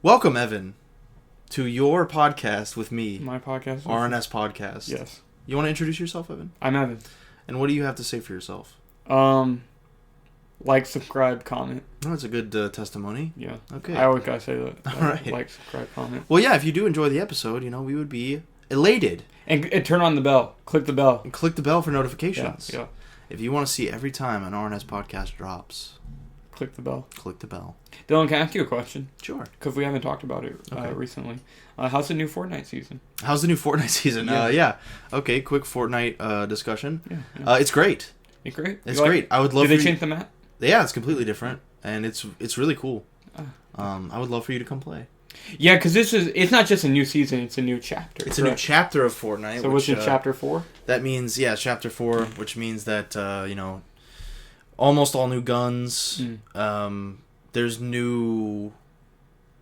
Welcome, Evan, to your podcast with me. My podcast? RNS podcast. Yes. You want to introduce yourself, Evan? I'm Evan. And what do you have to say for yourself? Like, subscribe, comment. Oh, that's a good testimony. Yeah. Okay. I always gotta say that. All right. Like, subscribe, comment. Well, yeah, if you do enjoy the episode, we would be elated. And turn on the bell. Click the bell. And click the bell for notifications. Yeah. If you want to see every time an RNS podcast drops, Click the bell. click the bell. Dylan, can I ask you a question? Sure. Because we haven't talked about it recently. How's the new Fortnite season? How's the new Fortnite season? Yeah. Okay, quick Fortnite discussion. Yeah. It's great. It's great? It's great. I would love Did they change the map? Yeah, it's completely different. And it's really cool. I would love for you to come play. Yeah, because it's not just a new season, it's a new chapter. It's a new chapter of Fortnite. So what's in chapter 4? That means, chapter 4, which means that, almost all new guns. There's new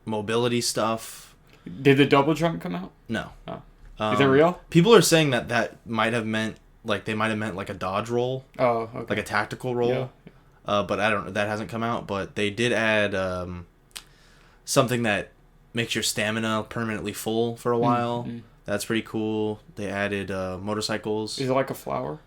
mobility stuff. Did the double jump come out? No. Oh. Is that real? People are saying that might have meant, like a dodge roll. Oh, okay. Like a tactical roll. Yeah. But I don't know. That hasn't come out. But they did add something that makes your stamina permanently full for a while. That's pretty cool. They added motorcycles. Is it like a flower?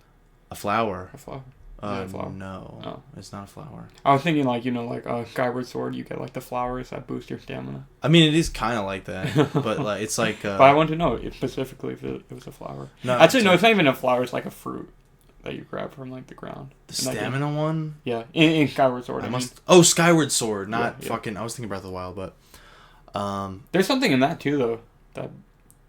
A flower? A flower. No. Oh. It's not a flower. I was thinking like a Skyward Sword, you get like the flowers that boost your stamina. I mean, it is kind of like that. But like, it's like... but I want to know specifically if it was a flower. No, Actually, no, it's not even a flower. It's like a fruit that you grab from like the ground. The stamina one? Yeah, in Skyward Sword. Skyward Sword, not fucking... I was thinking Breath of the Wild, but... There's something in that too, though, that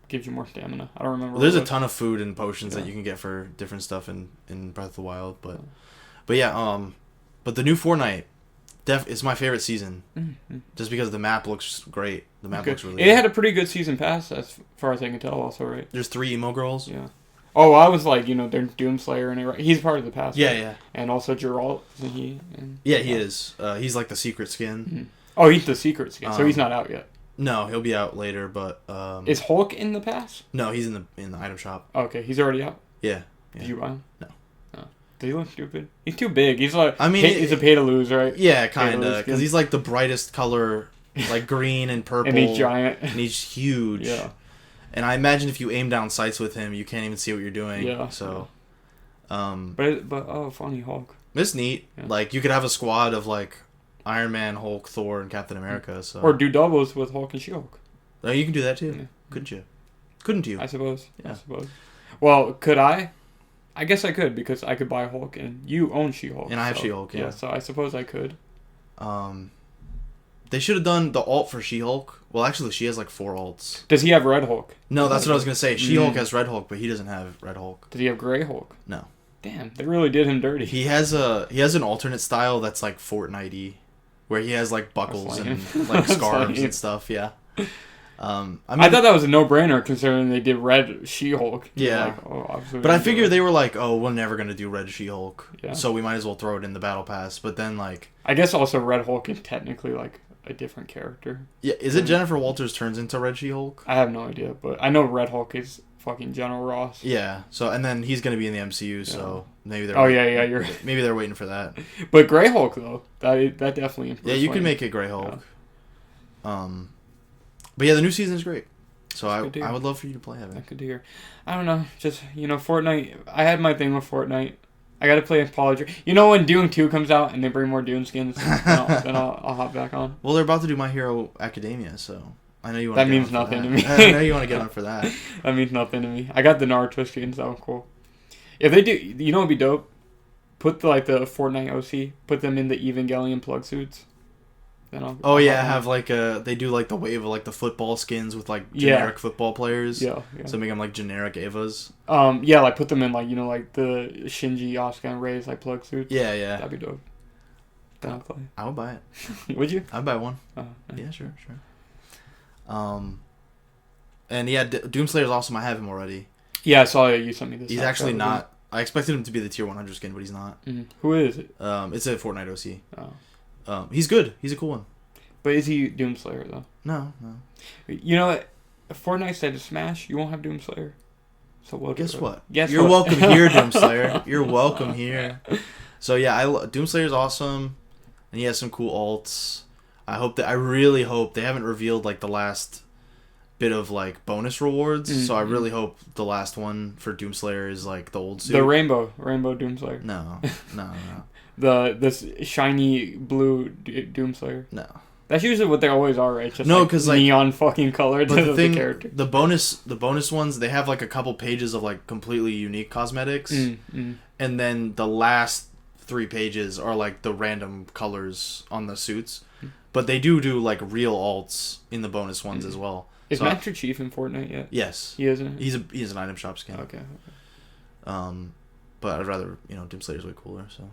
gives you more stamina. I don't remember. There's a ton of food and potions that you can get for different stuff in Breath of the Wild, but the new Fortnite is my favorite season, just because the map looks great. The map looks really. It had a pretty good season pass, as far as I can tell. Also, right? There's 3 emo girls. Yeah. Oh, I was like, they're Doomslayer and he's part of the pass. Yeah, right? yeah. And also Geralt, isn't he? He is. He's like the secret skin. Mm-hmm. Oh, he's the secret skin, so he's not out yet. No, he'll be out later, but... Is Hulk in the pass? No, he's in the item shop. Okay, he's already out? Yeah. Did you buy him? No. Does he look stupid? He's too big. He's like... I mean... he's a pay-to-lose, right? Yeah, kind of. Because he's like the brightest color, like green and purple. And he's giant. And he's huge. Yeah. And I imagine if you aim down sights with him, you can't even see what you're doing. Yeah. So... But funny Hulk. It's neat. Yeah. Like, you could have a squad of, like, Iron Man, Hulk, Thor, and Captain America, so... Or do doubles with Hulk and She-Hulk. Oh, you can do that, too. Yeah. Couldn't you? Couldn't you? I suppose. Yeah. I suppose. Well, could I? I guess I could, because I could buy Hulk, and you own She-Hulk. And I have She-Hulk, yeah. Yeah, so I suppose I could. They should have done the alt for She-Hulk. Well, actually, she has, like, 4 alts. Does he have Red Hulk? No, that's what I was going to say. She-Hulk has Red Hulk, but he doesn't have Red Hulk. Does he have Gray Hulk? No. Damn, they really did him dirty. He has an alternate style that's, like, Fortnite-y, where he has, like, buckles and, like, scarves and stuff, yeah. I thought that was a no-brainer considering they did Red She-Hulk. Yeah. Like, but I figured they were like, oh, we're never going to do Red She-Hulk. Yeah. So we might as well throw it in the Battle Pass. But then, like... I guess also Red Hulk is technically, like, a different character. Yeah, is it Jennifer Walters turns into Red She-Hulk? I have no idea, but I know Red Hulk is fucking General Ross. Yeah, so, and then he's going to be in the MCU, so maybe they're... you're... Maybe they're waiting for that. But Gray Hulk, though, that definitely improves. Yeah, you can make it Gray Hulk. Yeah. But yeah, the new season is great. So I would love for you to play it. That's good to hear. I don't know, just, Fortnite, I had my thing with Fortnite. I gotta play Apology. When Dune 2 comes out and they bring more Dune skins, then I'll hop back on. Well, they're about to do My Hero Academia, so I know you want to get means on nothing for to that. me. I know you want to get on for that. That means nothing to me. I got the Naruto skins, that was cool. If they do, what would be dope? Put the Fortnite OC, put them in the Evangelion plug suits. Then I'll have they do like the wave of like the football skins with like generic football players. Yeah. So make them like generic Evas. Like put them in like the Shinji, Asuka, and Rei's like plug suits. Yeah. That'd be dope. Then I'll play. I would buy it. Would you? I'd buy one. Oh, nice. Yeah, sure. And yeah, Doomslayer's awesome. I have him already. Yeah, I saw you sent me this. He's actually not. I expected him to be the tier 100 skin, but he's not. Mm-hmm. Who is it? It's a Fortnite OC. Oh. He's good. He's a cool one. But is he Doomslayer though? No. You know what? If Fortnite said to Smash, you won't have Doomslayer. So we'll guess what? You're welcome here, Doomslayer. You're welcome here. So yeah, Doomslayer's awesome, and he has some cool alts. I really hope they haven't revealed like the last bit of like bonus rewards, so I really hope the last one for Doomslayer is like the old suit. The rainbow Doomslayer. No. This shiny blue Doomslayer. No. That's usually what they always are, right? Just no, because neon fucking color to the character. The bonus ones, they have like a couple pages of like completely unique cosmetics, and then the last 3 pages are like the random colors on the suits. But they do like real alts in the bonus ones as well. Is Master Chief in Fortnite yet? Yes, he isn't. He's an item shop skin. Okay. But I'd rather Doomslayer's way cooler. So.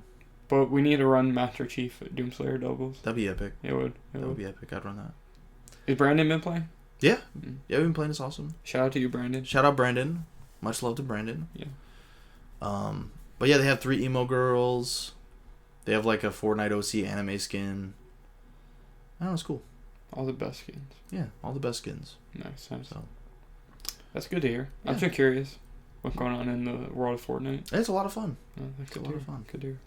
But we need to run Master Chief Doomslayer doubles. That'd be epic. It would. That would be epic. I'd run that. Is Brandon been playing? Yeah. Yeah, we've been playing. It's awesome. Shout out to you, Brandon. Shout out Brandon. Much love to Brandon. Yeah. But yeah, they have 3 emo girls. They have like a Fortnite OC anime skin. I don't know, it's cool. All the best skins. Yeah, all the best skins. Nice. So. That's good to hear. Yeah. I'm so curious what's going on in the world of Fortnite. It's a lot of fun. Oh, that's a lot of fun. Good to hear.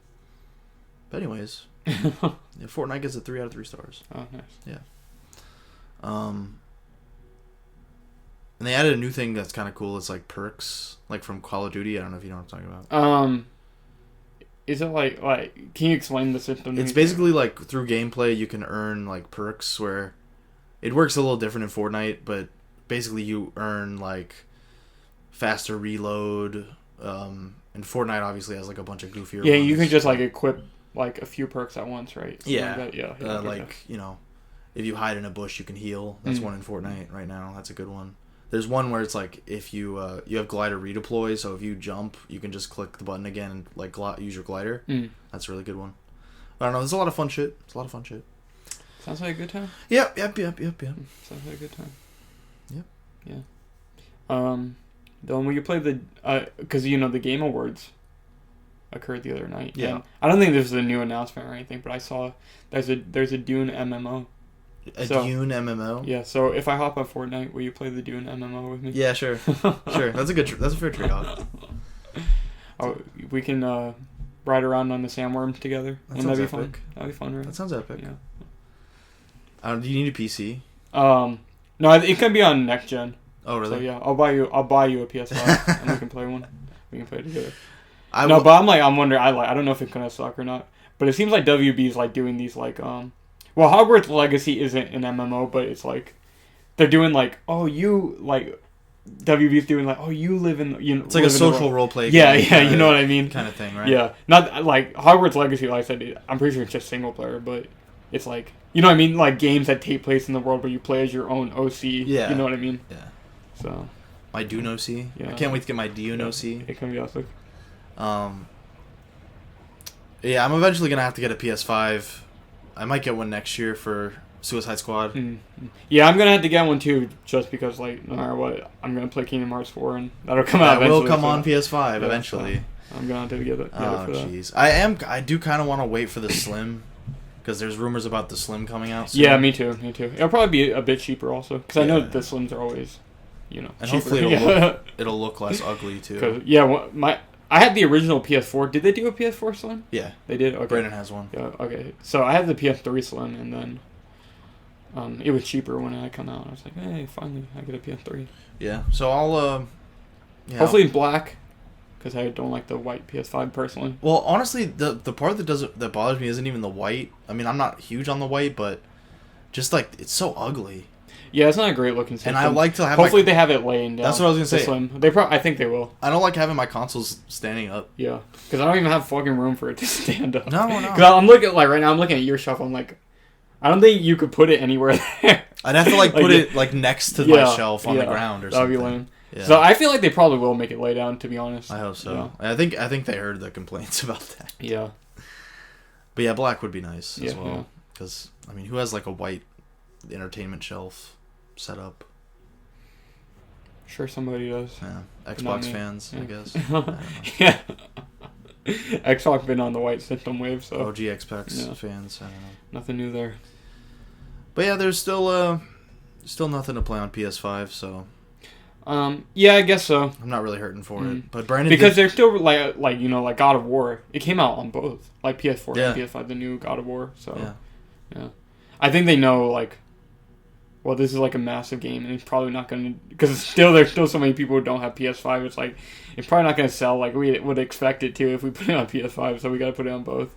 But anyways, Fortnite gets a 3 out of 3 stars. Oh, nice. Yeah. And they added a new thing that's kind of cool. It's like perks, like from Call of Duty. I don't know if you know what I'm talking about. Is it like can you explain the system? It's basically like through gameplay you can earn like perks where it works a little different in Fortnite, but basically you earn like faster reload. And Fortnite obviously has like a bunch of goofier. Yeah, ones. you can just like equip like a few perks at once, right? Something yeah. Like that. Yeah. Like if you hide in a bush, you can heal. That's one in Fortnite right now. That's a good one. There's one where it's like if you you have glider redeploy, so if you jump, you can just click the button again and like use your glider. That's a really good one. I don't know. There's a lot of fun shit. Sounds like a good time. Yep. Sounds like a good time. Yep. Yeah. Dylan, will you play the because the Game Awards occurred the other night. Yeah. And I don't think this is a new announcement or anything, but I saw there's a Dune MMO. Dune MMO. Yeah. So if I hop on Fortnite, will you play the Dune MMO with me? Yeah, sure. Sure. That's a fair trade-off. We can ride around on the sandworm together. Wouldn't that be fun? That'd be fun, right? That sounds epic. Yeah. Do you need a PC? No, it can be on next gen. Oh, really? So yeah, I'll buy you a PS5 and we can play one. We can play it together. But I'm wondering. I don't know if it's gonna suck or not. But it seems like WB's like doing these like well, Hogwarts Legacy isn't an MMO, but it's like they're doing like WB's doing like you live in it's like a social role play. Yeah, you know what I mean. Kind of thing, right? Yeah, not like Hogwarts Legacy. Like I said, I'm pretty sure it's just single player, but it's like you know what I mean. Like games that take place in the world where you play as your own OC. Yeah, you know what I mean. Yeah. So. My Dune OC. Yeah. I can't wait to get my Dune OC. It can be awesome. Yeah, I'm eventually gonna have to get a PS5. I might get one next year for Suicide Squad. Yeah, I'm gonna have to get one too, just because like no matter what, I'm gonna play Kingdom Hearts 4 and that'll come out. It will come on PS5 eventually. So I'm gonna have to get it. Oh jeez, I do kind of want to wait for the Slim, because there's rumors about the Slim coming out soon. Yeah, me too. It'll probably be a bit cheaper also, because I know the Slims are always, and cheaper. Hopefully it'll look less ugly too. I had the original PS4. Did they do a PS4 Slim? Yeah. They did? Okay. Brandon has one. Yeah, okay. So I had the PS3 Slim, and then it was cheaper when it come out. I was like, hey, finally, I get a PS3. Yeah. So I'll... hopefully in black, because I don't like the white PS5 personally. Well, honestly, the part that bothers me isn't even the white. I mean, I'm not huge on the white, but just like, it's so ugly. Yeah, it's not a great looking system. And I like to have hopefully they have it laying down. That's what I was gonna say. Slim. I think they will. I don't like having my consoles standing up. Yeah, because I don't even have fucking room for it to stand up. No. Because I'm looking right now. I'm looking at your shelf. I'm like, I don't think you could put it anywhere there. I'd have to put it next to my shelf on the ground or something. That'd be lame. Yeah. So I feel like they probably will make it lay down. To be honest, I hope so. Yeah. I think they heard the complaints about that. Yeah. But yeah, black would be nice as well. Because I mean, who has like a white entertainment shelf set up? Sure, somebody does. Yeah, Xbox fans, I guess. Yeah. Xbox been on the white system wave, so. OG Xbox fans. I don't know. Nothing new there. But yeah, there's still nothing to play on PS5, so. Yeah, I guess so. I'm not really hurting for it, but Brandon because they're still like God of War. It came out on both, like PS4 and PS5, the new God of War. So yeah. I think they know, like, well, this is like a massive game, and it's probably not going to, because there's still so many people who don't have PS5. It's like it's probably not going to sell like we would expect it to if we put it on PS5. So we got to put it on both.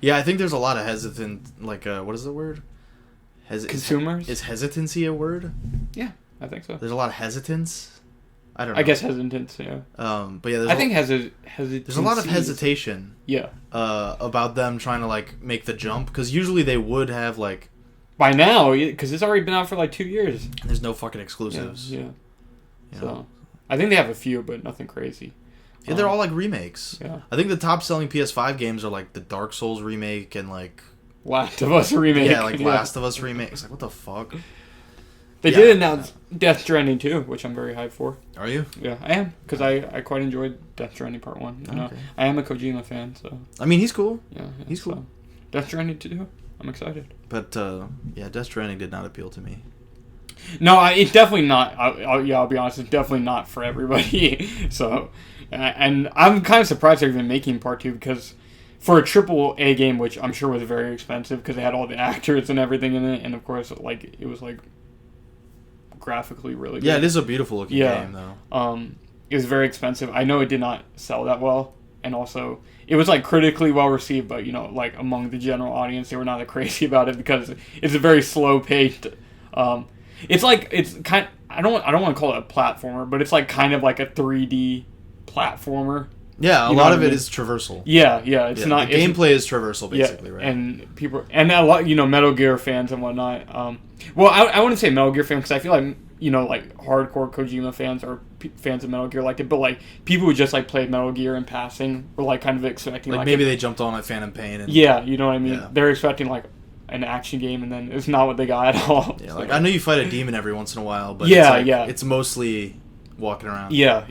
Yeah, I think there's a lot of hesitant, like, what is the word? Consumers. Is hesitancy a word? Yeah, I think so. There's a lot of hesitance. I don't know. I guess hesitance. Yeah. But yeah, I think hesitancy. There's a lot of hesitation. Yeah. About them trying to like make the jump, because usually they would have like. By now, because it's already been out for like 2 years. There's no fucking exclusives. Yeah. So, I think they have a few, but nothing crazy. Yeah, they're all like remakes. Yeah. I think the top selling PS5 games are like the Dark Souls remake and like Last of Us remake. Yeah, like Last of Us remake. It's like, what the fuck? They did announce Death Stranding 2, which I'm very hyped for. Are you? Yeah, I am, because I quite enjoyed Death Stranding Part 1. You know, okay. I am a Kojima fan, so. I mean, he's cool. Yeah, he's cool. Death Stranding 2, I'm excited. But yeah, Death Stranding did not appeal to me. No, it's definitely not. I'll be honest, it's definitely not for everybody. So, and I'm kind of surprised they're even making Part 2, because for a AAA game, which I'm sure was very expensive because they had all the actors and everything in it, and of course, like it was like graphically really good. Yeah, it is a beautiful looking game though. It was very expensive. I know it did not sell that well, and also it was like critically well received, but you know, like among the general audience, they were not that crazy about it because it's a very slow paced. It's like it's kind. I don't want to call it a platformer, but it's like kind of like a 3D platformer. Yeah, a lot of it is traversal. Yeah, it's not. The gameplay is traversal, basically, right? And people, and a lot, Metal Gear fans and whatnot. Well, I wouldn't say Metal Gear fans because I feel like like hardcore Kojima fans or fans of Metal Gear liked it, but like people who just like played Metal Gear in passing were like kind of expecting like maybe they jumped on at Phantom Pain. And, yeah, you know what I mean. Yeah. They're expecting like an action game, and then it's not what they got at all. Yeah, like I know you fight a demon every once in a while, but it's mostly walking around. Yeah,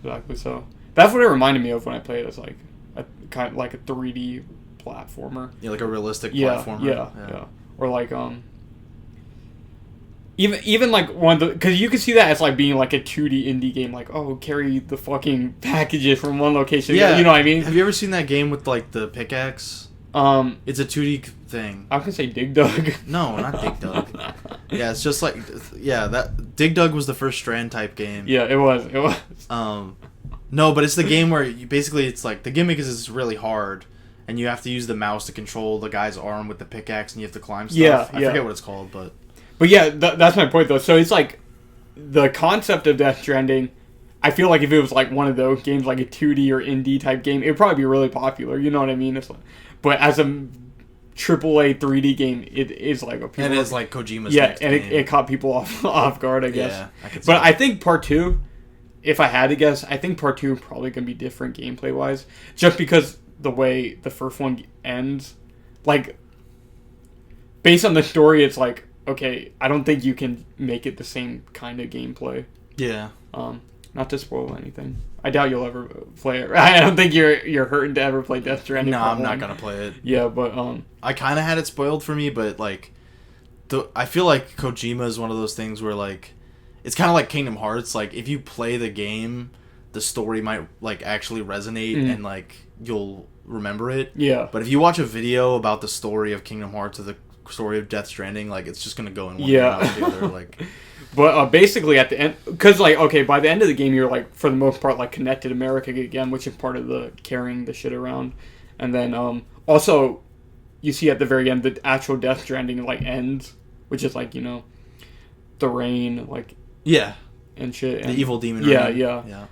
exactly. So. That's what it reminded me of when I played it as like a kind of like a 3D platformer. Yeah, like a realistic platformer. Yeah. Or like even like one of the, because you could see that as like being like a 2D indie game, like carry the fucking packages from one location. Yeah, you know what I mean. Have you ever seen that game with like the pickaxe? It's a 2D thing. I was gonna say Dig Dug. No, not Dig Dug. Yeah, it's just like that Dig Dug was the first Strand type game. Yeah, it was. No, but it's the game where it's like the gimmick is it's really hard, and you have to use the mouse to control the guy's arm with the pickaxe, and you have to climb stuff. Yeah, I forget what it's called, but yeah, that's my point though. So it's like the concept of Death Stranding. I feel like if it was like one of those games, like a 2D or indie type game, it would probably be really popular. You know what I mean? It's like, but as a AAA 3D game, it is like a. And it's like Kojima's. Yeah, and it caught people off guard, I guess. Yeah, I could. But I think Part 2. If I had to guess, I think Part 2 probably going to be different gameplay-wise. Just because the way the first one ends. Like, based on the story, it's like, okay, I don't think you can make it the same kind of gameplay. Yeah. Not to spoil anything. I doubt you'll ever play it. I don't think you're hurting to ever play Death Stranding. No, I'm not going to play it. Yeah, but... I kind of had it spoiled for me, but, like... I feel like Kojima is one of those things where, like... It's kind of like Kingdom Hearts. Like, if you play the game, the story might, like, actually resonate and, like, you'll remember it. Yeah. But if you watch a video about the story of Kingdom Hearts or the story of Death Stranding, like, it's just going to go in one ear and out the other. Like... But basically at the end... Because, like, okay, by the end of the game, you're, like, for the most part, like, connected America again, which is part of the carrying the shit around. And then, also, you see at the very end, the actual Death Stranding, like, ends, which is, like, the rain, like... Yeah. And shit. And the evil demon. Yeah.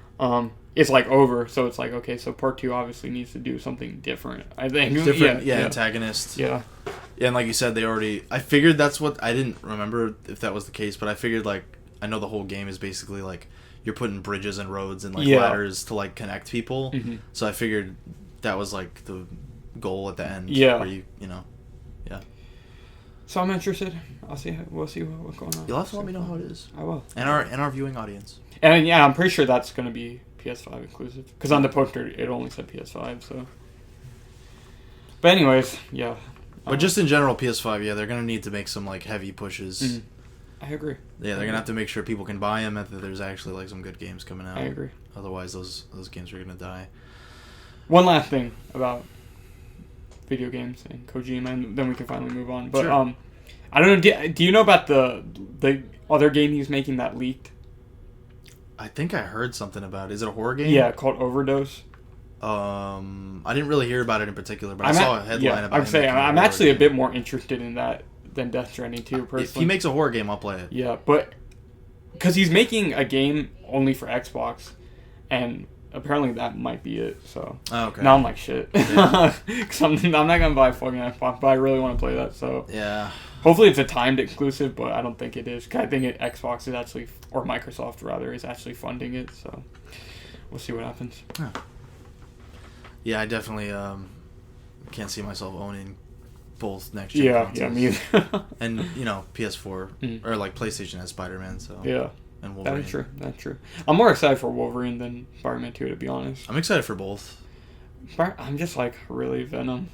It's like over, so it's like, okay, so Part 2 obviously needs to do something different, I think. Antagonist. Yeah. Yeah, and like you said, I figured that's what, I didn't remember if that was the case, but I figured, like, I know the whole game is basically, like, you're putting bridges and roads and, like, ladders to, like, connect people. Mm-hmm. So I figured that was, like, the goal at the end. Yeah. Where you know. Yeah. So I'm interested. We'll see what's going on. You'll have to let me know how it is. I will. And our viewing audience. And yeah, I'm pretty sure that's going to be PS5 inclusive. Because on the poster, it only said PS5, so. But anyways, yeah. But just in general, PS5, yeah, they're going to need to make some, like, heavy pushes. Mm-hmm. I agree. Yeah, they're going to have to make sure people can buy them and that there's actually, like, some good games coming out. I agree. Otherwise, those games are going to die. One last thing about video games and Kojima, and then we can finally move on. But sure. I don't know. Do you know about the other game he's making that leaked? I think I heard something about it. Is it a horror game? Yeah, called Overdose. I didn't really hear about it in particular, but I saw a headline about it. I'm saying I'm actually a bit more interested in that than Death Stranding 2, personally. If he makes a horror game, I'll play it. Yeah, but because he's making a game only for Xbox, and apparently that might be it. So now I'm like, shit. Yeah. Cause I'm not gonna buy fucking Xbox, but I really want to play that. So yeah, hopefully it's a timed exclusive, but I don't think it is. Cause I think Xbox is actually, or Microsoft rather, is actually funding it. So we'll see what happens. Yeah, I definitely can't see myself owning both next gen consoles. Yeah, me either. And PS4 or like PlayStation has Spider-Man, so yeah. And Wolverine. That's true. I'm more excited for Wolverine than Spider-Man 2, to be honest. I'm excited for both. I'm just like, really, Venom?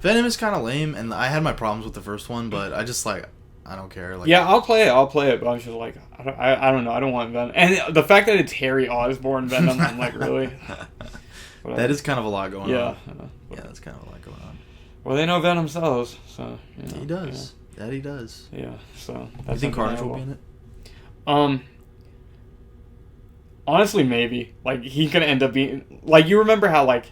Venom is kind of lame, and I had my problems with the first one, but I just like, I don't care. Like, yeah, I'll play it, but I'm just like, I don't know, I don't want Venom. And the fact that it's Harry Osborn Venom, I'm like, really? That is kind of a lot going on. Yeah, that's kind of a lot going on. Well, they know Venom sells, so he does. Yeah. That he does. Yeah, so you think Carnage will be in it? Honestly, maybe. Like, he could end up being, like, you remember how, like,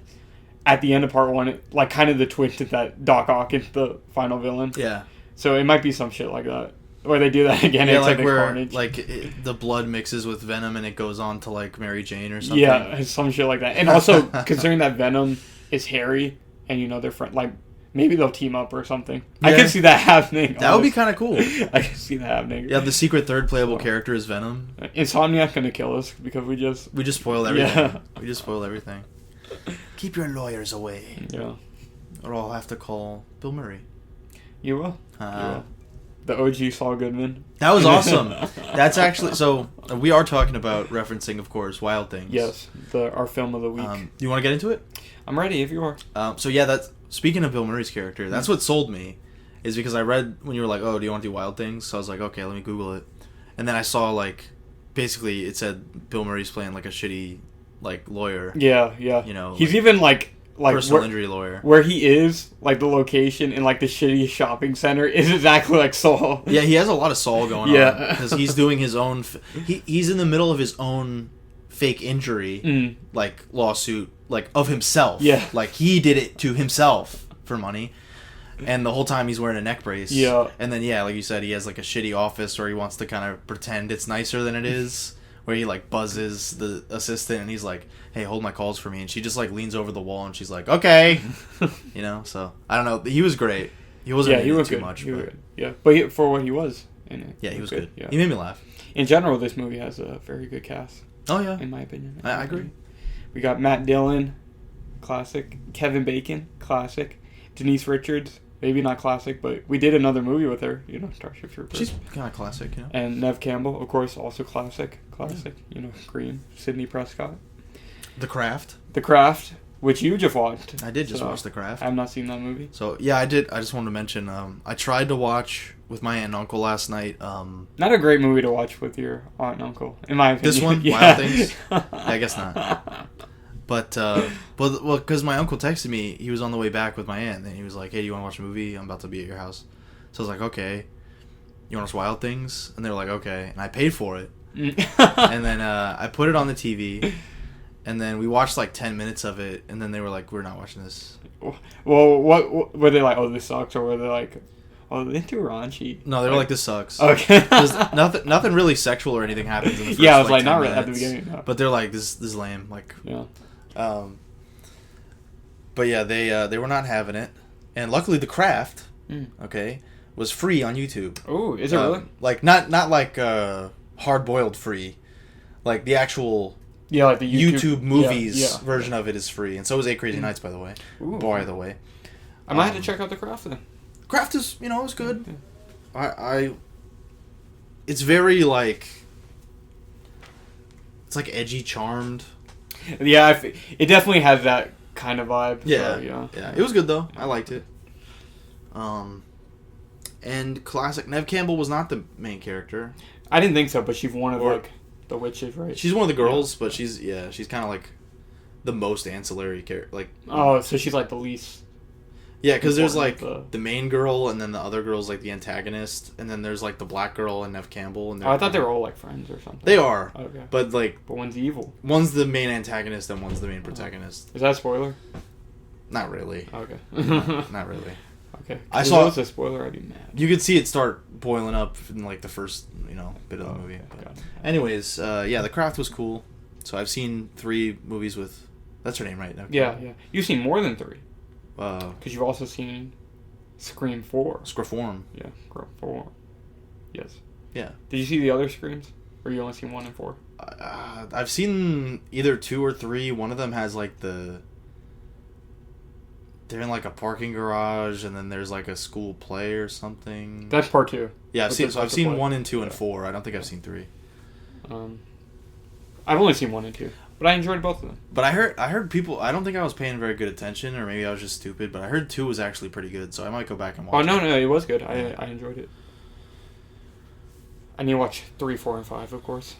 at the end of part 1, like, kind of the twist that Doc Ock is the final villain. Yeah. So it might be some shit like that, where they do that again. Yeah, like where Carnage. The blood mixes with Venom and it goes on to like Mary Jane or something. Yeah, some shit like that. And also considering that Venom is Harry, and they're friends, like maybe they'll team up or something. Yeah. I can see that happening. That would be kind of cool. I can see that happening. Yeah, the secret third playable character is Venom. Insomniac gonna kill us because we just spoiled everything. Yeah. We just spoiled everything. Keep your lawyers away. Yeah. Or I'll have to call Bill Murray. You will. You will. The OG Saul Goodman. That was awesome. That's actually... So, we are talking about referencing, of course, Wild Things. Yes. Our film of the week. Do you want to get into it? I'm ready, if you are. So, yeah, that's... Speaking of Bill Murray's character, that's what sold me. Is because I read when you were like, oh, do you want to do Wild Things? So I was like, okay, let me Google it. And then I saw, like... Basically, it said Bill Murray's playing, like, a shitty, like, lawyer. Yeah. He's even, like personal injury lawyer. Where he is, like the location in like the shitty shopping center is exactly like Saul. Yeah, he has a lot of Saul going on because he's doing his own. He's in the middle of his own fake injury, like lawsuit, like of himself. Yeah, like he did it to himself for money, and the whole time he's wearing a neck brace. Yeah, and then like you said, he has like a shitty office where he wants to kind of pretend it's nicer than it is. Where he like buzzes the assistant and he's like, "Hey, hold my calls for me," and she just like leans over the wall and she's like, "Okay," So I don't know. He was great. He wasn't in it too much. He was good. Yeah, but for what he was in it, he was good. Yeah. He made me laugh. In general, this movie has a very good cast. Oh yeah, in my opinion. I agree. We got Matt Dillon, classic. Kevin Bacon, classic. Denise Richards. Maybe not classic, but we did another movie with her, Starship Troopers. She's kind of classic, And Neve Campbell, of course, also classic, yeah. Green, Sidney Prescott. The Craft, which you just watched. I did just watch The Craft. I have not seen that movie. So, yeah, I did. I just wanted to mention, I tried to watch with my aunt and uncle last night. Not a great movie to watch with your aunt and uncle, in my opinion. This one? Yeah. Wild Things? I guess not. But, because my uncle texted me, he was on the way back with my aunt, and he was like, "Hey, do you want to watch a movie? I'm about to be at your house." So I was like, "Okay. You want to watch Wild Things?" And they were like, "Okay." And I paid for it. And then I put it on the TV, and then we watched like 10 minutes of it, and then they were like, "We're not watching this." Well, what were they like, "Oh, this sucks," or were they like, "Oh, they're too raunchy"? No, they were like, "This sucks." Okay. nothing really sexual or anything happens in the first, I was like not really at the beginning. No. But they're like, this is lame. Like, yeah. But yeah, they were not having it, and luckily The Craft, was free on YouTube. Oh, is it really? Like not like hard boiled free, like the actual like the YouTube movies version of it is free, and so is 8 Crazy Nights, by the way. Ooh. By the way, I might have to check out The Craft then. Craft is it was good. Yeah. It's very like it's like edgy, charmed. Yeah, it definitely has that kind of vibe. Yeah, so, yeah. It was good though. I liked it. And classic Neve Campbell was not the main character. I didn't think so, but she's one of like the witches, right? She's one of the girls, but she's kind of like the most ancillary character. Like so she's like the least. Yeah, because there's like the main girl, and then the other girl's like the antagonist, and then there's like the black girl and Neve Campbell. And I thought they were all like friends or something. They are. Okay. But one's evil. One's the main antagonist and one's the main protagonist. Is that a spoiler? Not really. Okay. Not really. Okay. I saw. If it was a spoiler, I'd be mad. You could see it start boiling up in like the first, bit of the movie. Okay. Anyways, The Craft was cool. So I've seen 3 movies with. That's her name, right? Okay. Yeah. You've seen more than 3. Because you've also seen Scream 4. Scream. Yeah, Scream 4. Yes. Yeah. Did you see the other Screams? Or you only seen 1 and 4? I've seen either 2 or 3. One of them has like they're in like a parking garage, and then there's like a school play or something. That's part 2. Yeah, I've seen 1 and 2 and 4. I don't think I've seen 3. I've only seen 1 and 2. But I enjoyed both of them. But I heard people. I don't think I was paying very good attention, or maybe I was just stupid. But I heard 2 was actually pretty good, so I might go back and watch. Oh no, it was good. I enjoyed it. I need to watch 3, 4, and 5, of course.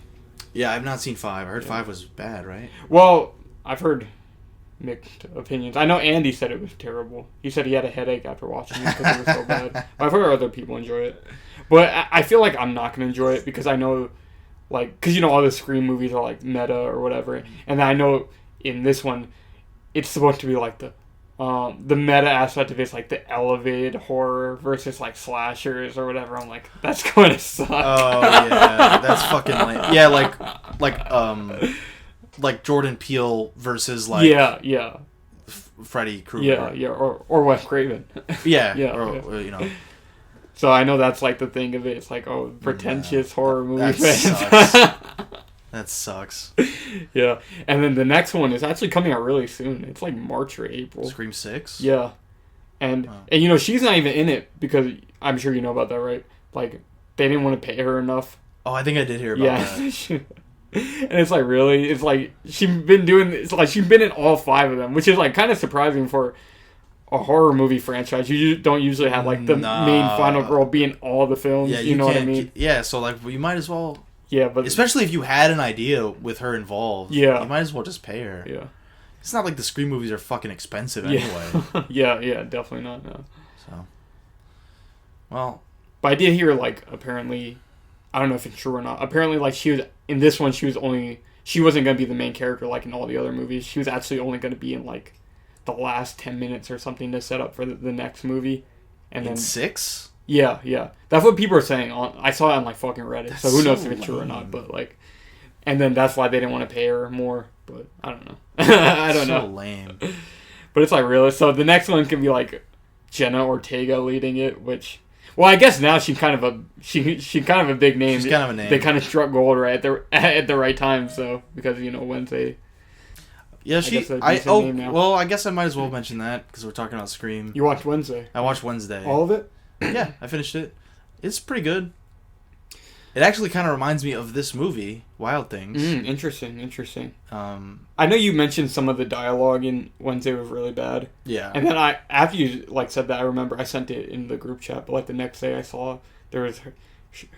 Yeah, I've not seen 5. I heard 5 was bad, right? Well, I've heard mixed opinions. I know Andy said it was terrible. He said he had a headache after watching it because it was so bad. I've heard other people enjoy it, but I feel like I'm not gonna enjoy it because I know. Because all the Scream movies are like meta or whatever, and I know in this one, it's supposed to be like the meta aspect of it's like the elevated horror versus like slashers or whatever. I'm like, that's going to suck. Oh yeah, that's fucking lame. Yeah, like Jordan Peele versus like Freddy Krueger. Yeah, or Wes Craven. Yeah. So I know that's like the thing of it. It's like, pretentious horror movie fans. That sucks. Yeah. And then the next one is actually coming out really soon. It's like March or April. Scream 6? Yeah. And she's not even in it because I'm sure you know about that, right? Like, they didn't want to pay her enough. Oh, I think I did hear about that. And it's like, really? It's like, she's been in all 5 of them, which is like kind of surprising for a horror movie franchise. You don't usually have like the main final girl be in all the films. Yeah, you know what I mean? Yeah, so like you might as well. Yeah, but especially if you had an idea with her involved. Yeah, you might as well just pay her. Yeah, it's not like the Scream movies are fucking expensive anyway. yeah, definitely not. No. So, well, but I did hear like apparently, I don't know if it's true or not. Apparently, like she was in this one, she wasn't gonna be the main character like in all the other movies. She was actually only gonna be in like the last 10 minutes or something to set up for the next movie. And then 6? Yeah. That's what people are saying. I saw it on like fucking Reddit. So who knows if it's true or not, but like, and then that's why they didn't want to pay her more, but I don't know. I don't know. So lame. But it's like realist. So the next one can be like Jenna Ortega leading it, which, well, I guess now she's kind of a big name. She's kind of a name. They kind of struck gold right at the right time. So because Wednesday. Yeah, I guess I might as well mention that because we're talking about Scream. You watched Wednesday? I watched Wednesday. All of it? Yeah, I finished it. It's pretty good. It actually kind of reminds me of this movie, Wild Things. Interesting. I know you mentioned some of the dialogue in Wednesday was really bad. Yeah. And then after you like said that, I remember I sent it in the group chat, but like the next day I saw there was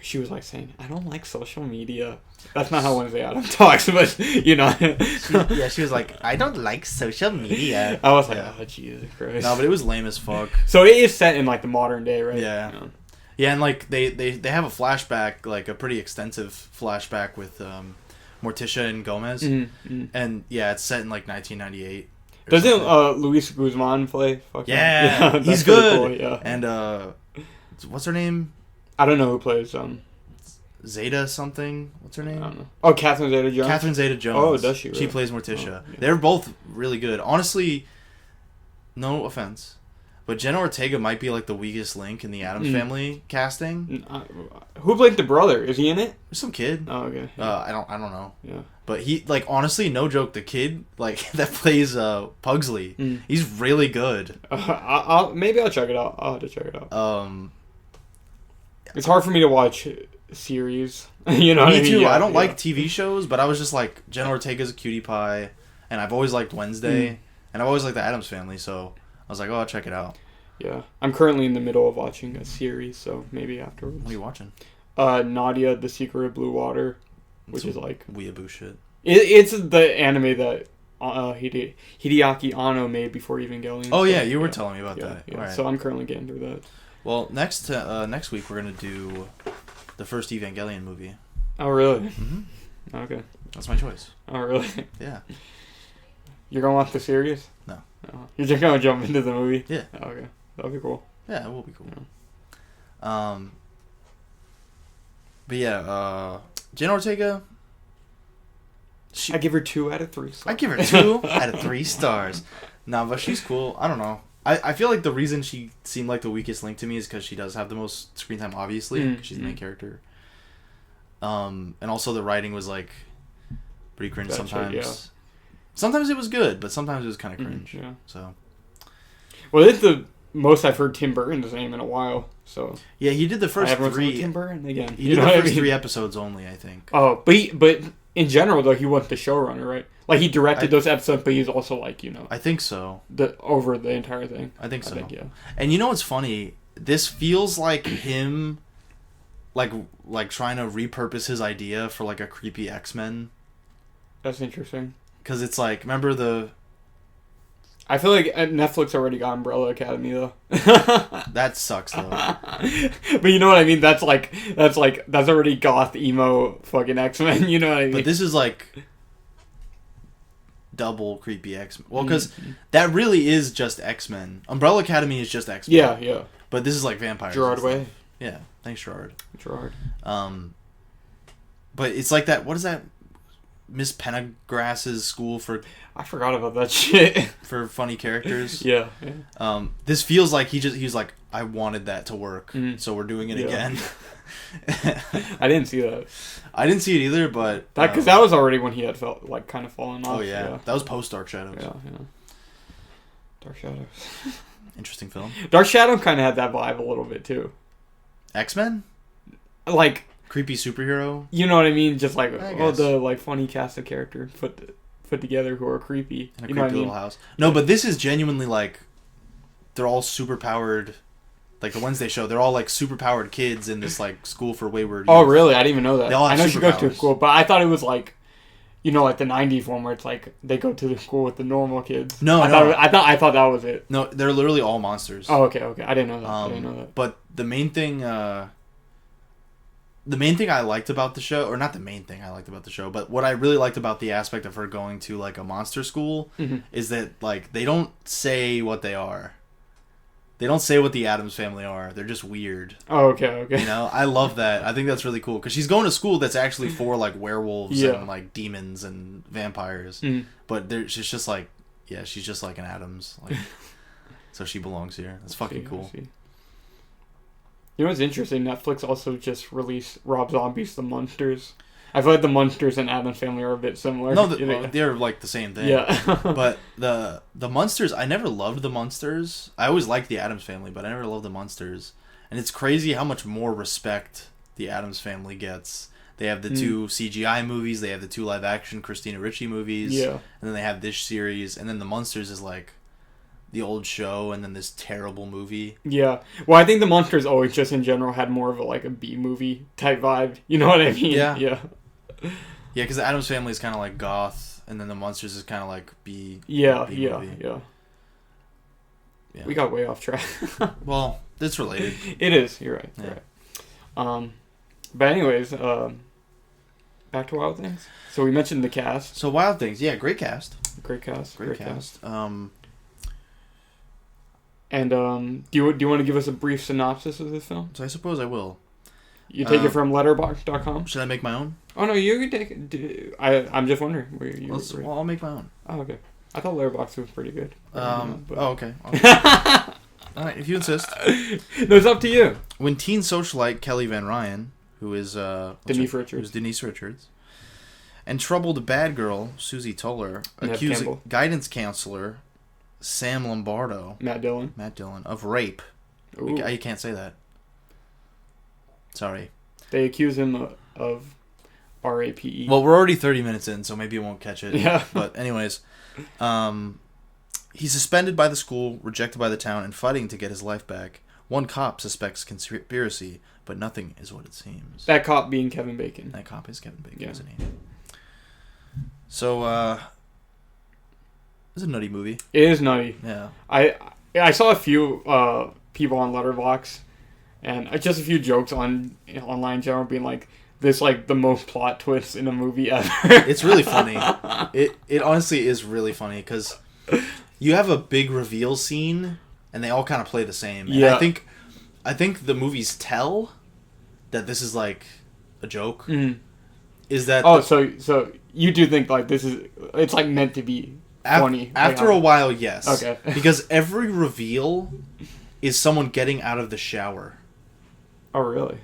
she was like saying, I don't like social media. That's not how Wednesday Adam talks, but she was like, I don't like social media. I was like, oh Jesus Christ. No, but it was lame as fuck. So it is set in like the modern day, right? Yeah. Yeah, and like they have a flashback, like a pretty extensive flashback with Morticia and Gomez. Mm-hmm. And yeah, it's set in like 1998. Doesn't Luis Guzman play? Yeah, he's good. Cool, yeah. And what's her name? I don't know who plays Zeta something. What's her name? I don't know. Oh, Catherine Zeta-Jones. Catherine Zeta-Jones. Oh, does she? Really? She plays Morticia. Oh, yeah. They're both really good. Honestly, no offense, but Jenna Ortega might be like the weakest link in the Addams Family casting. Who played the brother? Is he in it? There's some kid. Oh, okay. Yeah. I don't know. Yeah. But he, like, honestly, no joke, the kid like that plays Pugsley. He's really good. Maybe I'll check it out. I'll have to check it out. It's hard for me to watch series. You know what I mean? Me too. Yeah, I don't like TV shows, but I was just like, Jenna Ortega's a cutie pie, and I've always liked Wednesday, and I've always liked the Addams Family, so I was like, oh, I'll check it out. Yeah. I'm currently in the middle of watching a series, so maybe afterwards. What are you watching? Nadia, The Secret of Blue Water, which is like... weeaboo shit. It's the anime that Hideaki Anno made before Evangelion. Oh, yeah, you were telling me about that. Yeah. Right. So I'm currently getting through that. Well, next week we're going to do the first Evangelion movie. Oh, really? Mm-hmm. Okay. That's my choice. Oh, really? Yeah. You're going to watch the series? No. Oh. You're just going to jump into the movie? Yeah. Oh, okay. That'll be cool. Yeah, it will be cool. Yeah. But yeah, Jenna Ortega... I give her 2 out of 3 stars. I give her 2 out of 3 stars. No, but she's cool. I don't know. I feel like the reason she seemed like the weakest link to me is because she does have the most screen time, obviously. She's the main character. And also the writing was, like, pretty cringe sometimes. Yeah. Sometimes it was good, but sometimes it was kind of cringe. Yeah. So. Well, it's the most I've heard Tim Burton's name in a while. So. Yeah, he did the first 3. Tim Burton again. He did the first 3 episodes only, I think. Oh, but in general though, he wasn't the showrunner, right? Like he directed those episodes, but he's also like I think so. Over the entire thing. I think so. Yeah. And you know what's funny? This feels like him, like trying to repurpose his idea for like a creepy X-Men. That's interesting. Because it's like, remember the... I feel like Netflix already got Umbrella Academy though. That sucks though. But you know what I mean? That's already goth emo fucking X-Men. You know what I mean? But this is like double creepy X-Men. Well, because that really is just X-Men. Umbrella Academy is just X-Men. Yeah, yeah. But this is like vampires. Gerard Way. Yeah, thanks Gerard. But it's like that. What is that? Miss Pendergrass's school for... I forgot about that shit. For funny characters. Yeah. This feels like he was like, I wanted that to work, so we're doing it again. I didn't see that. I didn't see it either, but... Because that was already when he had felt like kind of fallen off. Oh, yeah. That was post Dark Shadows. Yeah. Dark Shadows. Interesting film. Dark Shadow kind of had that vibe a little bit, too. X-Men? Like... Creepy superhero? You know what I mean? Just like, the like funny cast of characters put together who are creepy. In a creepy little house. No, but this is genuinely like, they're all super powered. Like the ones they show, they're all like super powered kids in this like school for wayward youth. Oh, really? I didn't even know that. They all have I know she goes to a school, but I thought it was like, you know, like the '90s one where it's like they go to the school with the normal kids. No, I thought that was it. No, they're literally all monsters. Oh, okay. I didn't know that. But the main thing I liked about the show, or not the main thing I liked about the show, but what I really liked about the aspect of her going to like a monster school is that like they don't say what they are. They don't say what the Addams Family are. They're just weird. Oh, okay. You know, I love that. I think that's really cool because she's going to school that's actually for like werewolves and like demons and vampires. But she's just like, she's just like an Addams. Like, so she belongs here. That's fucking cool. You know what's interesting? Netflix also just released Rob Zombie's The Munsters. I feel like The Munsters and Addams Family are a bit similar. No, they're like the same thing. Yeah. But the Munsters, I never loved the Munsters. I always liked the Addams Family, but I never loved the Munsters. And it's crazy how much more respect the Addams Family gets. They have the 2 CGI movies. They have the 2 live-action Christina Ricci movies. Yeah. And then they have this series. And then the Munsters is like the old show and then this terrible movie. Yeah. Well, I think the Munsters always just in general had more of a B movie type vibe. You know what I mean? Yeah. Yeah. Yeah, because the Addams Family is kind of like goth, and then the Munsters is kind of like B. Yeah. We got way off track. Well, it's related. It is. You're right. You're right. But anyways, back to Wild Things. So we mentioned the cast. So Wild Things, yeah, great cast. Great cast. And do you want to give us a brief synopsis of this film? So I suppose I will. You take it from letterboxd.com? Should I make my own? Oh, no, you can take it. I'm just wondering. Well, I'll make my own. Oh, okay. I thought Letterboxd was pretty good. Okay. All right, if you insist. No, it's up to you. When teen socialite Kelly Van Ryan, who is Denise Richards, and troubled bad girl Susie Toller accuse guidance counselor Sam Lombardo, Matt Dillon, of rape. You can't say that. Sorry. They accuse him of RAPE. Well, we're already 30 minutes in, so maybe you won't catch it. Yeah. But anyways, he's suspended by the school, rejected by the town, and fighting to get his life back. One cop suspects conspiracy, but nothing is what it seems. That cop being Kevin Bacon. That cop is Kevin Bacon, isn't he? So, It's a nutty movie. It is nutty. Yeah. I saw a few people on Letterboxd, and just a few jokes on online general being like, this like the most plot twist in a movie ever. It's really funny. It honestly is really funny because you have a big reveal scene and they all kind of play the same. And Yeah. I think the movies tell that this is like a joke. Mm. Is that so you do think like it's like meant to be funny after a while, yes. Okay. Because every reveal is someone getting out of the shower. Oh really?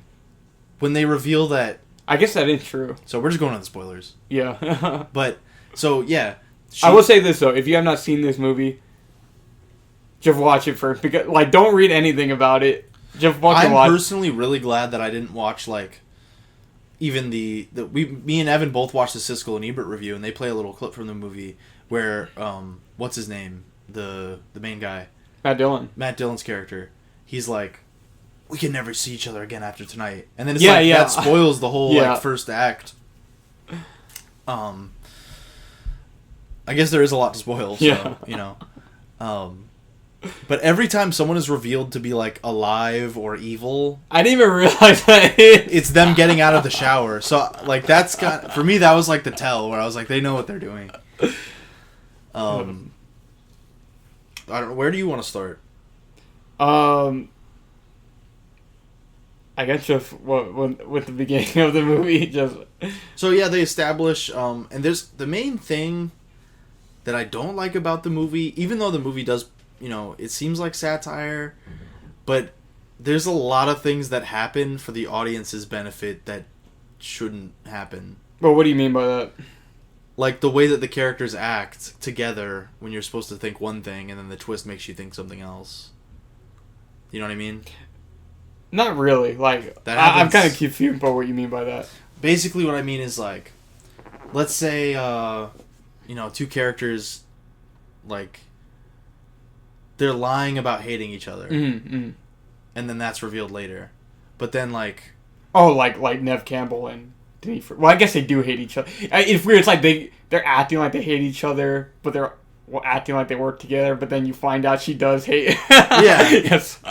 When they reveal that, I guess that is true. so we're just going on the spoilers. Yeah. But so yeah, I will say this though, if you have not seen this movie, just watch it first because like don't read anything about it. Just watch it. I'm personally really glad that I didn't watch like even me and Evan both watched the Siskel and Ebert review, and they play a little clip from the movie where what's his name, the main guy, Matt Dillon's character, he's like, we can never see each other again after tonight, and then it's that spoils the whole like first act. I guess there is a lot to spoil, so you know. But every time someone is revealed to be like alive or evil, I didn't even realize that it's them getting out of the shower. So like that's for me that was like the tell where I was like, they know what they're doing. I don't know, where do you want to start? I guess just with the beginning of the movie, just so yeah, they establish and there's the main thing that I don't like about the movie, even though the movie does, you know, it seems like satire, but there's a lot of things that happen for the audience's benefit that shouldn't happen. Well, what do you mean by that? Like the way that the characters act together when you're supposed to think one thing and then the twist makes you think something else. You know what I mean? Not really. Like, I'm kind of confused about what you mean by that. Basically what I mean is like, let's say, two characters, like, they're lying about hating each other. Mm-hmm. And then that's revealed later. But then, like... Oh, like Nev Campbell and Denise... Well, I guess they do hate each other. It's weird. It's like they're acting like they hate each other, but they're acting like they work together, but then you find out she does hate... Yeah. Yes.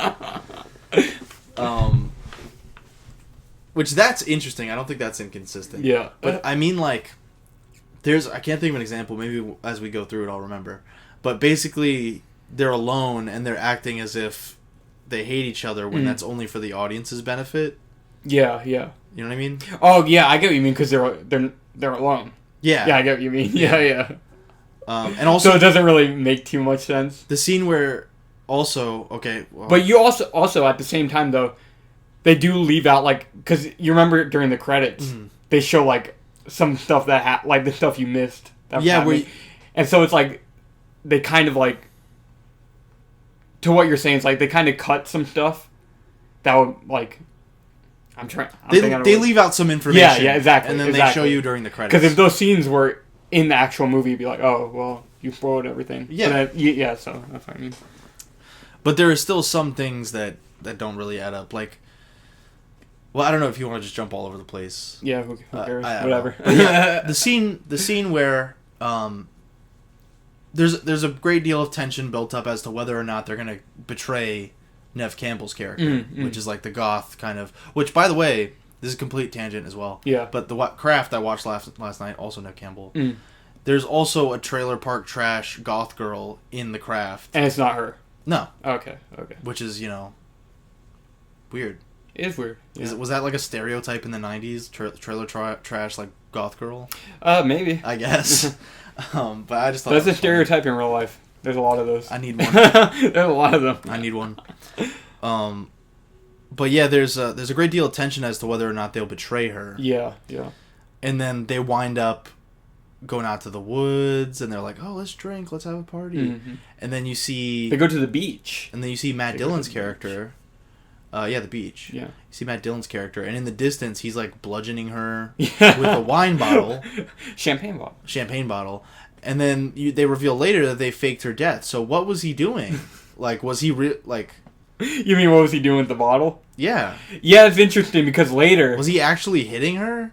Which that's interesting. I don't think that's inconsistent. Yeah. But I mean, like... I can't think of an example. Maybe as we go through it, I'll remember. But basically... they're alone and they're acting as if they hate each other when that's only for the audience's benefit. Yeah. You know what I mean? Oh yeah, I get what you mean because they're alone. Yeah. Yeah, I get what you mean. Yeah. And also, so it doesn't really make too much sense. The scene where also okay, well, but you also at the same time though, they do leave out like because you remember during the credits they show like some stuff that like the stuff you missed. And so it's like they kind of like. To what you're saying, it's like they kind of cut some stuff that would like. They leave out some information. Yeah, exactly. And then they show you during the credits. Because if those scenes were in the actual movie, you'd be like, oh, well, you spoiled everything. Yeah. So that's what I mean. But there are still some things that don't really add up. Like, well, I don't know if you want to just jump all over the place. Yeah, who cares? Whatever. Yeah, the scene where there's a great deal of tension built up as to whether or not they're going to betray Nev Campbell's character, which is like the goth kind of... Which, by the way, this is a complete tangent as well. Yeah. But the Craft I watched last night, also Nev Campbell. There's also a trailer park trash goth girl in the Craft. And it's not her? No. Okay. Which is, weird. It is weird. Yeah. Was that like a stereotype in the 90s? Trailer trash, like goth girl? Maybe. I guess. But I just thought that's a stereotype in real life. There's a lot of those. I need one. There's a lot of them. I need one. But yeah, there's a great deal of tension as to whether or not they'll betray her. Yeah. And then they wind up going out to the woods, and they're like, "Oh, let's drink, let's have a party." Mm-hmm. And then you see they go to the beach, and then you see Matt Dillon's character. The beach. Yeah. You see Matt Dillon's character, and in the distance, he's like bludgeoning her with a wine bottle. Champagne bottle. And then they reveal later that they faked her death. So what was he doing? Like, was he like... You mean what was he doing with the bottle? Yeah. Yeah, it's interesting because later... Was he actually hitting her?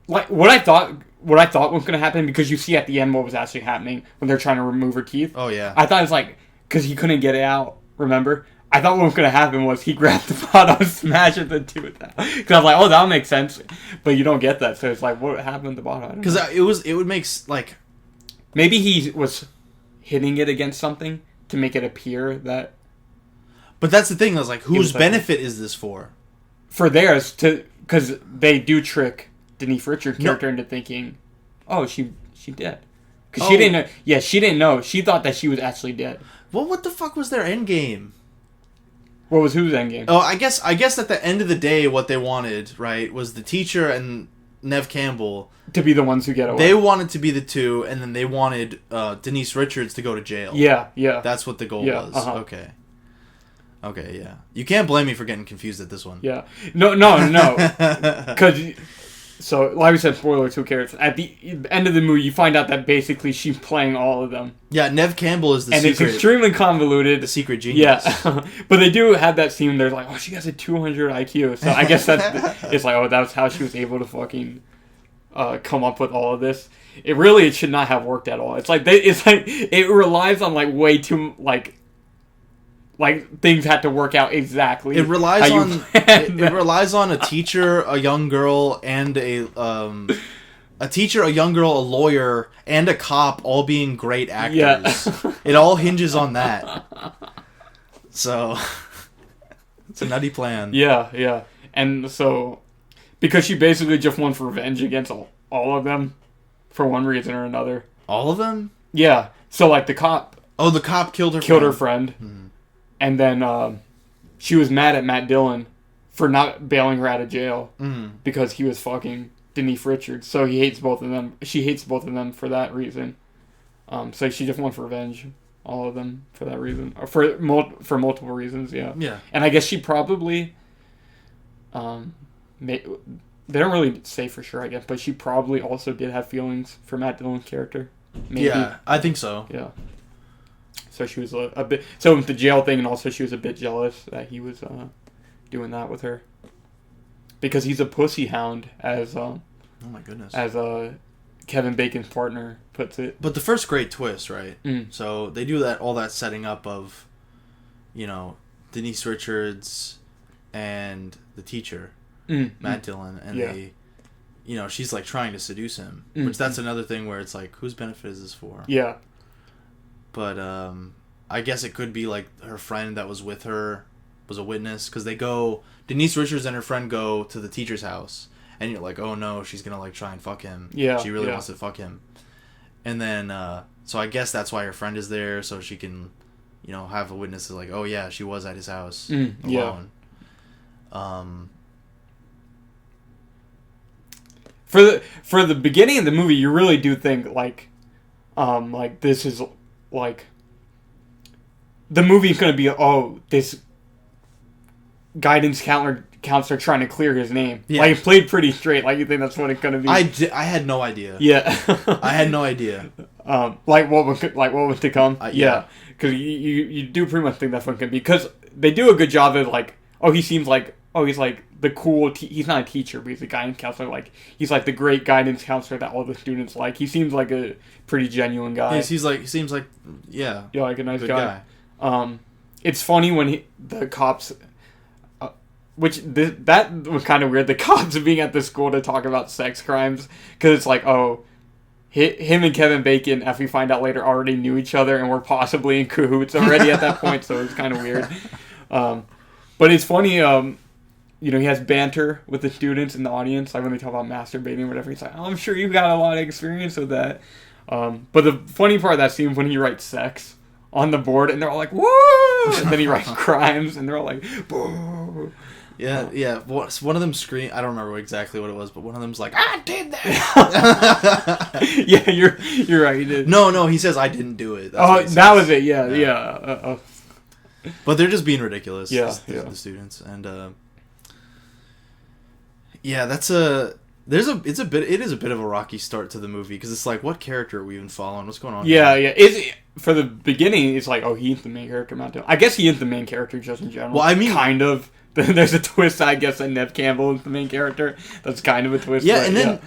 Like, what I thought what I thought was going to happen, because you see at the end what was actually happening when they're trying to remove her teeth. Oh, yeah. I thought it was like, because he couldn't get it out, remember? I thought what was going to happen was he grabbed the bottle and smashed it into it. Because I was like, oh, that'll make sense. But you don't get that. So it's like, what happened to the bottle? Because it would make, like... Maybe he was hitting it against something to make it appear that... But that's the thing. I was like, whose benefit is this for? For theirs, because they do trick Denise Richards' character into thinking, oh, she dead. Because she didn't know. Yeah, she didn't know. She thought that she was actually dead. Well, what the fuck was their end game? What was whose end game? Oh, I guess at the end of the day, what they wanted, right, was the teacher and Nev Campbell to be the ones who get away. They wanted to be the two, and then they wanted Denise Richards to go to jail. Yeah. That's what the goal was. Uh-huh. Okay, yeah. You can't blame me for getting confused at this one. Yeah. No. Because, so, like we said, spoilers, who cares? At the end of the movie, you find out that basically she's playing all of them. Yeah, Nev Campbell is the secret. And it's extremely convoluted. The secret genius. Yeah. But they do have that scene, they're like, oh, she has a 200 IQ. So I guess it's like, oh, that's how she was able to fucking come up with all of this. It should not have worked at all. It's like, it relies on, like, way too, like things had to work out exactly. It relies on it relies on a teacher, a young girl, and a teacher, a young girl, a lawyer, and a cop all being great actors. Yeah. It all hinges on that. So it's a nutty plan. Yeah. And so because she basically just wants revenge against all of them for one reason or another. All of them? Yeah. So like the cop. Oh, the cop killed her friend. Mm-hmm. And then she was mad at Matt Dillon for not bailing her out of jail because he was fucking Denise Richards. So he hates both of them. She hates both of them for that reason. So she just wants revenge, all of them, for that reason. Or for multiple reasons, yeah. Yeah. And I guess she probably... they don't really say for sure, I guess, but she probably also did have feelings for Matt Dillon's character. Maybe. Yeah, I think so. Yeah. So she was a bit... So with the jail thing, and also she was a bit jealous that he was doing that with her. Because he's a pussy hound, as... oh my goodness. As Kevin Bacon's partner puts it. But the first great twist, right? So they do all that setting up of, Denise Richards and the teacher, Matt Dillon, and they... she's like trying to seduce him. Which that's another thing where it's like, whose benefit is this for? Yeah. But I guess it could be like her friend that was with her was a witness, because Denise Richards and her friend go to the teacher's house, and you're like, oh no, she's gonna like try and fuck him. Yeah, she really wants to fuck him. And then so I guess that's why her friend is there, so she can have a witness to like, oh yeah, she was at his house alone. For the beginning of the movie, you really do think like this is like the movie's gonna be, oh, this guidance counselor trying to clear his name. Yeah. Like, it played pretty straight. Like, you think that's what it's gonna be? I had no idea. Yeah. I had no idea. Like what was to come? Yeah. Because you do pretty much think that's what it's gonna be. Because they do a good job of like, oh, he seems like, oh, he's like the cool... he's not a teacher, but he's a guidance counselor. Like, he's like the great guidance counselor that all the students like. He seems like a pretty genuine guy. He seems like, yeah. Yeah, like a nice guy. It's funny when the cops... that was kind of weird. The cops being at the school to talk about sex crimes. Because it's like, oh... him and Kevin Bacon, as we find out later, already knew each other and were possibly in cahoots already at that point, so it's kind of weird. But it's funny... he has banter with the students in the audience, like when they talk about masturbating or whatever. He's like, oh, I'm sure you've got a lot of experience with that. But the funny part of that scene is when he writes sex on the board, and they're all like, woo! And then he writes crimes, and they're all like, boo! Yeah. One of them screamed, I don't remember exactly what it was, but one of them's like, I did that! Yeah, you're right, he did. No, he says, I didn't do it. That's that was it, yeah. But they're just being ridiculous, the students, and... yeah, it is a bit of a rocky start to the movie, because it's like, what character are we even following? What's going on? Yeah. For the beginning, it's like, oh, he ain't the main character, Matt Dillon. I guess he ain't the main character just in general. Well, I mean, kind of, There's a twist, I guess, that Nev Campbell is the main character. That's kind of a twist. Yeah,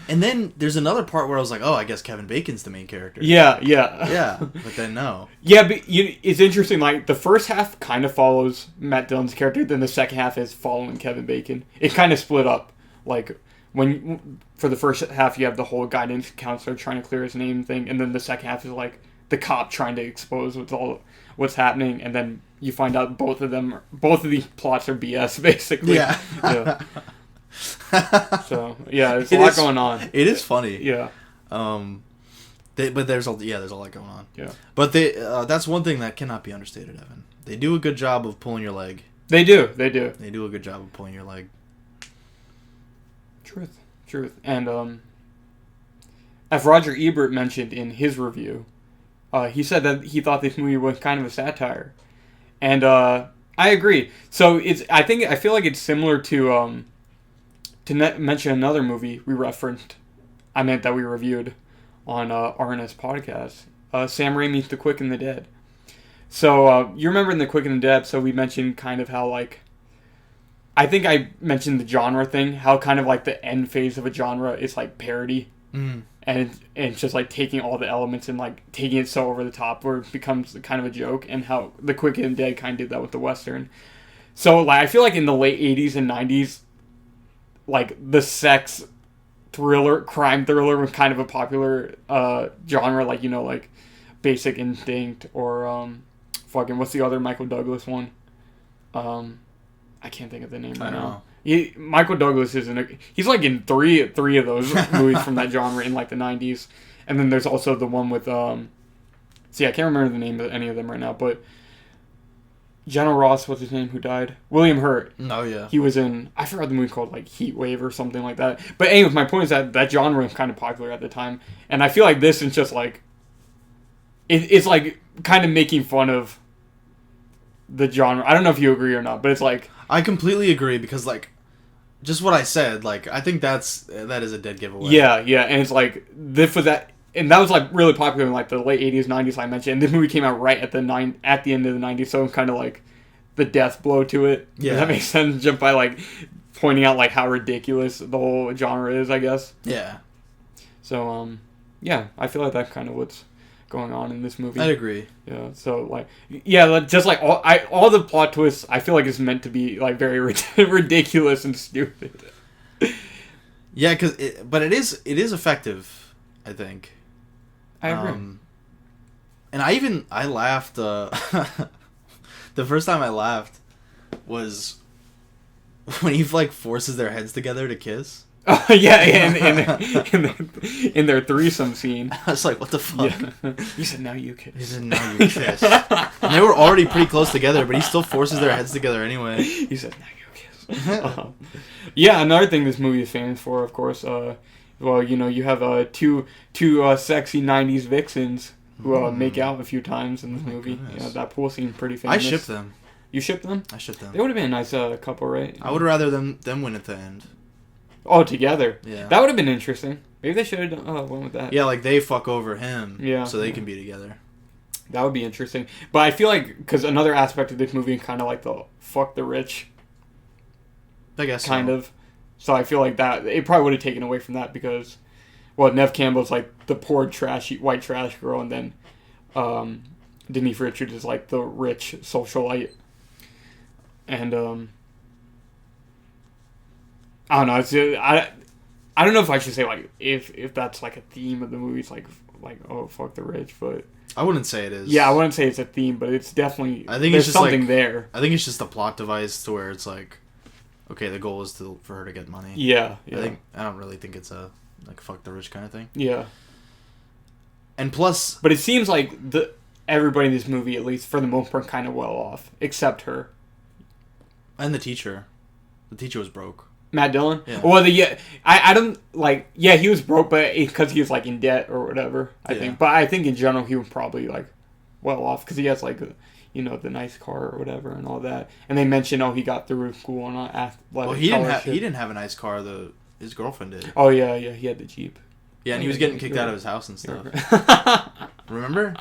and then there's another part where I was like, oh, I guess Kevin Bacon's the main character. Yeah. Yeah, but then no. Yeah, but it's interesting. Like the first half kind of follows Matt Dillon's character, then the second half is following Kevin Bacon. It kind of split up. Like for the first half, you have the whole guidance counselor trying to clear his name thing, and then the second half is like the cop trying to expose what's happening, and then you find out both of these plots are BS, basically. Yeah. So yeah, there's a lot going on. It is funny. Yeah. But there's a lot going on. Yeah. But that's one thing that cannot be understated, Evan. They do a good job of pulling your leg. They do. They do a good job of pulling your leg. Truth. And as Roger Ebert mentioned in his review, he said that he thought this movie was kind of a satire. And I agree. So I feel like it's similar to mention another movie we referenced. I meant that we reviewed on RNS podcast. Sam Raimi's The Quick and the Dead. So you remember in The Quick and the Dead, so we mentioned kind of how like, I think I mentioned the genre thing, how kind of like the end phase of a genre is like parody. Mm. And it's just like taking all the elements and like taking it so over the top where it becomes kind of a joke, and how The Quick and Dead kind of did that with the Western. So like I feel like in the late 80s and 90s, like the sex thriller, crime thriller was kind of a popular genre, like, you know, like Basic Instinct or what's the other Michael Douglas one? I can't think of the name right now. Michael Douglas he's like in three of those movies from that genre in like the 90s. And then there's also the one with I can't remember the name of any of them right now, but General Ross, what's his name, who died? William Hurt. Oh yeah. He was in, I forgot the movie called like Heat Wave or something like that. But anyways, my point is that genre was kind of popular at the time. And I feel like this is just like it's like kind of making fun of the genre. I don't know if you agree or not, but it's like, I completely agree, because like just what I said, like I think that is a dead giveaway. Yeah, and it's like this was that, and that was like really popular in like the late 80s, 90s, like I mentioned. And this movie came out right at the end of the 90s, so it's kind of like the death blow to it. Yeah, does that make sense? Just by like pointing out like how ridiculous the whole genre is, I guess. Yeah. So yeah, I feel like that's kind of what's going on in this movie. I agree. Yeah. So like, yeah, just like all the plot twists, I feel like it's meant to be like very ridiculous and stupid. Yeah, but it is effective, I think. I agree. And I laughed. The first time I laughed was when he like forces their heads together to kiss. Oh yeah, in their threesome scene. I was like, what the fuck? Yeah. He said, "Now you kiss." He said, "Now you kiss." And they were already pretty close together, but he still forces their heads together anyway. He said, "Now you kiss." Yeah, another thing this movie is famous for, of course. Well, you know, you have two sexy '90s vixens who make out a few times in this movie. Yeah, that pool scene pretty famous. I ship them. You ship them? I ship them. They would have been a nice couple, right? I would rather them win at the end. Oh, together. Yeah. That would have been interesting. Maybe they should have went with that. Yeah, like they fuck over him. Yeah. So they can be together. That would be interesting. But I feel like, because another aspect of this movie is kind of like the fuck the rich. I guess kind of. So I feel like that, it probably would have taken away from that because, well, Nev Campbell's like the poor trashy white trash girl, and then Denise Richards is like the rich socialite. And I don't know. I don't know if I should say like if that's like a theme of the movie. It's like oh fuck the rich, but I wouldn't say it is. Yeah, I wouldn't say it's a theme, but it's definitely. I think there's it's just something like, there. I think it's just a plot device to where it's like, okay, the goal is for her to get money. Yeah. I don't really think it's a like fuck the rich kind of thing. Yeah. And plus, but it seems like everybody in this movie, at least for the most part, kind of well off, except her. And the teacher. The teacher was broke. Matt Dillon? Yeah. Well, I don't, like, yeah, he was broke, but because he was, like, in debt or whatever, I think. But I think in general he was probably, like, well off, because he has, like, you know, the nice car or whatever and all that. And they mentioned, he got through school on athletic well, he didn't have a nice car, his girlfriend did. Oh, yeah, he had the Jeep. Yeah, and he was getting kicked out of his house and stuff. Remember?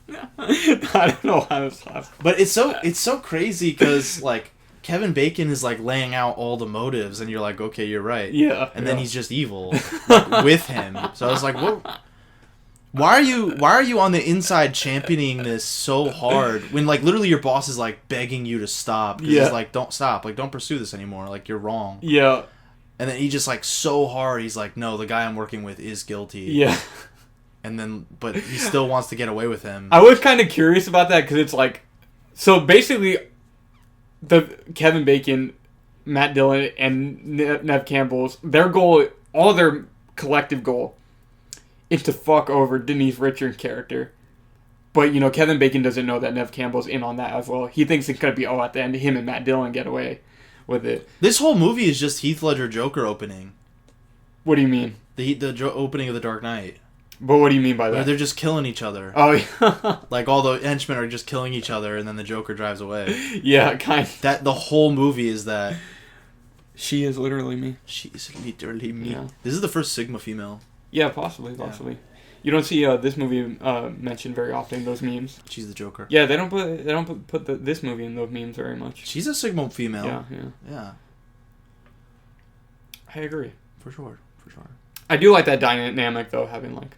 I don't know how this happened. But it's so crazy, because, like, Kevin Bacon is like laying out all the motives, and you're like, okay, you're right. Yeah. And then he's just evil like, with him. So I was like, what? Why are you on the inside championing this so hard when like literally your boss is like begging you to stop? Yeah. He's like, don't stop. Like, don't pursue this anymore. Like, you're wrong. Yeah. And then he just like so hard. He's like, no, the guy I'm working with is guilty. Yeah. And then, but he still wants to get away with him. I was kind of curious about that because it's like, so basically, the Kevin Bacon, Matt Dillon, and Nev Campbell's their goal, all their collective goal, is to fuck over Denise Richards' character. But, you know, Kevin Bacon doesn't know that Nev Campbell's in on that as well. He thinks it's going to be, at the end, him and Matt Dillon get away with it. This whole movie is just Heath Ledger Joker opening. What do you mean? The opening of The Dark Knight. But what do you mean by that? Where they're just killing each other. Oh, yeah. Like, all the henchmen are just killing each other, and then the Joker drives away. Yeah, kind of. The whole movie is that. She is literally me. She is literally me. Yeah. This is the first Sigma female. Yeah, possibly. Yeah. You don't see this movie mentioned very often, those memes. She's the Joker. Yeah, they don't put this movie in those memes very much. She's a Sigma female. Yeah. I agree. For sure. I do like that dynamic, though, having, like,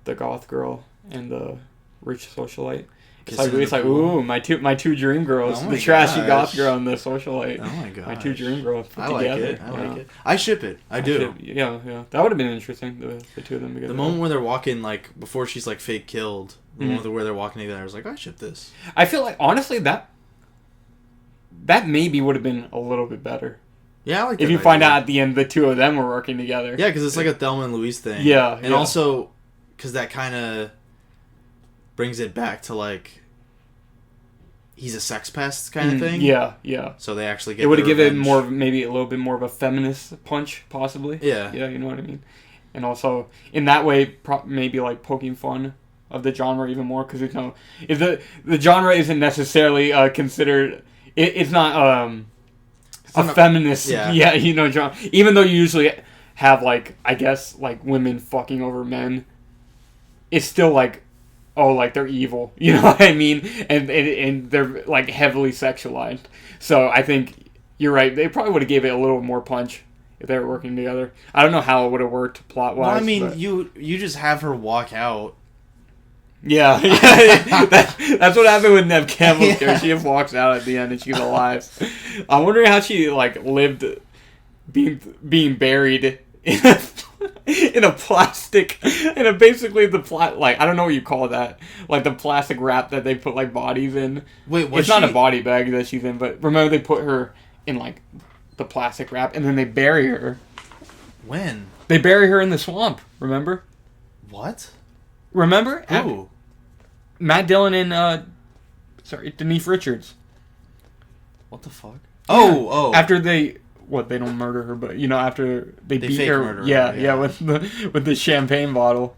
the goth girl and the rich socialite. It's like ooh, my two dream girls, the trashy goth girl and the socialite. Oh my god, my two dream girls put together. I like it. I ship it. I do. Yeah. That would have been interesting. The two of them together. The moment where they're walking, like before she's like fake killed, the moment where they're walking together, I was like, I ship this. I feel like honestly that maybe would have been a little bit better. Yeah, I like if you find out at the end the two of them were working together. Yeah, because it's like a Thelma and Louise thing. Yeah, and also because that kind of brings it back to like he's a sex pest kind of thing. Yeah. So they actually get. It would have given maybe a little bit more of a feminist punch, possibly. Yeah. Yeah, you know what I mean. And also in that way, maybe like poking fun of the genre even more because if the genre isn't necessarily considered, it's not a feminist. Yeah, genre. Even though you usually have like I guess like women fucking over men, it's still like. Oh, like they're evil, you know what I mean? And they're like heavily sexualized. So I think you're right. They probably would have gave it a little more punch if they were working together. I don't know how it would have worked plot wise. Well, I mean, you just have her walk out. Yeah. That's what happened with Nev Campbell's character. She just walks out at the end and she's alive. I'm wondering how she like lived being buried in a plastic, basically I don't know what you call that, like the plastic wrap that they put like bodies in. Wait, it's not a body bag that she's in, but remember they put her in like the plastic wrap and then they bury her. When? They bury her in the swamp. Remember? What? Remember? Who? Matt Dillon and Denise Richards. What the fuck? Yeah. Oh. After they don't murder her, but after they beat her, yeah, with the champagne bottle.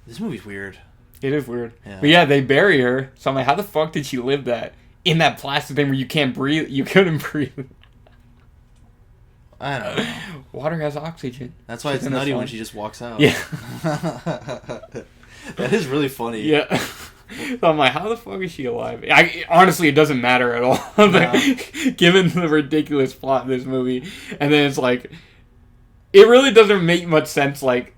This movie's weird. It is weird. Yeah. But yeah, they bury her. So I'm like, how the fuck did she live that in that plastic thing where you can't breathe? You couldn't breathe. I don't know. Water has oxygen. That's why it's nutty when she just walks out. Yeah. That is really funny. Yeah. So I'm like, how the fuck is she alive? Honestly, it doesn't matter at all. Given the ridiculous plot of this movie. And then it's like, it really doesn't make much sense, like,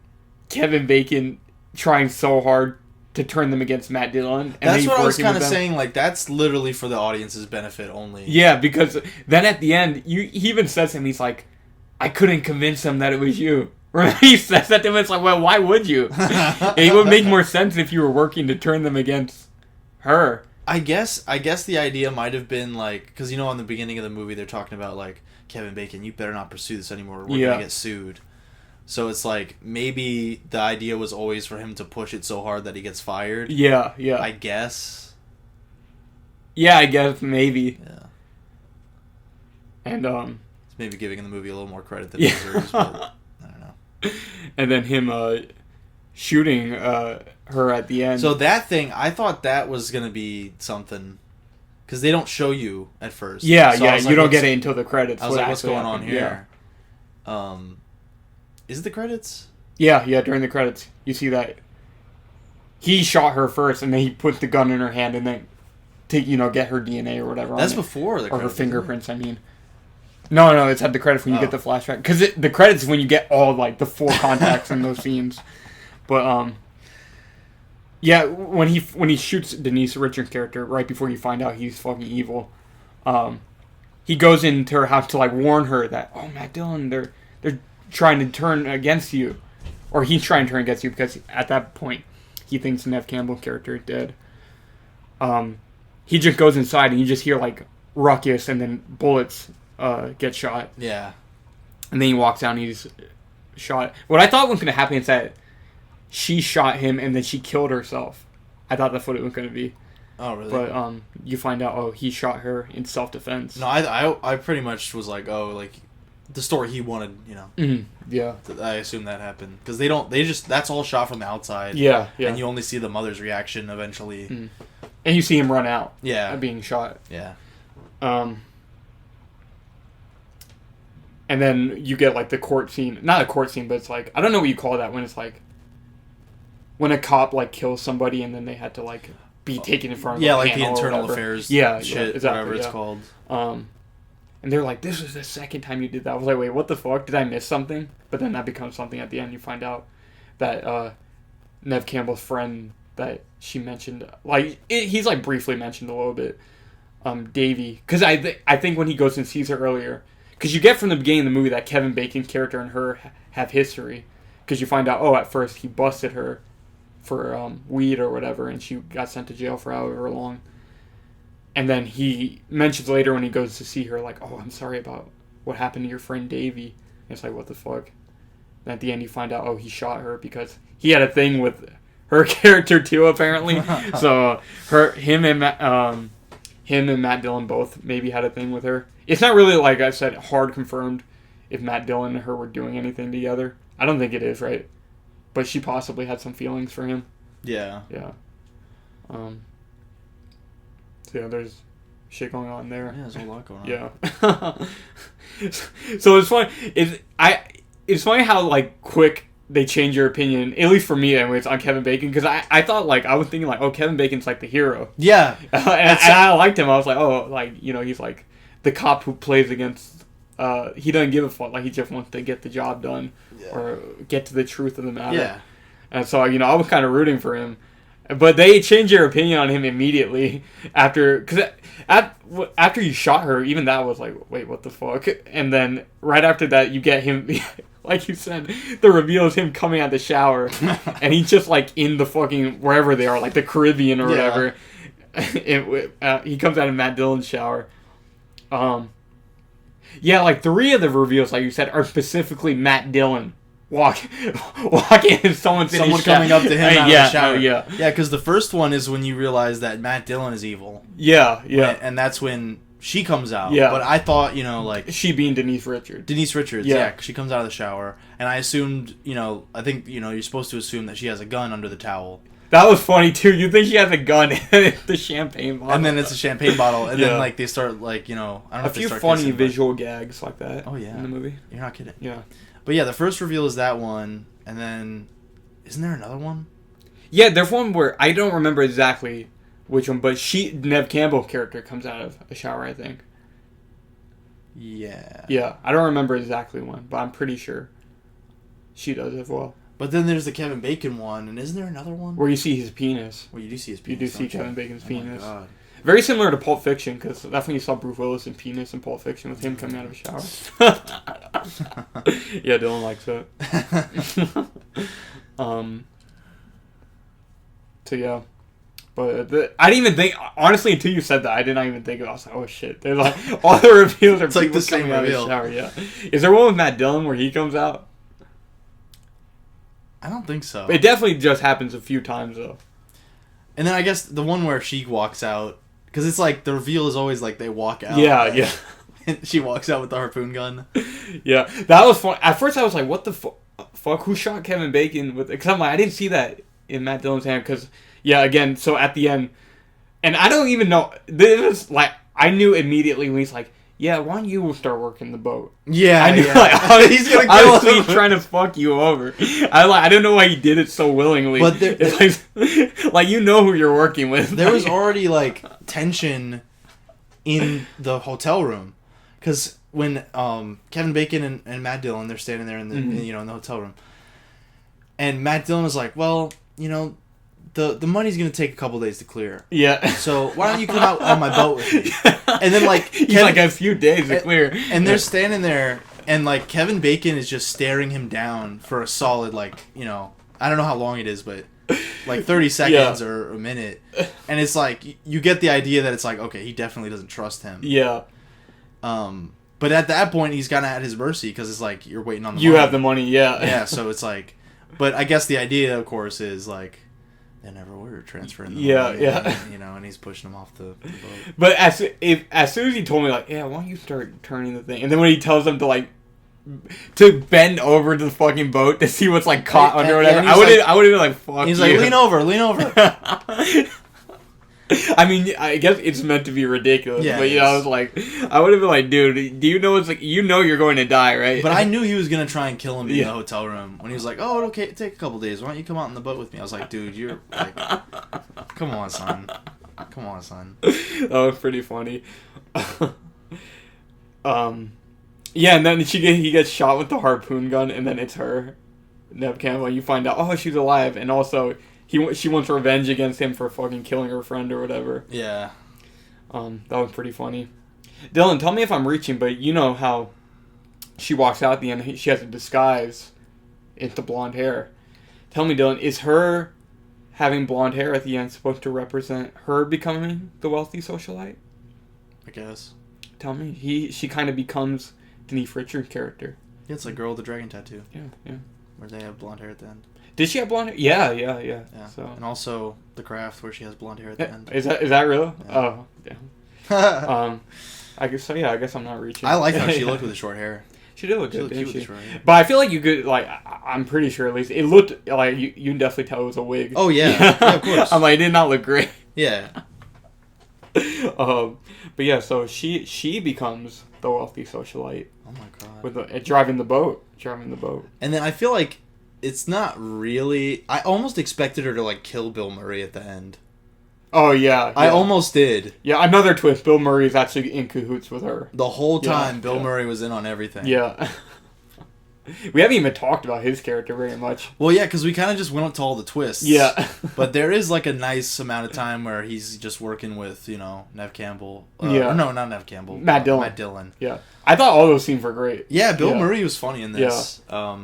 Kevin Bacon trying so hard to turn them against Matt Dillon. And that's what I was kind of saying, like, that's literally for the audience's benefit only. Yeah, because then at the end, he even says to him, he's like, I couldn't convince him that it was you. He says that to him, it's like, well, why would you? It would make more sense if you were working to turn them against her. I guess the idea might have been, like, because, in the beginning of the movie, they're talking about, like, Kevin Bacon, you better not pursue this anymore, we're going to get sued. So it's like, maybe the idea was always for him to push it so hard that he gets fired. Yeah. I guess. Yeah, I guess, maybe. Yeah. And, it's maybe giving the movie a little more credit than it deserves, but... And then him shooting her at the end. So that thing, I thought that was going to be something. Because they don't show you at first. Yeah, so you don't get it until the credits. I was like, what's going on here? Yeah. Is it the credits? Yeah, during the credits. You see that. He shot her first, and then he put the gun in her hand, and then to get her DNA or whatever. That's before the or credits, her fingerprints. I mean, no, it's at the credits when you get the flashback because the credits is when you get all like the full contacts in those scenes. But yeah, when he shoots Denise Richards' character right before you find out he's fucking evil, he goes into her house to like warn her that Matt Dillon, they're trying to turn against you, or he's trying to turn against you because at that point he thinks Neve Campbell's character is dead. He just goes inside and you just hear like ruckus and then bullets get shot. Yeah. And then he walks down and he's shot. What I thought was going to happen is that she shot him and then she killed herself. I thought that's what it was going to be. Oh, really? But you find out, he shot her in self-defense. No, I pretty much was like, like, the story he wanted, Yeah. I assume that happened. Because that's all shot from the outside. Yeah. And you only see the mother's reaction eventually. Mm. And you see him run out. Yeah. Being shot. Yeah. And then you get, like, the court scene. Not a court scene, but it's like... I don't know what you call that when it's, like... When a cop, like, kills somebody and then they had to, like, be taken in front of a like the internal affairs shit, exactly, whatever it's called. And they're like, this was the second time you did that. I was like, wait, what the fuck? Did I miss something? But then that becomes something at the end. You find out that Neve Campbell's friend that she mentioned... Like, he's, like, briefly mentioned a little bit. Davey. Because I think when he goes and sees her earlier... Because you get from the beginning of the movie that Kevin Bacon's character and her have history. Because you find out, at first he busted her for weed or whatever, and she got sent to jail for however long. And then he mentions later when he goes to see her, like, I'm sorry about what happened to your friend Davey. And it's like, what the fuck? And at the end you find out, he shot her because he had a thing with her character too, apparently. So him and Matt Dillon both maybe had a thing with her. It's not really, like I said, hard confirmed if Matt Dillon and her were doing anything together. I don't think it is, right? But she possibly had some feelings for him. Yeah. Yeah. So yeah, there's shit going on there. Yeah, there's a lot going on. Yeah. So it's funny. It's funny how, like, quick they change your opinion, at least for me anyways, on Kevin Bacon, because I thought, like, I was thinking, like, Kevin Bacon's, like, the hero. Yeah. and I liked him. I was like, he's, like, the cop who plays against, he doesn't give a fuck, like, he just wants to get the job done, or get to the truth of the matter. Yeah. And so, I was kind of rooting for him. But they changed your opinion on him immediately after you shot her, even that was like, wait, what the fuck? And then right after that, you get him, like you said, the reveal is him coming out of the shower, and he's just like in the fucking, wherever they are, like the Caribbean or whatever. He comes out of Matt Dillon's shower. Yeah, like 3 of the reveals, like you said, are specifically Matt Dillon. Walk in and someone coming up to him out of the shower. Yeah, because the first one is when you realize that Matt Dillon is evil. Yeah. And that's when she comes out. Yeah. But I thought, like... She being Denise Richards. Yeah. She comes out of the shower. And I assumed, I think, you're supposed to assume that she has a gun under the towel. That was funny, too. You think she has a gun in the champagne bottle. And then it's a champagne bottle. And then, like, they start, like, I don't know if they start funny kissing, visual gags like that. Oh, yeah. In the movie. You're not kidding. Yeah. But yeah, the first reveal is that one, and then isn't there another one? Yeah, there's one where I don't remember exactly which one, but Neve Campbell's character comes out of a shower, I think. Yeah. Yeah, I don't remember exactly one, but I'm pretty sure she does as well. But then there's the Kevin Bacon one, and isn't there another one? Where you see his penis. Well, you do see his penis. You do see Kevin Bacon's penis. My God. Very similar to Pulp Fiction, because that's when you saw Bruce Willis in penis in Pulp Fiction with him coming out of a shower. Yeah, Dylan likes that. So yeah. But I didn't even think, honestly, until you said that, I did not even think of it. I was like, oh shit. They're like, all the reveals are it's like the same coming reveal. Out of the shower, yeah. Is there one with Matt Dillon where he comes out? I don't think so. It definitely just happens a few times, though. And then I guess the one where she walks out, because it's like the reveal is always like they walk out. Yeah. And she walks out with the harpoon gun. Yeah, that was fun. At first I was like, what the fuck? Who shot Kevin Bacon with it? Because I'm like, I didn't see that in Matt Dillon's hand. Because, yeah, again, so at the end, and I don't even know, this is like, I knew immediately when he's like, yeah, why don't you start working the boat? Yeah, I knew, yeah. Like, He's gonna kill obviously him. he's trying to fuck you over. I don't know why he did it so willingly. But it's like you know who you're working with. There was already like tension in the hotel room, because when Kevin Bacon and Matt Dillon, they're standing there in the in the hotel room, and Matt Dillon is like, well, the money's gonna take a couple days to clear. Yeah. So why don't you come out on my boat with me? And then like he's like a few days to clear. And they're standing there, and like Kevin Bacon is just staring him down for a solid I don't know how long it is, but like 30 seconds or a minute. And it's like you get the idea that it's like, okay, he definitely doesn't trust him. Yeah. But at that point he's kind of at his mercy, because it's like you're waiting on the money. You have the money, yeah. Yeah, so it's like, but I guess the idea, of course, is like they never were transferring the money. Yeah. And he's pushing him off the boat. But as soon as he told me, like, yeah, why don't you start turning the thing? And then when he tells them to bend over to the fucking boat to see what's like caught under or whatever, I would have been like, fuck he's you. He's like, lean over. I mean, I guess it's meant to be ridiculous, yeah, but I was like, I would have been like, dude, do you know it's like, you're going to die, right? But I knew he was gonna try and kill him in the hotel room when he was like, oh, it'll take a couple days. Why don't you come out in the boat with me? I was like, dude, you're like, come on, son. That was pretty funny. Yeah, and then he gets shot with the harpoon gun, and then it's her, Neve Campbell. You find out, oh, she's alive, and also she wants revenge against him for fucking killing her friend or whatever. Yeah. That was pretty funny. Dylan, tell me if I'm reaching, but you know how she walks out at the end, she has a disguise into blonde hair. Tell me, Dylan, is her having blonde hair at the end supposed to represent her becoming the wealthy socialite? I guess. Tell me. She kind of becomes Denise Richards' character. Yeah, it's like Girl with the Dragon Tattoo. Yeah. Where they have blonde hair at the end. Did she have blonde hair? Yeah. So. And also The Craft, where she has blonde hair at the end. Is that real? Yeah. Oh, yeah. I guess so. Yeah, I guess I'm not reaching. I like how she looked with the short hair. She did look good, didn't she? With the short hair. But I feel like you could, like, I'm pretty sure at least it looked like you can definitely tell it was a wig. Oh yeah, yeah, of course. I'm like, it did not look great. Yeah. But yeah, so she becomes the wealthy socialite. Oh my god. With driving the boat. And then I feel like it's not really. I almost expected her to like kill Bill Murray at the end. Oh yeah. I almost did. Yeah, another twist. Bill Murray is actually in cahoots with her the whole time. Bill Murray was in on everything. Yeah. We haven't even talked about his character very much. Well, yeah, because we kind of just went up to all the twists. Yeah. But there is like a nice amount of time where he's just working with, Neve Campbell. Yeah. No, not Neve Campbell. Matt Dillon. Yeah. I thought all those scenes were great. Yeah, Bill Murray was funny in this. Yeah.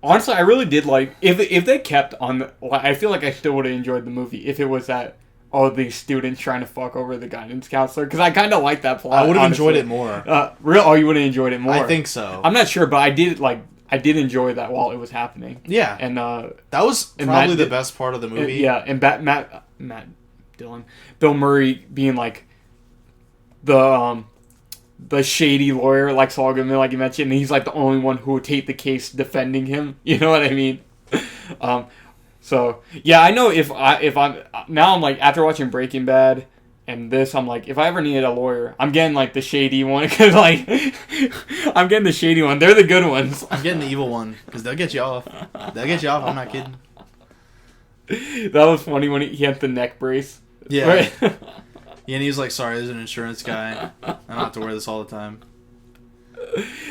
Honestly, I really did like if they kept on. I feel like I still would have enjoyed the movie if it was that all these students trying to fuck over the guidance counselor, because I kind of like that plot. I would have enjoyed it more. You would have enjoyed it more. I think so. I'm not sure, but I did enjoy that while it was happening. Yeah, and that was probably the best part of the movie. And Matt Dillon, Bill Murray being like the shady lawyer, like Saul Goodman, like you mentioned, and he's like the only one who would take the case defending him. You know what I mean? So yeah, I know if I'm now, I'm like, after watching Breaking Bad and this, I'm like, if I ever needed a lawyer, I'm getting like the shady one, because like I'm getting the shady one. They're the good ones. I'm getting the evil one, because they'll get you off. I'm not kidding. That was funny when he had the neck brace. Yeah. Right? Yeah, and he was like, sorry, there's an insurance guy. I don't have to wear this all the time.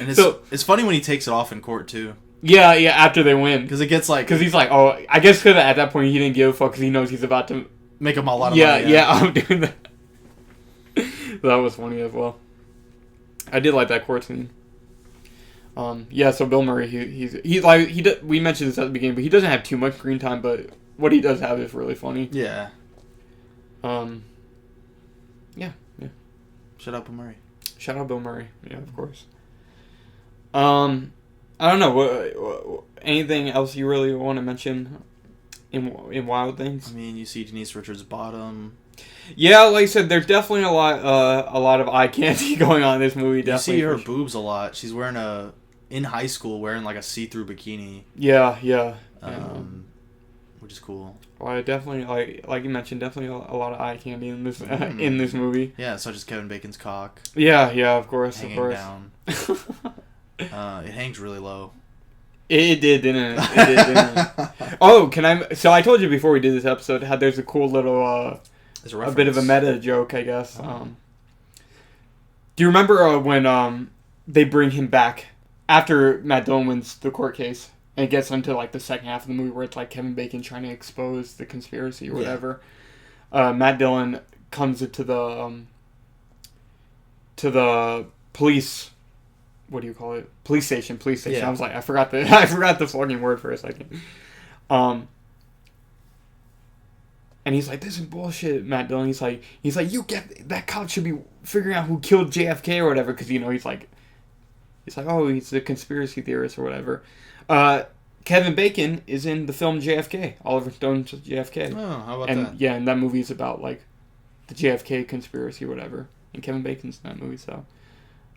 And it's funny when he takes it off in court, too. Yeah, after they win. Because it gets like... Because he's like, oh, I guess because at that point he didn't give a fuck, because he knows he's about to... Make him a lot of money. Yeah, I'm doing that. That was funny as well. I did like that court scene. So Bill Murray, we mentioned this at the beginning, but he doesn't have too much screen time, but what he does have is really funny. Yeah. Yeah. Shout out Bill Murray. Yeah, of course. I don't know. What anything else you really want to mention in Wild Things? I mean, you see Denise Richards' bottom. Yeah, like I said, there's definitely a lot of eye candy going on in this movie. Definitely. You see her boobs a lot. She's wearing in high school, wearing like a see-through bikini. Yeah. which is cool. Well, I definitely like you mentioned, definitely a lot of eye candy in this in this movie. Yeah, such as Kevin Bacon's cock. Yeah, of course, hanging down. It hangs really low. It did, didn't it? It did, didn't it? Oh, So I told you before we did this episode how there's a cool little a bit of a meta joke, I guess. Oh. Do you remember when they bring him back after Matt Dillon wins the court case? And it gets into like the second half of the movie where it's like Kevin Bacon trying to expose the conspiracy or whatever. Yeah. Matt Dillon comes to the police. What do you call it? Police station. Yeah. I was like, I forgot the fucking word for a second. And he's like, this is bullshit, Matt Dillon. He's like, that cop should be figuring out who killed JFK or whatever, because he's like, oh, he's a conspiracy theorist or whatever. Kevin Bacon is in the film JFK, Oliver Stone's JFK. Oh, how about and, that? Yeah, and that movie is about like the JFK conspiracy or whatever, and Kevin Bacon's in that movie. So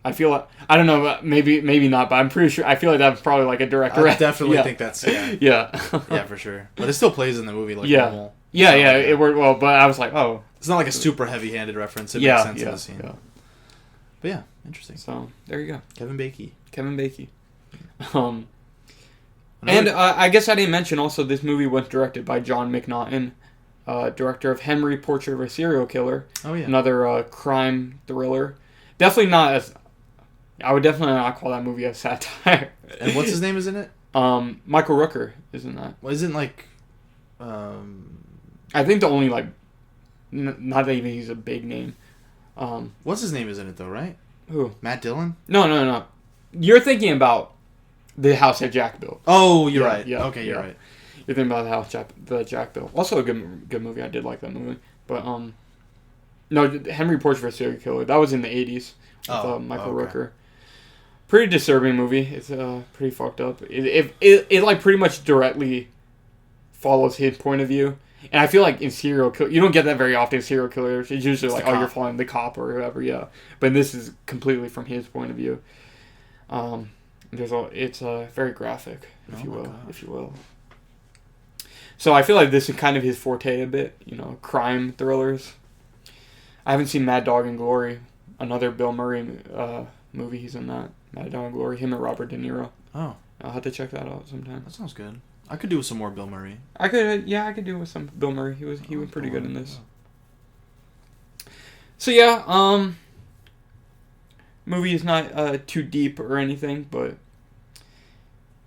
I feel like, I don't know, maybe not, but I'm pretty sure, I feel like that's probably like a direct. I definitely think that's yeah, for sure. But it still plays in the movie like normal. Yeah, it worked well, but I was like, oh, it's not like a super heavy-handed reference. It makes sense in the scene. Yeah. But yeah, interesting. So there you go, Kevin Bacon. And I guess I didn't mention also this movie was directed by John McNaughton, director of Henry, Portrait of a Serial Killer. Oh yeah, another crime thriller. Definitely not as. I would definitely not call that movie a satire. And what's his name is in it? Michael Rooker is in that. Well, isn't like. I think the only like, not that even he's a big name. What's his name is in it though, right? Who? Matt Dillon? No. You're thinking about The House that Jack Built. Oh, you're right. Yeah. Okay, you're right. You're thinking about The House that Jack Built. Also a good movie. I did like that movie. But no, Henry, Portrait of a Serial Killer. That was in the 80s with Michael Rooker. Pretty disturbing movie. It's pretty fucked up. It like pretty much directly follows his point of view. And I feel like in serial killer, you don't get that very often in serial killers. It's usually like, you're following the cop or whoever, yeah. But this is completely from his point of view. It's very graphic, if you will. So I feel like this is kind of his forte a bit, crime thrillers. I haven't seen Mad Dog and Glory, another Bill Murray movie. He's in that. Mad Dog and Glory, him and Robert De Niro. Oh. I'll have to check that out sometime. That sounds good. I could do with some more Bill Murray. I could do with some Bill Murray. He was pretty good in this. So yeah, movie is not too deep or anything, but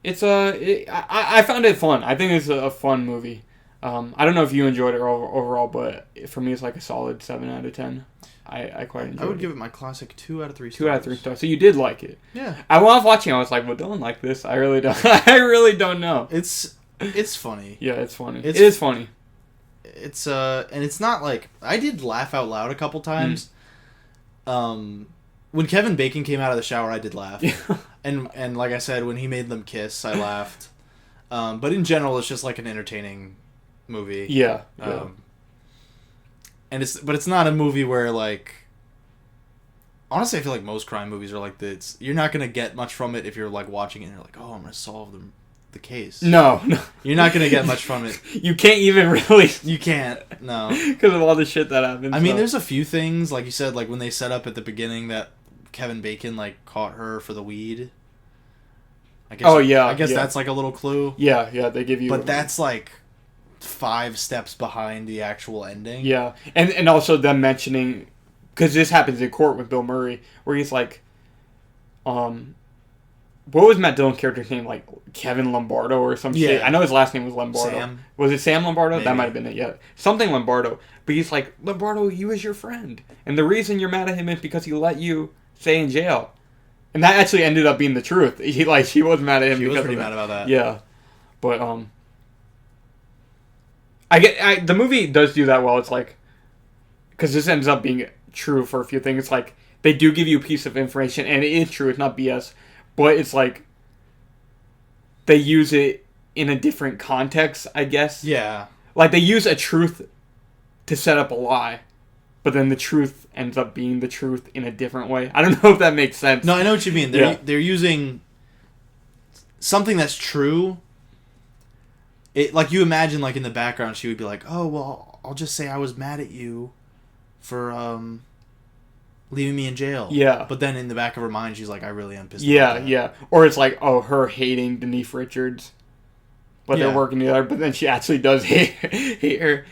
it's I found it fun. I think it's a fun movie. I don't know if you enjoyed it overall, but for me it's like a solid 7 out of 10. I quite enjoyed it. I would give it my classic 2 out of 3 stars. 2 out of 3 stars. So you did like it. Yeah. I was watching, I was like, well, don't like this. I really don't. I really don't know. It's funny. Yeah, it's funny. It is funny. It's and it's not like, I did laugh out loud a couple times. When Kevin Bacon came out of the shower, I did laugh. Yeah. And like I said, when he made them kiss, I laughed. But in general, it's just like an entertaining movie. Yeah. And it's not a movie where, like, honestly, I feel like most crime movies are like this. You're not gonna get much from it if you're like watching it and you're like, oh, I'm gonna solve the case. No. You're not gonna get much from it. You can't even really. You can't. No. Because of all the shit that happens. I mean, there's a few things, like you said, like when they set up at the beginning that Kevin Bacon like caught her for the weed. I guess that's like a little clue. Yeah, they give you. But that's like 5 steps behind the actual ending. Yeah, and also them mentioning, because this happens in court with Bill Murray, where he's like, what was Matt Dillon's character's name? Like Kevin Lombardo or some shit. I know his last name was Lombardo. Sam. Was it Sam Lombardo? Maybe. That might have been it. Yeah, something Lombardo. But he's like, Lombardo, he was your friend, and the reason you're mad at him is because he let you stay in jail. And that actually ended up being the truth. He was mad at him. She was pretty mad about that. Yeah, but the movie does do that well. It's like, because this ends up being true for a few things. It's like they do give you a piece of information, and it is true. It's not BS, but it's like they use it in a different context, I guess. Yeah, like they use a truth to set up a lie, but then the truth ends up being the truth in a different way. I don't know if that makes sense. No, I know what you mean. They're using something that's true it like you imagine like in the background she would be like, oh well, I'll just say I was mad at you for leaving me in jail. Yeah. But then in the back of her mind, she's like, I really am pissed. Yeah. Or it's like, oh, her hating Denise Richards, but they're working together. But then she actually does hate her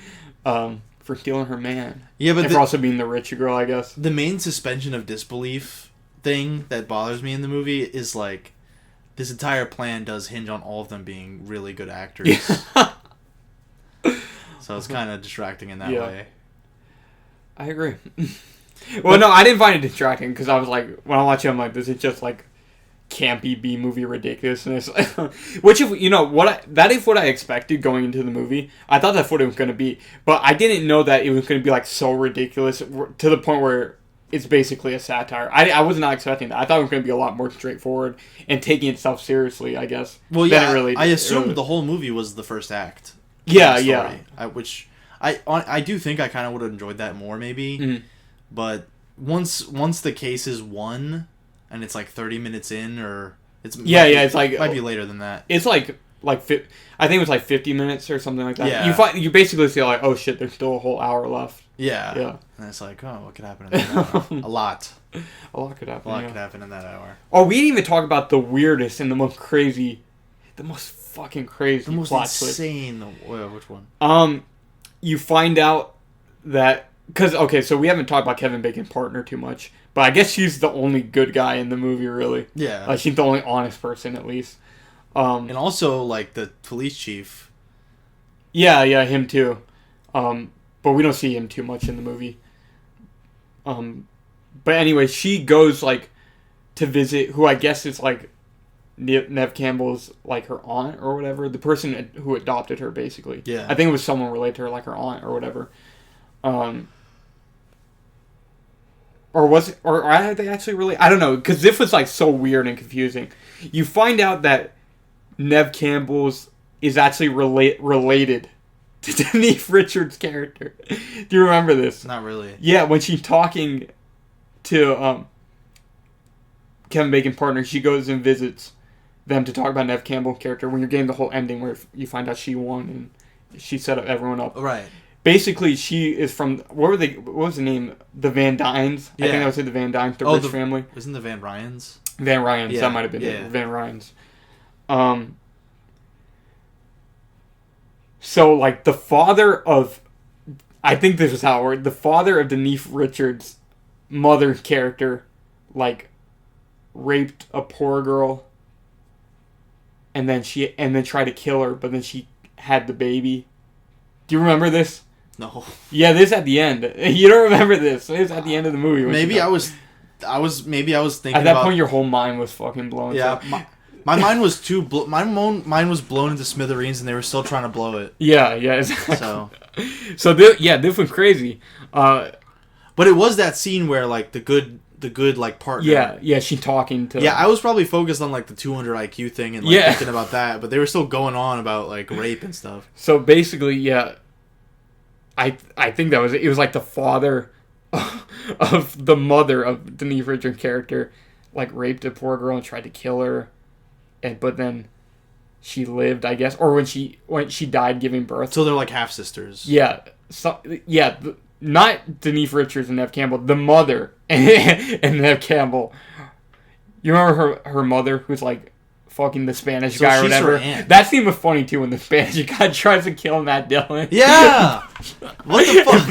for stealing her man. Yeah, but and for also being the rich girl, I guess. The main suspension of disbelief thing that bothers me in the movie is like this entire plan does hinge on all of them being really good actors. Yeah. So it's kind of distracting in that way. I agree. Well, no, I didn't find it distracting because I was like, when I watch it, I'm like, this is just like campy B movie ridiculousness. Which, if you know what, that is what I expected going into the movie. I thought that's what it was going to be, but I didn't know that it was going to be like so ridiculous to the point where it's basically a satire. I was not expecting that. I thought it was going to be a lot more straightforward and taking itself seriously, I guess. Well, yeah, I assumed the whole movie was the first act. Yeah, yeah. Which I do think I kind of would have enjoyed that more, maybe. Mm-hmm. But once the case is won, and it's like 30 minutes in, or it's it's like it might be later than that. It's like I think it was like 50 minutes or something like that. Yeah. You basically see like, oh shit, there's still a whole hour left. Yeah. Yeah. And it's like, oh, what could happen in that hour? A lot. A lot could happen. Could happen in that hour. Oh, we didn't even talk about the weirdest and the most fucking crazy, the most plot insane. Which one? You find out that. Because, okay, so we haven't talked about Kevin Bacon's partner too much, but I guess she's the only good guy in the movie, really. Yeah. She's the only honest person, at least. And also, like, the police chief. Yeah, him too. But we don't see him too much in the movie. But anyway, she goes, like, to visit, who I guess is, like, Neve Campbell's, like, her aunt or whatever. The person who adopted her, basically. Yeah. I think it was someone related to her, like her aunt or whatever. Or are they actually really? I don't know, because this was like so weird and confusing. You find out that Neve Campbell's is actually related to Denise Richards' character. Do you remember this? Not really. Yeah, when she's talking to Kevin Bacon's partner, she goes and visits them to talk about Neve Campbell's character. When you're getting the whole ending where you find out she won and she set everyone up. Right. Basically, she is from what was the name? The Van Dynes. Yeah. I think I would say the Van Dynes, the rich family. Isn't the Van Ryans? Van Ryans. Yeah. That might have been it. Van Ryans. So like the father of, I think this is how it worked. The father of Denise Richards' mother character, like, raped a poor girl. And then tried to kill her, but then she had the baby. Do you remember this? No. Yeah, this at the end. You don't remember this. This at the end of the movie. Maybe I was thinking at that point your whole mind was fucking blown. Yeah. My mind was my mind was blown into smithereens and they were still trying to blow it. Yeah, exactly. So this was crazy. But it was that scene where like the good like partner. Yeah, she talking to. Yeah, I was probably focused on like the 200 IQ thing and like thinking about that, but they were still going on about like rape and stuff. So basically, yeah, I think that was it. It was like the father of the mother of Denise Richards' character, like raped a poor girl and tried to kill her, but then she lived, I guess, or when she died giving birth. So they're like half sisters. Yeah. So not Denise Richards and Neve Campbell, the mother and Neve Campbell. You remember her mother who's like fucking the Spanish guy or whatever? That scene was funny too when the Spanish guy tries to kill Matt Dillon. Yeah! What the fuck?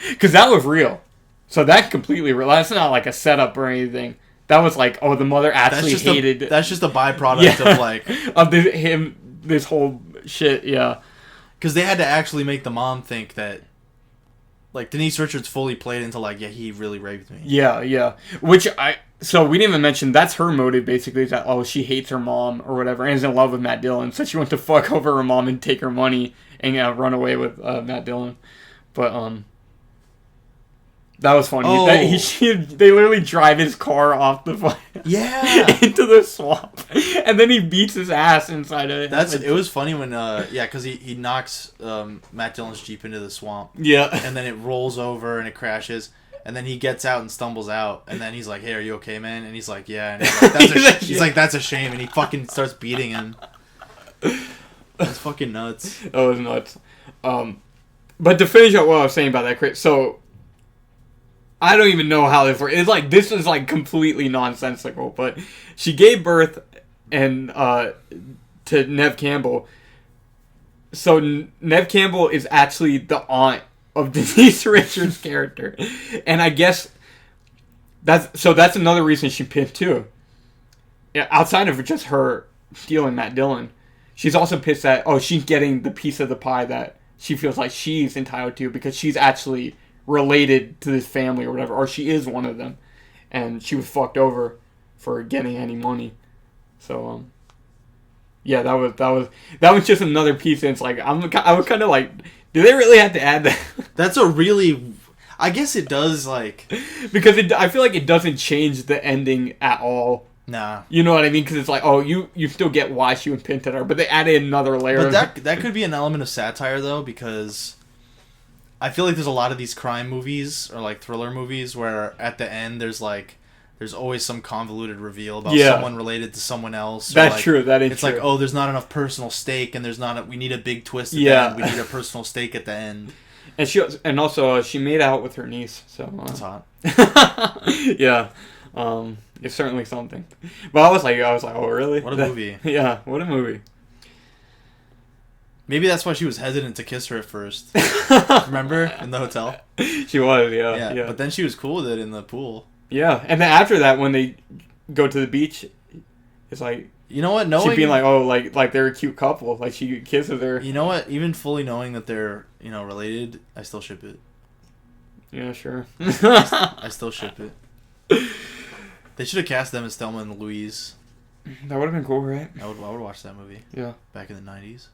Because that was real. So that completely real. That's not like a setup or anything. That was like, oh, the mother actually hated... That's just a byproduct of like... of this whole shit, yeah. Because they had to actually make the mom think that, like, Denise Richards fully played into, like, yeah, he really raped me. Yeah. So we didn't even mention, that's her motive, basically, is that, oh, she hates her mom or whatever, and is in love with Matt Dillon, so she wants to fuck over her mom and take her money and run away with Matt Dillon. But, that was funny. Oh. They literally drive his car off the into the swamp, and then he beats his ass inside of it. It was funny when because he knocks Matt Dillon's Jeep into the swamp. Yeah, and then it rolls over and it crashes, and then he gets out and stumbles out, and then he's like, "Hey, are you okay, man?" And he's like, "Yeah." And he's like, "That's a shame," and he fucking starts beating him. That's fucking nuts. That was nuts. But to finish up what I was saying about that, so I don't even know how this works. It's like this is like completely nonsensical. But she gave birth and to Neve Campbell. So Neve Campbell is actually the aunt of Denise Richards' character, and I guess that's another reason she pinned too. Yeah, outside of just her stealing Matt Dillon, she's also pissed that she's getting the piece of the pie that she feels like she's entitled to because she's actually related to this family or whatever, or she is one of them, and she was fucked over for getting any money. So yeah, that was just another piece. And it's like I was kind of like, do they really have to add that? That's a really, I guess it does, like, because I feel like it doesn't change the ending at all. Nah, you know what I mean? Because it's like, you still get why she was pinned at her, but they added another layer. But that could be an element of satire though, because I feel like there's a lot of these crime movies or like thriller movies where at the end there's always some convoluted reveal about someone related to someone else. That's like, true. That is it's true. like, there's not enough personal stake, and we need a big twist at the end. We need a personal stake at the end. And also she made out with her niece, so that's hot. Yeah, it's certainly something. But I was like, oh really? What a movie! Yeah, what a movie. Maybe that's why she was hesitant to kiss her at first. Remember in the hotel? She was, yeah. But then she was cool with it in the pool. Yeah, and then after that, when they go to the beach, it's like, you know what? She'd be like, like they're a cute couple. Like she kisses her. You know what? Even fully knowing that they're related, I still ship it. Yeah, sure. I still ship it. They should have cast them as Thelma and Louise. That would have been cool, right? I would watch that movie. Yeah. Back in the 90s.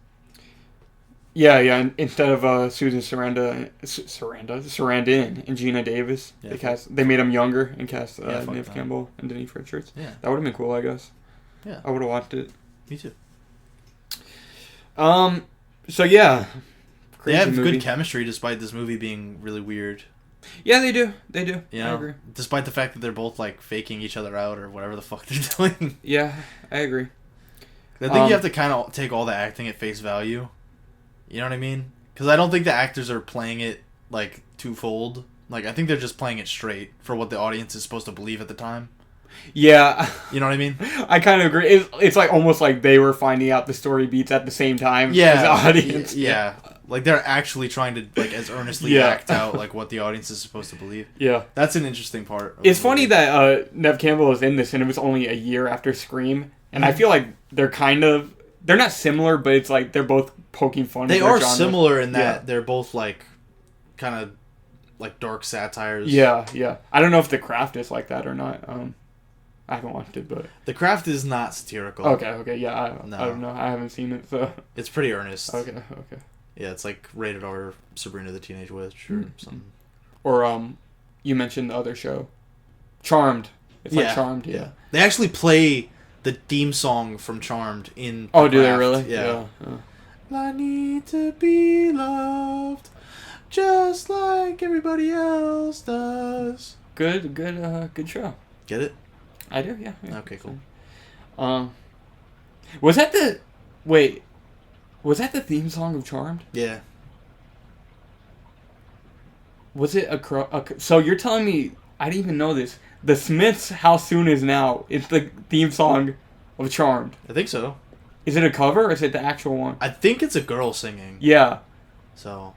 Yeah. Instead of Susan Sarandon and Gina Davis, they made them younger and cast Neve Campbell and Denise Richards. Yeah. That would have been cool, I guess. Yeah. I would have watched it. Me too. So yeah. They have good chemistry despite this movie being really weird. Yeah, they do. I agree. Despite the fact that they're both like faking each other out or whatever the fuck they're doing. Yeah, I agree. I think you have to kind of take all the acting at face value. You know what I mean? Because I don't think the actors are playing it like twofold. Like I think they're just playing it straight for what the audience is supposed to believe at the time. Yeah. You know what I mean? I kind of agree. It's like almost like they were finding out the story beats at the same time as the audience. Yeah. Like they're actually trying to like as earnestly act out like what the audience is supposed to believe. Yeah. That's an interesting part. It's funny that Neve Campbell is in this and it was only a year after Scream. And I feel like they're not similar, but it's like they're both poking fun at their genre. They are similar in that they're both like kind of like dark satires. Yeah. I don't know if The Craft is like that or not. I haven't watched it, but The Craft is not satirical. Okay, yeah. I don't know. I haven't seen it, so it's pretty earnest. Okay. Yeah, it's like rated R Sabrina the Teenage Witch or something. Or you mentioned the other show, Charmed. It's like Charmed. Yeah. They actually play the theme song from Charmed in. Oh, do they really? Yeah. I need to be loved, just like everybody else does. Good show. Get it? I do. Yeah. Okay, cool. Was that the theme song of Charmed? Yeah. Was it so you're telling me, I didn't even know this, the Smiths' How Soon Is Now is the theme song of Charmed? I think so. Is it a cover or is it the actual one? I think it's a girl singing. Yeah. So.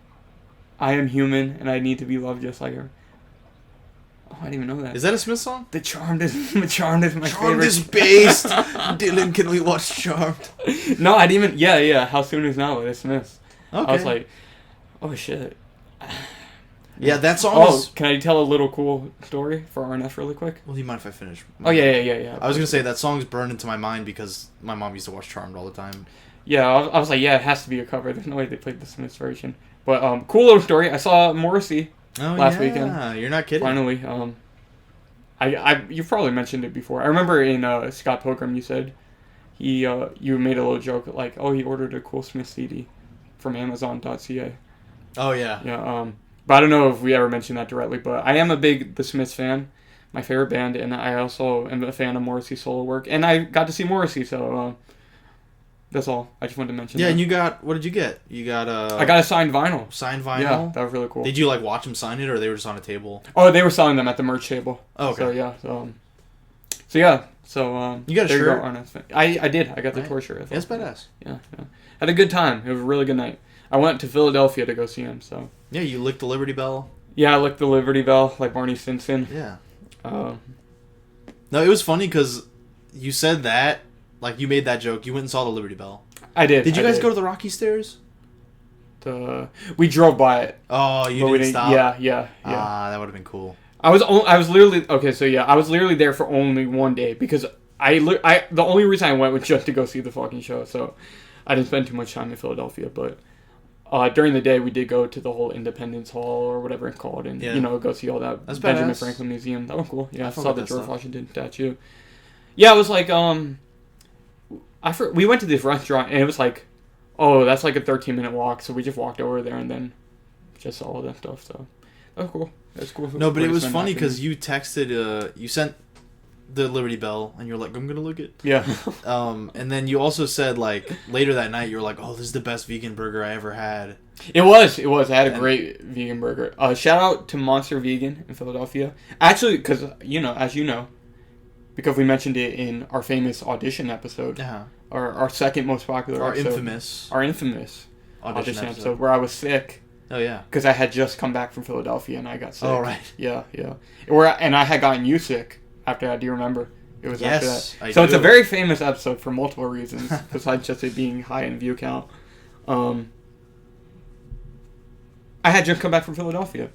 I am human and I need to be loved just like her. Oh, I didn't even know that. Is that a Smith song? The Charmed is my Charmed favorite. Charmed is based. Dylan, can we watch Charmed? No, I didn't even. Yeah. How Soon Is Now by the Smiths. Okay. I was like, oh shit. Yeah, that song is... can I tell a little cool story for RNS really quick? Well, do you mind if I finish? Oh, yeah. I was going to say, that song's burned into my mind because my mom used to watch Charmed all the time. Yeah, I was like, it has to be a cover. There's no way they played the Smiths version. But, cool little story. I saw Morrissey last weekend. Yeah, you're not kidding. Finally. You've probably mentioned it before. I remember in Scott Pilgrim you said you made a little joke like, he ordered a cool Smith CD from Amazon.ca. Oh, yeah. Yeah, but I don't know if we ever mentioned that directly, but I am a big The Smiths fan, my favorite band, and I also am a fan of Morrissey's solo work, and I got to see Morrissey, so That's all. I just wanted to mention. Yeah, that. and you got what did you get? You got I got a signed vinyl. Signed vinyl. Yeah, that was really cool. Did you like watch them sign it, or they were just on a table? Oh, they were selling them at the merch table. Oh, okay. So yeah, so yeah, so you got a shirt? RNS. I did. I got the tour shirt. That's badass. Yeah. Had a good time. It was a really good night. I went to Philadelphia to go see him. So yeah, you licked the Liberty Bell. Yeah, I licked the Liberty Bell like Barney Stinson. Yeah. No, it was funny because you said that, like you made that joke. You went and saw the Liberty Bell. I did. Did you guys go to the Rocky Stairs? We drove by it. Oh, you didn't stop? Yeah. Ah, that would have been cool. I was literally I was literally there for only one day because the only reason I went was just to go see the fucking show. So I didn't spend too much time in Philadelphia, but during the day we did go to the whole Independence Hall or whatever it's called, and go see all that. That's Benjamin badass. Franklin Museum. That was cool. Yeah, I saw the George Washington statue. Yeah, it was like we went to this restaurant and it was like, oh, that's like a 13-minute walk, so we just walked over there and then just saw all that stuff. So that was cool. That's cool. No, but it was funny because you texted, you sent the Liberty Bell, and you're like, I'm gonna look it. Yeah. And then you also said like later that night, you were like, oh, this is the best vegan burger I ever had. It was. I had a great vegan burger. Shout out to Monster Vegan in Philadelphia. Actually, because as you know, because we mentioned it in our famous audition episode. Yeah. Our second most popular episode. Our infamous audition episode where I was sick. Oh, yeah. Because I had just come back from Philadelphia and I got sick. Oh, right. Yeah. And I had gotten you sick after that. Do you remember? It was after that. I so do. It's a very famous episode for multiple reasons, besides just it being high in view count. I had just come back from Philadelphia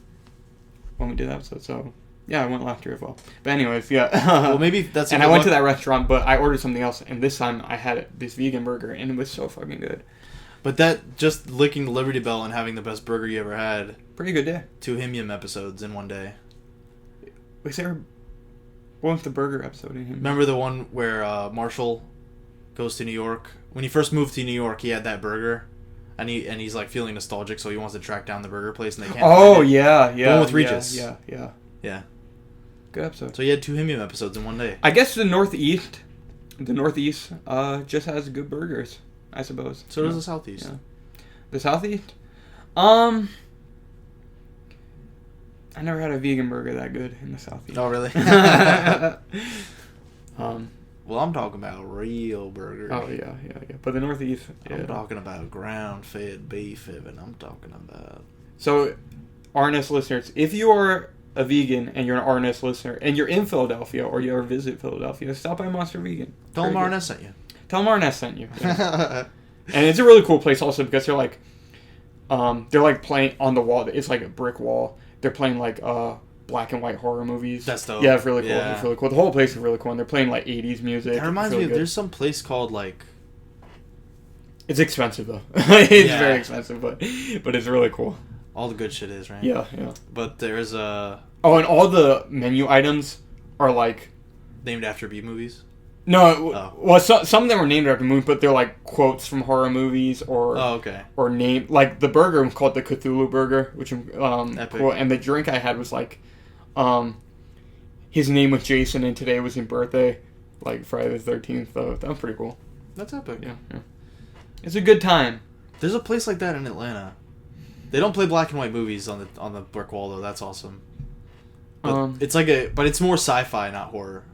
when we did that episode, so yeah, I went last year as well. But anyways, yeah. Well, maybe that's. And I went to that restaurant, but I ordered something else, and this time I had this vegan burger, and it was so fucking good. But that just licking the Liberty Bell and having the best burger you ever had. Pretty good day. 2 Him episodes in one day. Was there? What was the burger episode in Him? Remember the one where Marshall goes to New York? When he first moved to New York, he had that burger, and he's like feeling nostalgic, so he wants to track down the burger place, and they can't. Oh yeah. The one with Regis. Yeah. Good episode. So you had 2 Him episodes in one day. I guess the Northeast just has good burgers, I suppose. So does the Southeast. Yeah. The Southeast? I never had a vegan burger that good in the Southeast. Oh, really? Well, I'm talking about real burgers. Oh, yeah. But the Northeast... Yeah. I'm talking about ground-fed beef, Evan. I'm talking about... So, RNS listeners, if you are a vegan and you're an RNS listener and you're in Philadelphia or you ever visit Philadelphia, stop by Monster Vegan. Tell them RNS sent you. Tell them RNS sent you. Yeah. And it's a really cool place also because they're like playing on the wall. It's like a brick wall. They're playing like black and white horror movies. That's dope. Yeah, it's really cool. Yeah. It's really cool. The whole place is really cool. And they're playing like 80s music. That reminds me of there's some place called like... It's expensive though. It's very expensive, but it's really cool. All the good shit is, right? Yeah. But there's a... Oh, and all the menu items are like... Named after B movies? No, well, some of them are named after movies, but they're like quotes from horror movies or... Oh, okay. Or name... Like, the burger was called the Cthulhu Burger, which... Epic. Cool, and the drink I had was like... his name was Jason, and today was his birthday. Like, Friday the 13th, so that was pretty cool. That's epic. Yeah. It's a good time. There's a place like that in Atlanta. They don't play black and white movies on the brick wall though. That's awesome. But it's like but it's more sci-fi, not horror.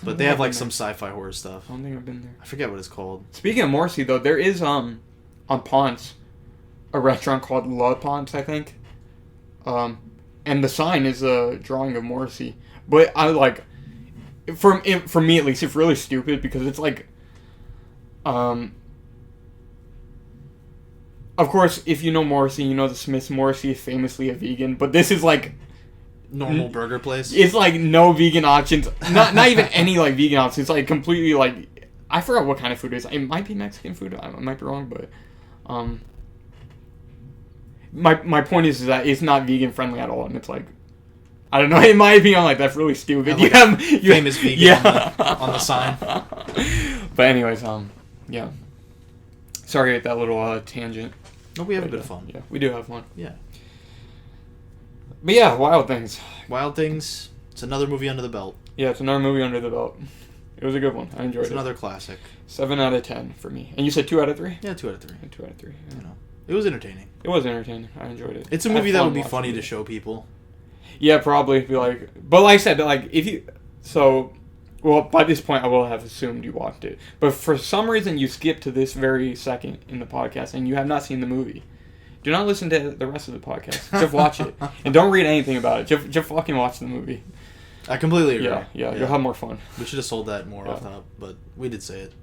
But they have like some sci-fi horror stuff. I don't think I've been there. I forget what it's called. Speaking of Morrissey though, there is on Ponce a restaurant called La Ponce, I think. And the sign is a drawing of Morrissey. But I like for me at least, it's really stupid because it's like of course, if you know Morrissey, you know the Smiths. Morrissey is famously a vegan, but this is like normal burger place. It's like no vegan options, not even any like vegan options. It's like completely like I forgot what kind of food it is. It might be Mexican food. I might be wrong, but my point is that it's not vegan friendly at all, and it's like I don't know. In my opinion, I'm like that's really stupid. Like you famous vegan on the sign. But anyways, yeah. Sorry about that little tangent. No, we have a bit of fun. Yeah, we do have fun. Yeah. But yeah, Wild Things. Wild Things. It's another movie under the belt. Yeah, it's another movie under the belt. It was a good one. I enjoyed it. It's another classic. 7 out of 10 for me. And you said 2 out of 3? Yeah, 2 out of 3. 2 out of 3. Yeah. You know, it was entertaining. It was entertaining. I enjoyed it. It's a movie that would be funny to show people. Yeah, probably. Be like, but like I said, like if you, so, well, by this point I will have assumed you watched it. But for some reason you skipped to this very second in the podcast and you have not seen the movie. Do not listen to the rest of the podcast. Just watch it and don't read anything about it. Just fucking watch the movie. I completely agree. Yeah, you'll have more fun. We should have sold that more off top, but we did say it.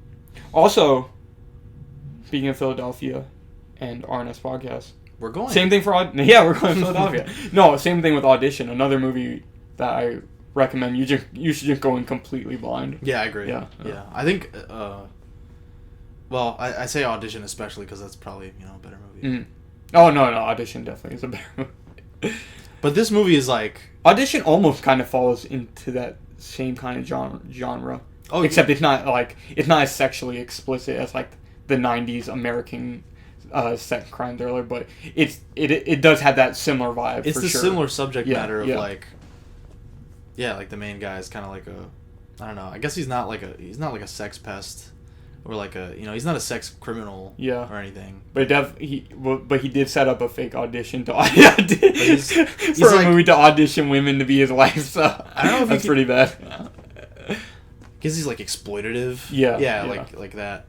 Also, speaking of Philadelphia and RNS podcast, we're going. Same thing for we're going to Philadelphia. No, same thing with Audition. Another movie that I recommend. You should just go in completely blind. Yeah, I agree. Yeah. I think. Well, I say Audition especially because that's probably a better movie. Mm. Oh no, Audition definitely is a better movie. But this movie is like Audition almost kind of falls into that same kind of genre. Oh, except it's not as sexually explicit as like the '90s American sex crime thriller, but it does have that similar vibe. It's for sure. Similar subject matter of like the main guy is kind of like I don't know. I guess he's not like a sex pest. Or like he's not a sex criminal or anything. But he did set up a fake audition to he's for a movie to audition women to be his wife. So I don't know if that's pretty bad. Because he's like exploitative. Yeah. Like that.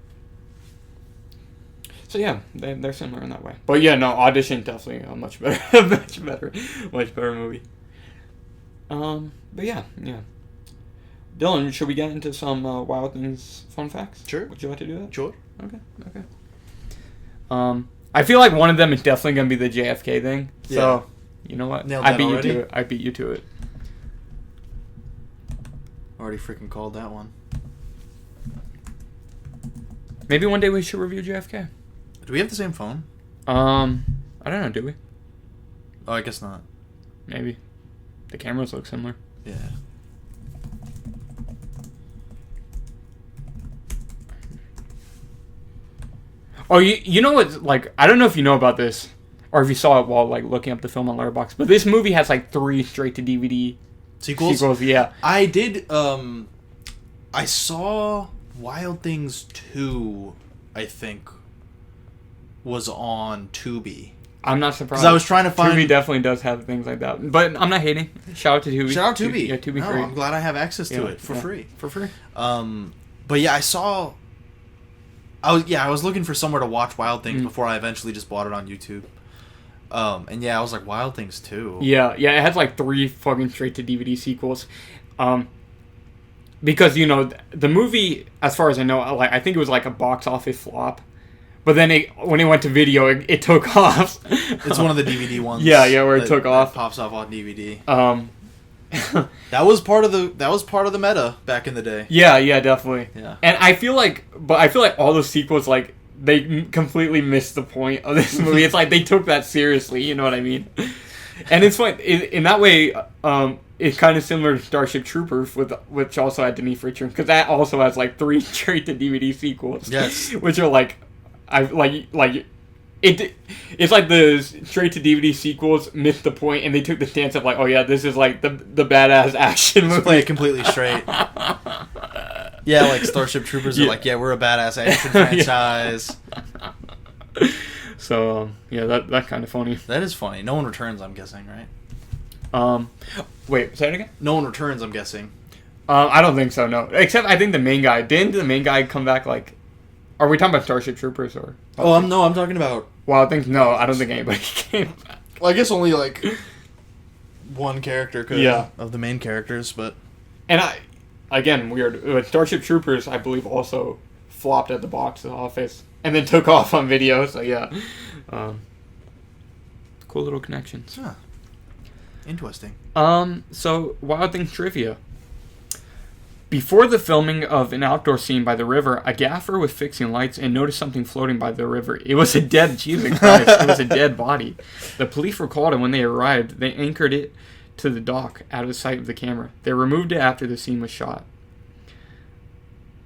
So yeah, they're similar in that way. But yeah, no, Audition definitely a much better movie. But yeah. Dylan, should we get into some Wild Things fun facts? Sure. Would you like to do that? Sure. Okay. I feel like one of them is definitely going to be the JFK thing. So, you know what? I beat you to it. Already freaking called that one. Maybe one day we should review JFK. Do we have the same phone? I don't know, do we? Oh, I guess not. Maybe. The cameras look similar. Yeah. Oh, you know what? Like, I don't know if you know about this, or if you saw it while like looking up the film on Letterboxd, but this movie has like 3 straight to DVD sequels. Yeah, I did. I saw Wild Things 2. I think was on Tubi. I'm not surprised. Because I was trying to find. Tubi definitely does have things like that, but I'm not hating. Shout out to Tubi. Shout out to Tubi. Yeah, Tubi. No, free. I'm glad I have access to it for free. For free. But yeah, I saw. I was looking for somewhere to watch Wild Things before I eventually just bought it on YouTube. And I was like, Wild Things 2. Yeah, it has like 3 fucking straight to DVD sequels. Because the movie, as far as I know, like I think it was like a box office flop. But then when it went to video, it took off. It's one of the DVD ones. Yeah, where it took off. Pops off on DVD. That was part of the meta back in the day. Yeah, definitely. Yeah. And I feel like all the sequels, like, they completely missed the point of this movie. It's like they took that seriously, you know what I mean? And it's funny, in that way, it's kind of similar to Starship Troopers, which also had Denise Richards, because that also has like 3 straight to DVD sequels. Yes. Which are like, it's like the straight to DVD sequels missed the point, and they took the stance of like, oh yeah, this is like the badass action movie. Let's play it completely straight. Yeah, like Starship Troopers are like, yeah, we're a badass action franchise. So that's kind of funny. That is funny. No One Returns, I'm guessing, right? Wait, say it again. No One Returns, I'm guessing. I don't think so. No, except I think the main guy come back like. Are we talking about Starship Troopers or? Oh, I'm talking about. Well, I think no. I don't think anybody came back. Well, I guess only like one character could of the main characters, but. And again, weird. Starship Troopers, I believe, also flopped at the box office and then took off on video. So yeah, cool little connections. Huh. Interesting. So Wild Things trivia. Before the filming of an outdoor scene by the river, a gaffer was fixing lights and noticed something floating by the river. It was a dead body. The police were called, and when they arrived, they anchored it to the dock out of sight of the camera. They removed it after the scene was shot.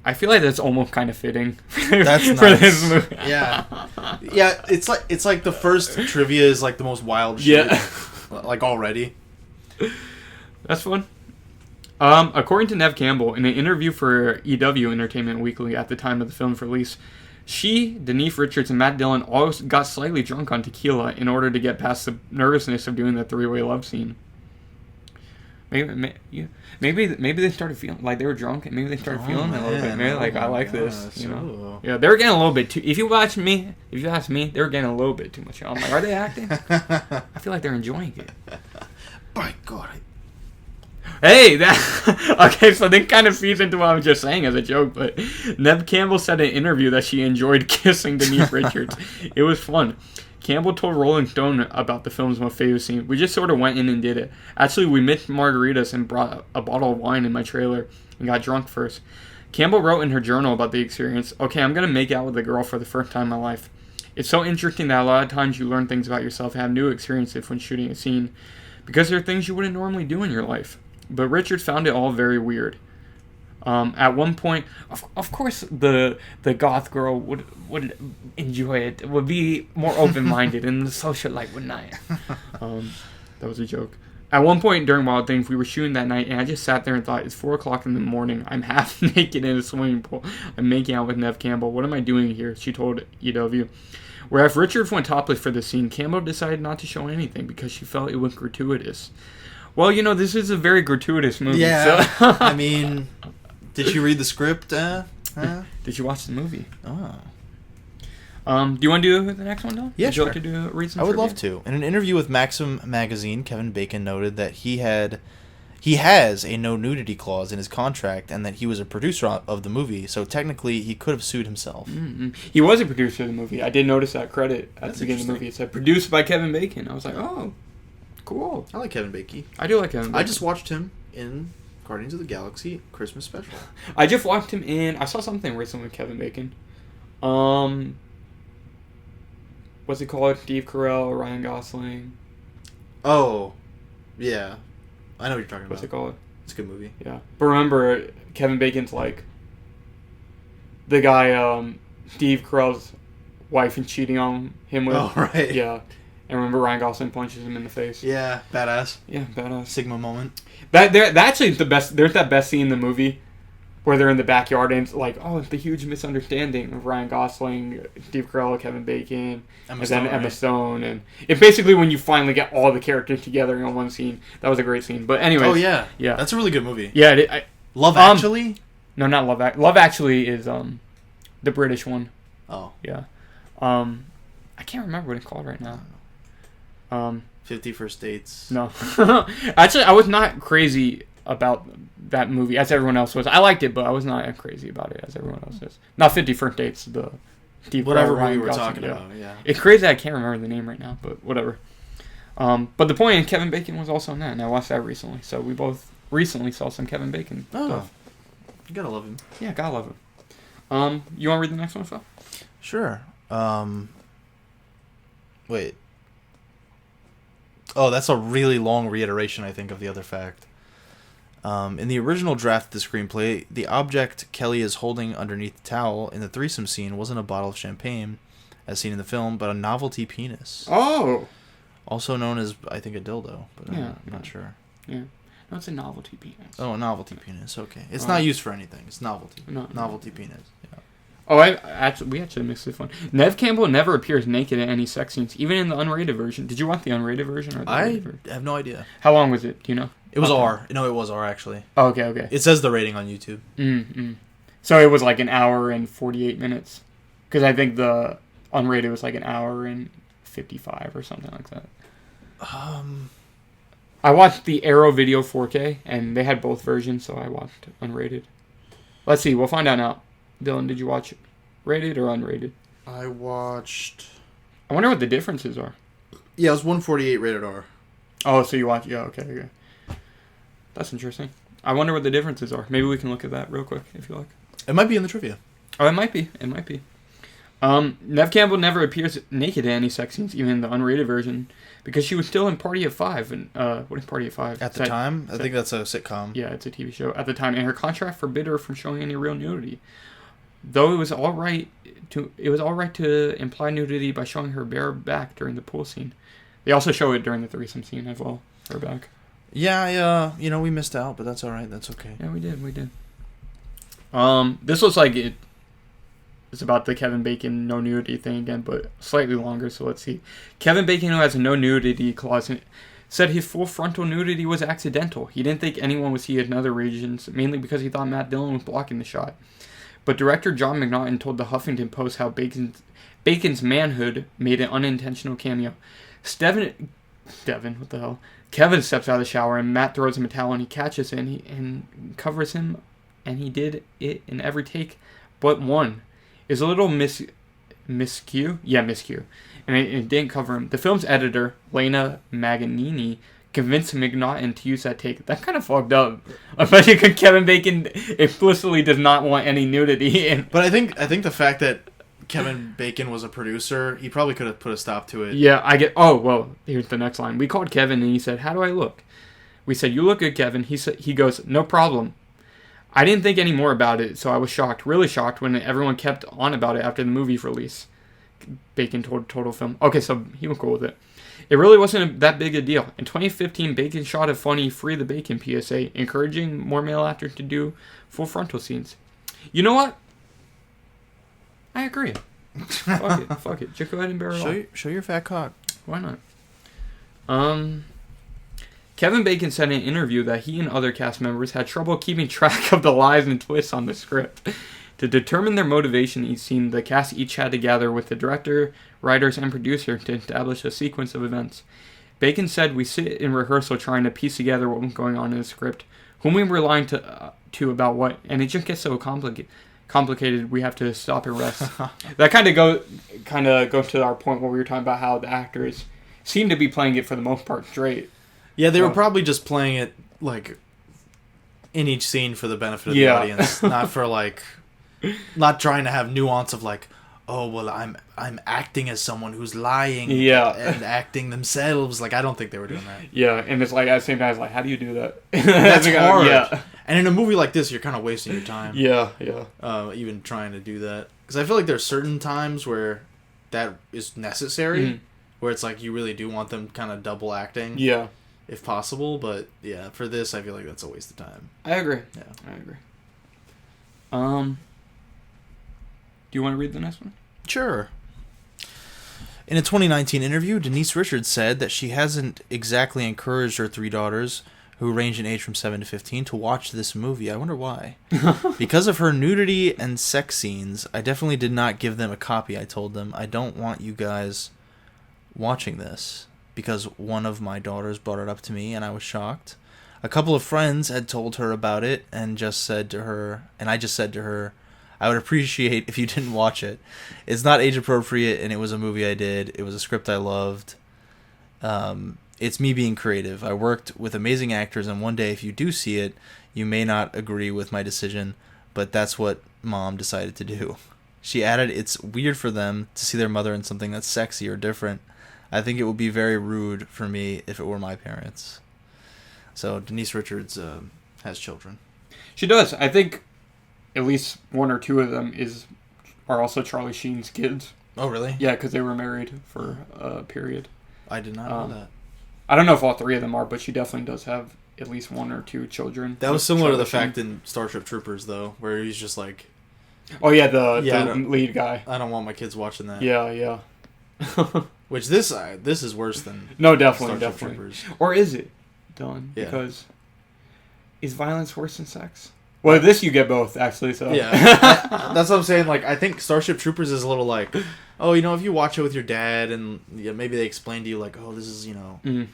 I feel like that's almost kind of fitting that's for this movie. Yeah, it's like the first trivia is like the most wild shit. Like already. That's fun. According to Neve Campbell, in an interview for EW Entertainment Weekly at the time of the film's release, she, Denise Richards, and Matt Dillon all got slightly drunk on tequila in order to get past the nervousness of doing the three-way love scene. Maybe they started feeling like they were drunk, and maybe they started feeling it a little bit. Maybe I like this, you know. Yeah, they were getting a little bit too. If you ask me, they were getting a little bit too much. I'm like, are they acting? I feel like they're enjoying it. By God. Hey, okay, so that kind of feeds into what I was just saying as a joke, but Neve Campbell said in an interview that she enjoyed kissing Denise Richards. It was fun. Campbell told Rolling Stone about the film's most favorite scene. We just sort of went in and did it. Actually, we mixed margaritas and brought a bottle of wine in my trailer and got drunk first. Campbell wrote in her journal about the experience, okay, I'm going to make out with a girl for the first time in my life. It's so interesting that a lot of times you learn things about yourself and have new experiences when shooting a scene because there are things you wouldn't normally do in your life. But Richard found it all very weird. At one point, of course, the goth girl would enjoy it, would be more open-minded, and the socialite would not. That was a joke. At one point during Wild Things, we were shooting that night, and I just sat there and thought, it's 4 o'clock in the morning. I'm half naked in a swimming pool. I'm making out with Neve Campbell. What am I doing here? She told EW. Whereas Richard went topless for the scene, Campbell decided not to show anything because she felt it was gratuitous. Well, you know, this is a very gratuitous movie. Yeah, so. I mean, did you read the script? Did you watch the movie? Oh. Do you want to do the next one, though? Yeah, Would you like to read some I would trivia? love to. In an interview with Maxim magazine, Kevin Bacon noted that he has a no nudity clause in his contract and that he was a producer of the movie, so technically he could have sued himself. Mm-hmm. He was a producer of the movie. I did notice that credit at the beginning of the movie. It said produced by Kevin Bacon. I was like, oh, cool. I like Kevin Bacon. I do like Kevin Bacon. I just watched him in Guardians of the Galaxy Christmas special. I just watched him in... I saw something recently with Kevin Bacon. What's it called? Steve Carell, Ryan Gosling. Oh, yeah. I know what you're talking about. What's it called? It's a good movie. Yeah. But remember, Kevin Bacon's like the guy Steve Carell's wife and cheating on him with. Oh, right. Yeah. And remember Ryan Gosling punches him in the face. Yeah, badass. Yeah, badass. Sigma moment. That actually is the best. There's that best scene in the movie where they're in the backyard and it's like, oh, it's the huge misunderstanding of Ryan Gosling, Steve Carell, Kevin Bacon, Emma Stone, and it's basically when you finally get all the characters together in one scene. That was a great scene. But anyways. Oh yeah, that's a really good movie. Yeah, Love Actually. No, not Love Actually. Love Actually is the British one. Oh yeah. I can't remember what it's called right now. 50 First Dates. No. Actually, I was not crazy about that movie as everyone else was. I liked it, but I was not crazy about it as everyone else is. Not 50 First Dates, the Steve whatever Ryan we were Gosling, talking about. Yeah. It's crazy I can't remember the name right now, but whatever. But the point is, Kevin Bacon was also in that, and I watched that recently. So we both recently saw some Kevin Bacon stuff. You gotta love him. Yeah, gotta love him. You want to read the next one, Phil? Sure. Wait. Oh, that's a really long reiteration, I think, of the other fact. In the original draft of the screenplay, the object Kelly is holding underneath the towel in the threesome scene wasn't a bottle of champagne, as seen in the film, but a novelty penis. Oh! Also known as, I think, a dildo, but I'm not sure. Yeah. No, it's a novelty penis. Oh, a novelty penis, okay. It's not used for anything. It's novelty. Novelty penis, yeah. Oh, we actually missed this one. Neve Campbell never appears naked in any sex scenes, even in the unrated version. Did you want the unrated version or the rated version? I have no idea. How long was it? Do you know? It was R. No, it was R, actually. Oh, okay. It says the rating on YouTube. Mm-hmm. So it was like an hour and 48 minutes? Because I think the unrated was like an hour and 55 or something like that. I watched the Arrow Video 4K, and they had both versions, so I watched unrated. Let's see. We'll find out now. Dylan, did you watch rated or unrated? I watched... I wonder what the differences are. Yeah, it was 148 rated R. Oh, so you watch... Yeah, okay. That's interesting. I wonder what the differences are. Maybe we can look at that real quick, if you like. It might be in the trivia. Oh, it might be. Neve Campbell never appears naked in any sex scenes, even in the unrated version, because she was still in Party of Five. And what is Party of Five? At the time? I think that's a sitcom. Yeah, it's a TV show. At the time, and her contract forbid her from showing any real nudity. Though it was all right to imply nudity by showing her bare back during the pool scene. They also show it during the threesome scene as well, her back. Yeah, we missed out, but that's all right. That's okay. Yeah, we did. This looks like it's about the Kevin Bacon no nudity thing again, but slightly longer. So let's see. Kevin Bacon, who has a no nudity clause, said his full frontal nudity was accidental. He didn't think anyone would see it in other regions, mainly because he thought Matt Dillon was blocking the shot. But director John McNaughton told the Huffington Post how Bacon's manhood made an unintentional cameo. Devin, what the hell? Kevin steps out of the shower and Matt throws him a towel and he catches it and covers him, and he did it in every take but one. It's a little miscue. Yeah, miscue. And it didn't cover him. The film's editor, Lena Maganini, convinced McNaughton to use that take. That kind of fucked up. Especially because Kevin Bacon explicitly does not want any nudity. But I think the fact that Kevin Bacon was a producer, he probably could have put a stop to it. Yeah, I get... Oh, well, here's the next line. We called Kevin and he said, "How do I look?" We said, "You look good, Kevin." He goes, "No problem." I didn't think any more about it, so I was shocked, really shocked, when everyone kept on about it after the movie's release. Bacon told Total Film. Okay, so he was cool with it. It really wasn't that big a deal. In 2015, Bacon shot a funny Free the Bacon PSA, encouraging more male actors to do full frontal scenes. You know what? I agree. Fuck it. Just go ahead and bear it all. Show your fat cock. Why not? Kevin Bacon said in an interview that he and other cast members had trouble keeping track of the lies and twists on the script. To determine their motivation each scene, the cast each had to gather with the director, writers, and producer to establish a sequence of events. Bacon said, "We sit in rehearsal trying to piece together what was going on in the script, whom we were lying to about what, and it just gets so complicated we have to stop and rest." That kind of goes to our point where we were talking about how the actors seem to be playing it for the most part straight. Yeah, they were probably just playing it like in each scene for the benefit of the audience, not for like, not trying to have nuance of like, oh well, I'm acting as someone who's lying, and acting themselves. Like, I don't think they were doing that. Yeah, and it's like at the same time, it's like, how do you do that? That's hard. Yeah. And in a movie like this, you're kind of wasting your time. Yeah. Even trying to do that, because I feel like there's certain times where that is necessary, where it's like you really do want them kind of double acting. Yeah. If possible, but yeah, for this, I feel like that's a waste of time. I agree. Yeah, I agree. Do you want to read the next one? Sure. In a 2019 interview, Denise Richards said that she hasn't exactly encouraged her 3 daughters, who range in age from 7 to 15, to watch this movie. I wonder why. Because of her nudity and sex scenes, I definitely did not give them a copy. I told them, I don't want you guys watching this. Because one of my daughters brought it up to me, and I was shocked. A couple of friends had told her about it, and I just said to her, I would appreciate if you didn't watch it. It's not age appropriate, and it was a movie I did. It was a script I loved. It's me being creative. I worked with amazing actors, and one day if you do see it, you may not agree with my decision, but that's what Mom decided to do. She added, it's weird for them to see their mother in something that's sexy or different. I think it would be very rude for me if it were my parents. So Denise Richards has children. She does. I think at least 1 or 2 of them are also Charlie Sheen's kids. Oh, really? Yeah, because they were married for a period. I did not know that. I don't know if all 3 of them are, but she definitely does have at least 1 or 2 children. That was similar to the fact in Starship Troopers, though, where he's just like... Oh, yeah, the lead guy. I don't want my kids watching that. Yeah. Which this is worse than no, definitely. Troopers. Or is it, Dylan? Yeah. Because is violence worse than sex? Well, this you get both, actually. So yeah, that's what I'm saying. Like, I think Starship Troopers is a little like, oh, if you watch it with your dad, and maybe they explain to you like, oh, this is this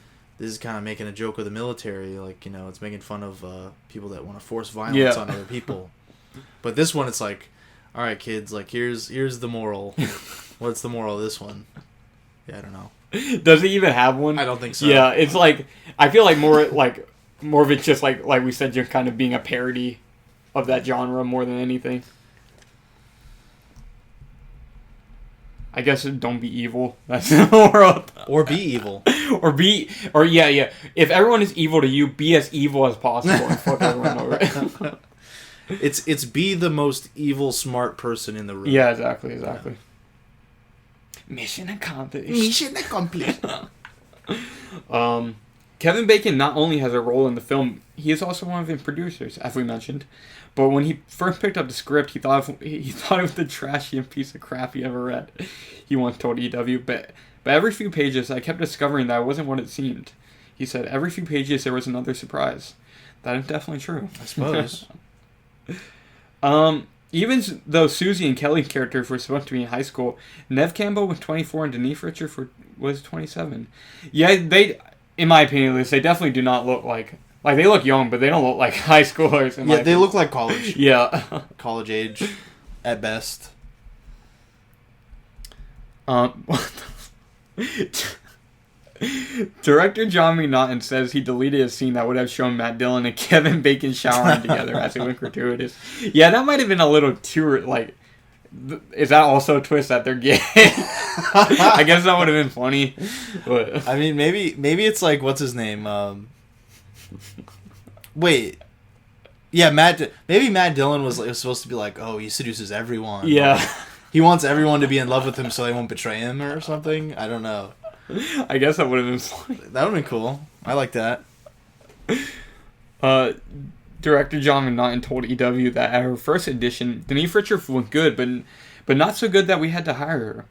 is kind of making a joke of the military, like it's making fun of people that want to force violence on other people. But this one, it's like, all right, kids, like here's the moral. What's the moral of this one? Yeah, I don't know. Does it even have one? I don't think so. Yeah, it's like, I feel like more of it's just like we said, just kind of being a parody of that genre more than anything. I guess don't be evil. That's the moral. Or be evil. Or yeah. If everyone is evil to you, be as evil as possible and fuck everyone over. It's be the most evil, smart person in the room. Yeah, exactly. Yeah. Mission accomplished. Kevin Bacon not only has a role in the film, he is also one of the producers, as we mentioned. But when he first picked up the script, he thought it was the trashiest piece of crap he ever read. He once told EW, but every few pages, I kept discovering that it wasn't what it seemed. He said, every few pages there was another surprise. That is definitely true. I suppose. Even though Susie and Kelly's characters were supposed to be in high school, Nev Campbell was 24 and Denise Richards was 27. Yeah, in my opinion, at least, they definitely do not look like they look young, but they don't look like high schoolers. Yeah, they look like college. Yeah. College age, at best. Director John McNaughton says he deleted a scene that would have shown Matt Dillon and Kevin Bacon showering together as it went gratuitous. Yeah, that might have been a little too, like... Is that also a twist that they're gay? I guess that would have been funny. But. I mean, maybe it's like, what's his name? Wait. Yeah, maybe Matt Dillon was supposed to be like, oh, he seduces everyone. Yeah. Like, he wants everyone to be in love with him so they won't betray him or something. I don't know. I guess that would have been funny. That would have been cool. I like that. Director John McNaughton told EW that at her first edition, Denise Richards was good, but not so good that we had to hire her.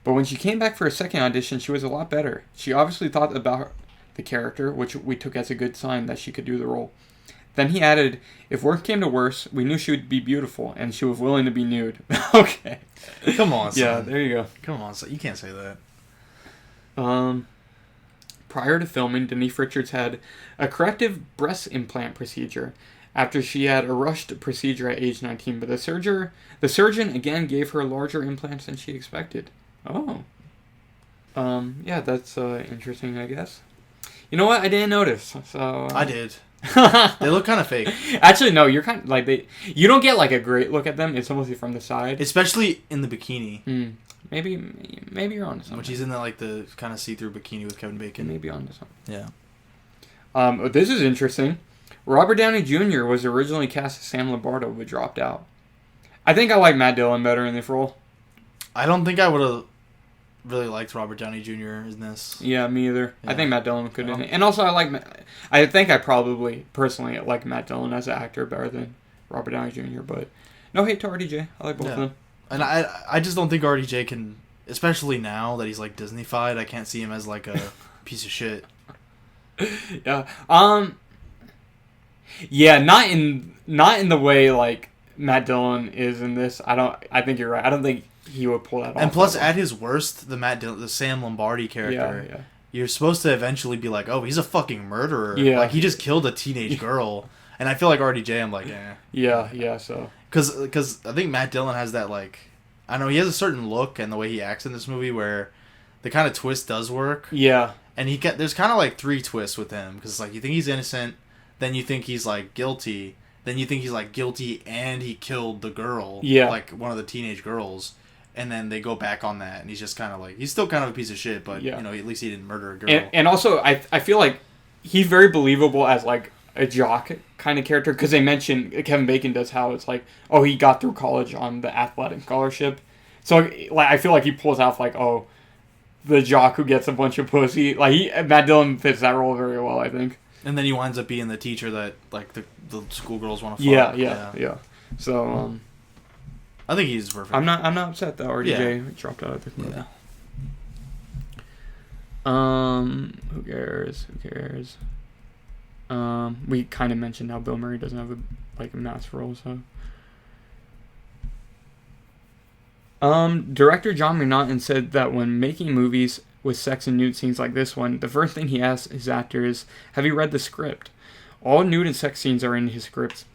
But when she came back for a second audition, she was a lot better. She obviously thought about the character, which we took as a good sign that she could do the role. Then he added, if worse came to worse, we knew she would be beautiful, and she was willing to be nude. Okay. Come on, son. Yeah, there you go. Come on, son. You can't say that. Prior to filming, Denise Richards had a corrective breast implant procedure after she had a rushed procedure at age 19, but the surgeon again gave her larger implants than she expected. Oh. Yeah, that's interesting, I guess. You know what? I didn't notice. So I did. They look kind of fake. Actually, no. You're kind of like you don't get like a great look at them. It's mostly from the side, especially in the bikini. Maybe you're onto something. Which he's in the kind of see-through bikini with Kevin Bacon. Maybe onto something. Yeah. This is interesting. Robert Downey Jr. was originally cast as Sam Lombardo, but dropped out. I think I like Matt Dillon better in this role. I don't think I would have really liked Robert Downey Jr. in this. Yeah, me either. Yeah. I think Matt Dillon could in it. And also, I think I probably, personally, like Matt Dillon as an actor better than Robert Downey Jr., but no hate to RDJ. I like both of them. And I just don't think RDJ can, especially now that he's like Disney-fied, I can't see him as like a piece of shit. Yeah. Yeah, not in the way like Matt Dillon is in this. I think you're right. I don't think he would pull that off. And plus, at his worst, the Sam Lombardi character, you're supposed to eventually be like, oh, he's a fucking murderer. Yeah. Like, he just killed a teenage girl. And I feel like RDJ, I'm like, eh. Yeah, so. Because I think Matt Dillon has that, like, I don't know, he has a certain look and the way he acts in this movie where the kind of twist does work. Yeah. And there's kind of like 3 twists with him. Because, like, you think he's innocent, then you think he's, like, guilty, then you think he's, like, guilty and he killed the girl. Yeah. Like, one of the teenage girls. And then they go back on that, and he's just kind of like, he's still kind of a piece of shit, but, you know, at least he didn't murder a girl. And also, I feel like he's very believable as, like, a jock kind of character, because they mention, Kevin Bacon does how it's like, oh, he got through college on the athletic scholarship. So, like, I feel like he pulls off, like, oh, the jock who gets a bunch of pussy. Like, Matt Dillon fits that role very well, I think. And then he winds up being the teacher that, like, the schoolgirls want to fuck. Yeah. So, I think he's perfect. I'm not upset that RDJ dropped out of this movie. Yeah. Who cares? We kind of mentioned how Bill Murray doesn't have a mass role, so. Director John McNaughton said that when making movies with sex and nude scenes like this one, the first thing he asks his actor is, have you read the script? All nude and sex scenes are in his scripts.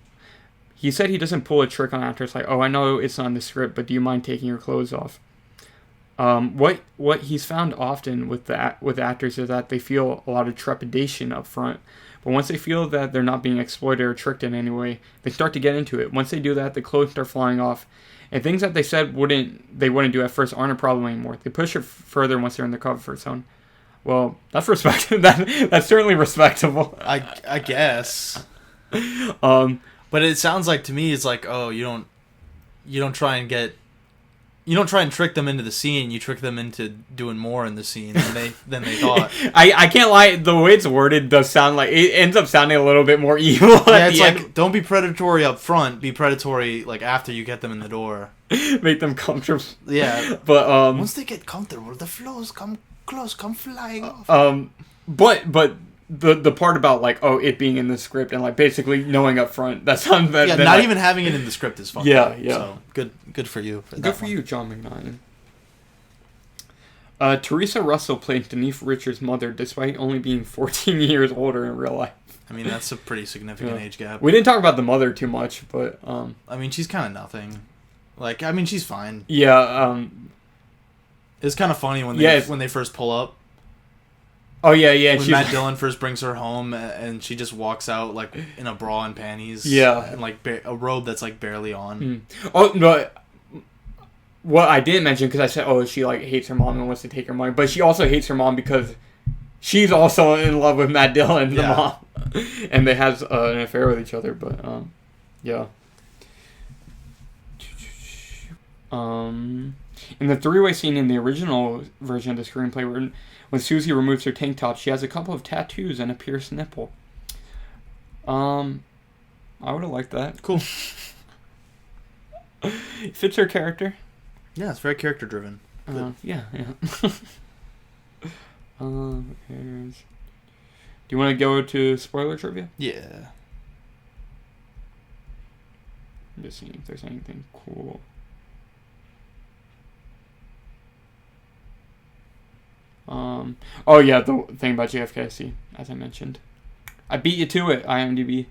He said he doesn't pull a trick on actors like, oh, I know it's not in the script, but do you mind taking your clothes off? What he's found often with actors is that they feel a lot of trepidation up front. But once they feel that they're not being exploited or tricked in any way, they start to get into it. Once they do that, the clothes start flying off. And things that they said they wouldn't do at first aren't a problem anymore. They push it further once they're in the comfort zone. Well, that's that's certainly respectable. I guess. But it sounds like to me it's like, oh, you don't try and get, You don't try and trick them into the scene. You trick them into doing more in the scene than they thought. I can't lie. The way it's worded does sound like it ends up sounding a little bit more evil. Yeah, it's like don't be predatory up front. Be predatory like after you get them in the door. Make them comfortable. Yeah, but once they get comfortable, the flows come flying off. But the part about like it being in the script and like basically knowing up front that sounds that not like, even having it in the script is fun. Yeah. So good for you. Good for you, John McNaughton. Teresa Russell played Denise Richards' mother despite only being 14 years older in real life. I mean, that's a pretty significant age gap. We didn't talk about the mother too much, but I mean, she's kind of nothing. Like, I mean, she's fine. Yeah. It's kind of funny when they first pull up. Oh yeah. When Matt Dillon first brings her home, and she just walks out like in a bra and panties. Yeah, and like a robe that's like barely on. Mm. Oh no. What I didn't mention, because I said, she like hates her mom and wants to take her money, but she also hates her mom because she's also in love with Matt Dillon, the mom, and they have an affair with each other. But yeah. In the three-way scene in the original version of the screenplay, when Susie removes her tank top, she has a couple of tattoos and a pierced nipple. I would have liked that. Cool. Fits her character. Yeah, it's very character driven. Yeah. Do you want to go to spoiler trivia? Yeah. I'm just seeing if there's anything cool. The thing about JFK, as I mentioned. I beat you to it, IMDb.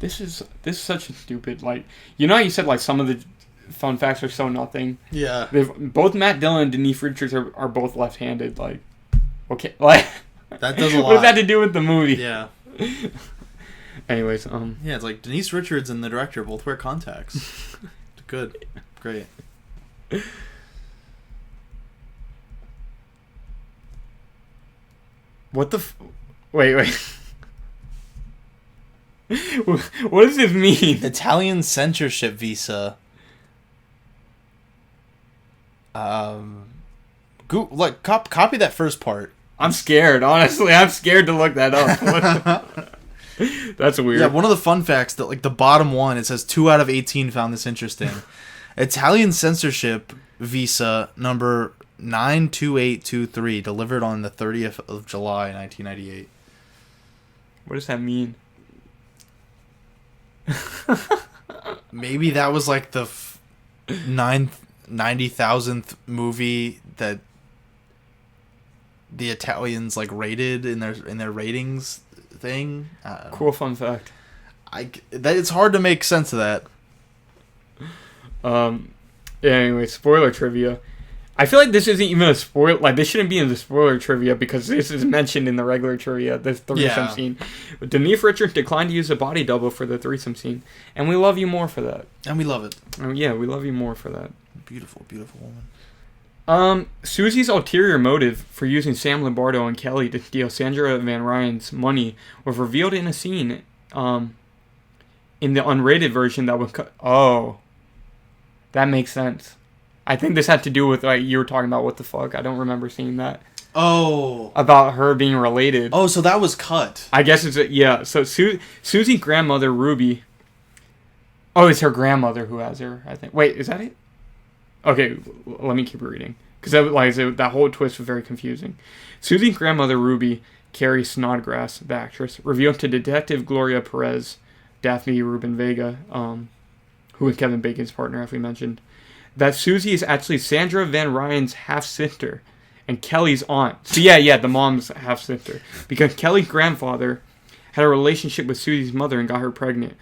This is such a stupid, like, you know how you said, like, some of the fun facts are so nothing? Yeah. Both Matt Dillon and Denise Richards are both left-handed, like, okay, like... That does a lot. What does that have to do with the movie? Yeah. Anyways, Yeah, it's like Denise Richards and the director both wear contacts. Good. Great. What the Wait. What does this mean? Italian censorship visa. Copy that first part. I'm scared, honestly. I'm scared to look that up. That's weird. Yeah, one of the fun facts that like the bottom one, it says 2 out of 18 found this interesting. Italian censorship visa number 92823 delivered on the 30th of July 1998. What does that mean? Maybe that was like the 90,000th movie that the Italians like rated in their ratings thing. Cool fun fact. It's hard to make sense of that. Anyway, spoiler trivia. I feel like this isn't even a spoiler. Like, this shouldn't be in the spoiler trivia because this is mentioned in the regular trivia, the threesome scene. But Denise Richards declined to use a body double for the threesome scene. And we love you more for that. And we love it. Yeah, we love you more for that. Beautiful, beautiful woman. Susie's ulterior motive for using Sam Lombardo and Kelly to steal Sandra Van Ryan's money was revealed in a scene in the unrated version that was cut. Oh. That makes sense. I think this had to do with, like, you were talking about what the fuck. I don't remember seeing that. Oh. About her being related. Oh, so that was cut. I guess it's, yeah. So Susie's grandmother, Ruby. Oh, it's her grandmother who has her, I think. Wait, is that it? Okay, let me keep reading. Because that whole twist was very confusing. Susie's grandmother, Ruby, Carrie Snodgrass, the actress, revealed to Detective Gloria Perez, Daphne Rubin Vega, who was Kevin Bacon's partner, as we mentioned, that Susie is actually Sandra Van Ryan's half-sister and Kelly's aunt. So yeah, the mom's half-sister. Because Kelly's grandfather had a relationship with Susie's mother and got her pregnant.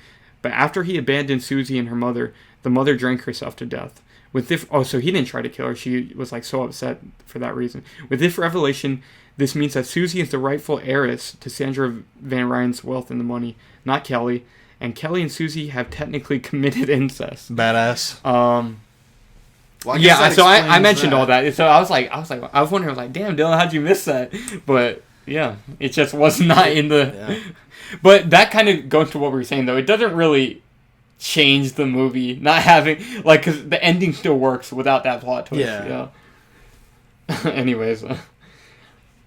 But after he abandoned Susie and her mother, the mother drank herself to death. So he didn't try to kill her. She was like so upset for that reason. With this revelation, this means that Susie is the rightful heiress to Sandra Van Ryan's wealth and the money, not Kelly. And Kelly and Susie have technically committed incest. Badass. Well, yeah, so I mentioned all that. So I was wondering, damn, Dylan, how'd you miss that? But Yeah, it just was not in the... Yeah. But that kind of goes to what we were saying, though. It doesn't really change the movie, not having... Like, because the ending still works without that plot twist. Yeah. Anyways,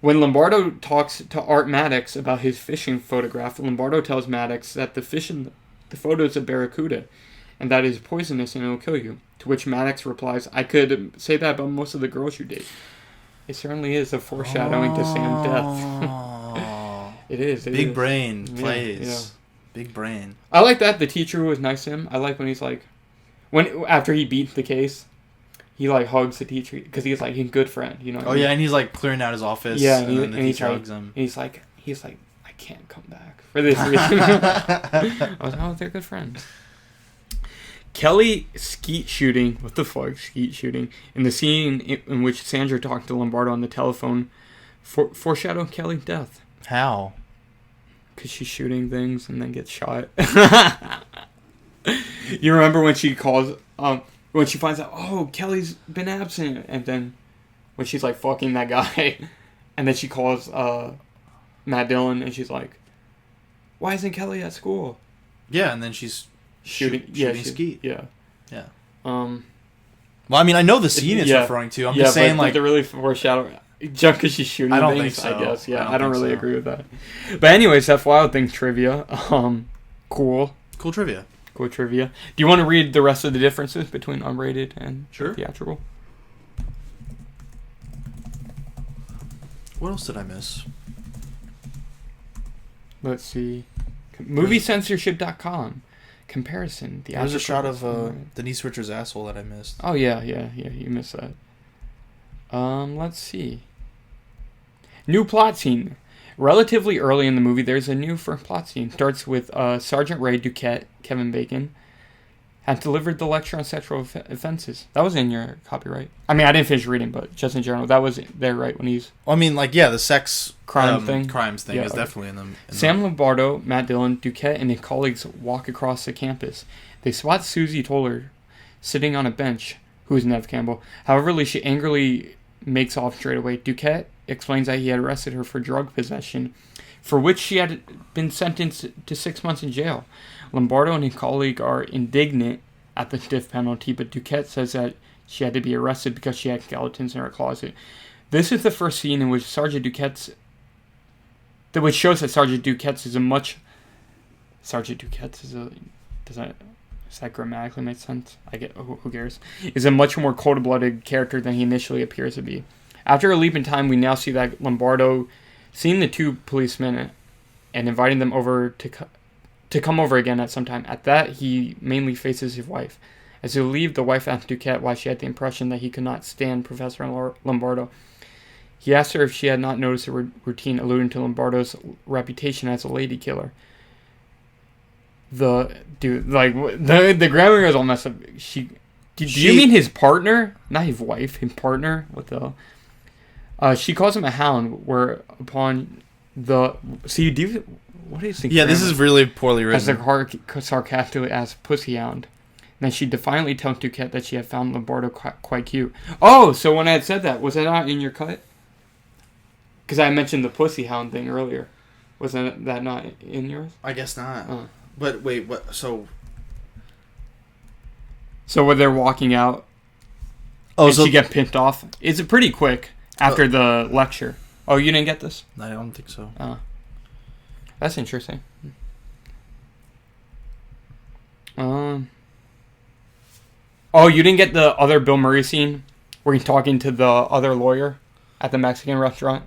when Lombardo talks to Art Maddox about his fishing photograph, Lombardo tells Maddox that the photo is a barracuda, and that is poisonous and it will kill you. To which Maddox replies, I could say that about most of the girls you date. It certainly is a foreshadowing to Sam's death. It is. Big brain plays. Yeah. Big brain. I like that. The teacher was nice to him. I like when he's like... After he beats the case, he like hugs the teacher because he's like a good friend. You know. Yeah, and he's like clearing out his office. Yeah, and then the teacher hugs him. And he's like, I can't come back for this reason. I was like, oh, they're good friends. Kelly skeet shooting. What the fuck, skeet shooting? In the scene in which Sandra talked to Lombardo on the telephone, foreshadow Kelly's death. How? Because she's shooting things and then gets shot. You remember when she calls, when she finds out, oh, Kelly's been absent, and then when she's like fucking that guy, and then she calls Matt Dillon, and she's like, why isn't Kelly at school? Yeah, and then she's shooting skeet. Yeah. Well, I mean, I know the scene it's referring to. I'm just saying, like, they're really foreshadowing. Just because she's shooting I don't things, think so. I guess. Yeah, I don't really agree with that. But anyways, that's Wild Thing trivia. Cool trivia. Cool trivia. Do you want to read the rest of the differences between unrated and theatrical? What else did I miss? Let's see. Moviecensorship.com. Comparison. There's a shot of Denise Richards' asshole that I missed. Oh, yeah, you missed that. Let's see. New plot scene. Relatively early in the movie, there's a new plot scene. Starts with Sergeant Ray Duquette, Kevin Bacon, had delivered the lecture on sexual offenses. That was in your copyright. I mean, I didn't finish reading, but just in general, that was there, right, when he's... Well, I mean, like, yeah, the sex... crimes thing is definitely in them. Sam Lombardo, Matt Dillon, Duquette, and his colleagues walk across the campus. They spot Susie Toller sitting on a bench, who is Nev Campbell. However, she angrily makes off straight away. Duquette explains that he had arrested her for drug possession, for which she had been sentenced to 6 months in jail. Lombardo and his colleague are indignant at the death penalty, but Duquette says that she had to be arrested because she had skeletons in her closet. This is the first scene in which which shows that Sergeant Duquette is a much... Sergeant Duquette is a... Does that grammatically make sense? Who cares? Is a much more cold-blooded character than he initially appears to be. After a leap in time, we now see that Lombardo seeing the two policemen and inviting them over to come over again at some time. At that, he mainly faces his wife. As they leave, the wife asks Duquette why she had the impression that he could not stand Professor Lombardo. He asked her if she had not noticed a routine alluding to Lombardo's reputation as a lady killer. The grammar is all messed up. Do you mean his partner? Not his wife, his partner? What the hell? She calls him a hound, whereupon what do you think? Yeah, this is really poorly written. As the sarcastically asked, pussy hound. And then she defiantly tells Duquette that she had found Lombardo quite cute. Oh, so when I had said that, was that not in your cut? Because I mentioned the pussy hound thing earlier. Was that not in yours? I guess not. But wait, what? So when they're walking out, she get pimped off. Is it pretty quick after the lecture? Oh, you didn't get this? I don't think so. That's interesting. You didn't get the other Bill Murray scene where he's talking to the other lawyer at the Mexican restaurant?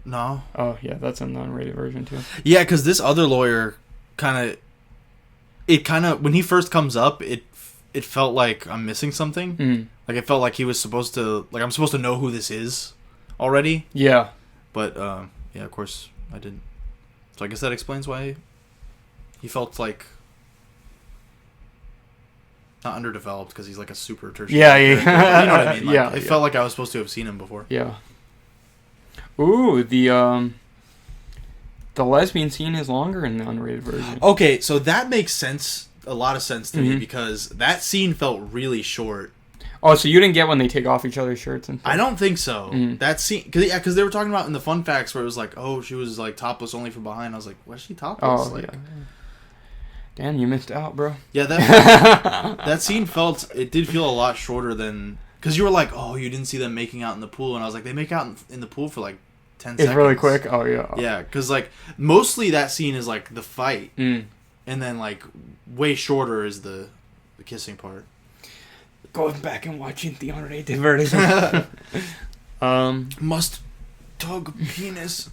No. Oh, yeah, that's in the unrated version, too. Yeah, because this other lawyer when he first comes up, it felt like I'm missing something. Mm. Like, it felt like he was supposed to, like, I'm supposed to know who this is already. Yeah. But, yeah, of course, I didn't. So I guess that explains why he felt like not underdeveloped, because he's like a super tertiary. Yeah. You know what I mean? Like, it felt like I was supposed to have seen him before. Yeah. Ooh, the lesbian scene is longer in the unrated version. Okay, so that makes sense, a lot of sense to me, because that scene felt really short. Oh, so you didn't get when they take off each other's shirts and stuff? I don't think so. That scene, because they were talking about in the fun facts where it was like, oh, she was like topless only from behind. I was like, was she topless? Oh, yeah. Dan, you missed out, bro. Yeah, that scene it did feel a lot shorter than, because you were like, oh, you didn't see them making out in the pool, and I was like, they make out in the pool for like 10 seconds. It's really quick. Oh yeah. Yeah, because like mostly that scene is like the fight, and then like way shorter is the kissing part. Going back and watching the R-rated version. Must tug penis.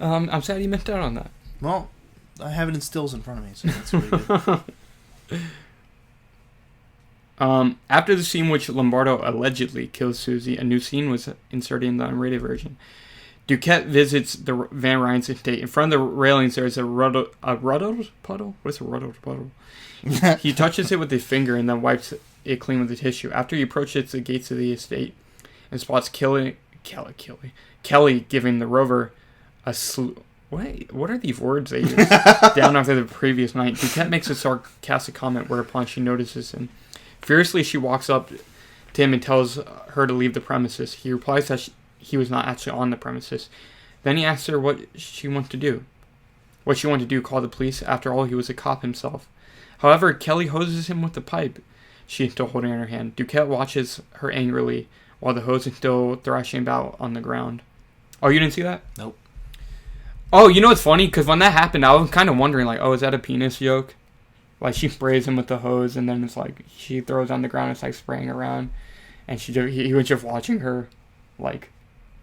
I'm sad you missed out on that. Well, I have it in stills in front of me, so that's really good. After the scene which Lombardo allegedly kills Susie, a new scene was inserted in the unrated version. Duquette visits the Van Ryn's estate. In front of the railings, there's a ruddled puddle? What's a ruddled puddle? He touches it with his finger and then wipes it clean with a tissue. After he approaches the gates of the estate and spots Kelly giving the rover a what are these words they use? Down after the previous night, Duquette makes a sarcastic comment, whereupon she notices him. Furiously, she walks up to him and tells her to leave the premises. He replies that he was not actually on the premises. Then he asks her what she wants to do. What she wanted to do, call the police. After all, he was a cop himself. However, Kelly hoses him with the pipe she is still holding in her hand. Duquette watches her angrily while the hose is still thrashing about on the ground. Oh, you didn't see that? Nope. Oh, you know what's funny? Because when that happened, I was kind of wondering, like, oh, is that a penis joke? Like, she sprays him with the hose, and then it's like, she throws on the ground, it's like spraying around. And he was just watching her, like,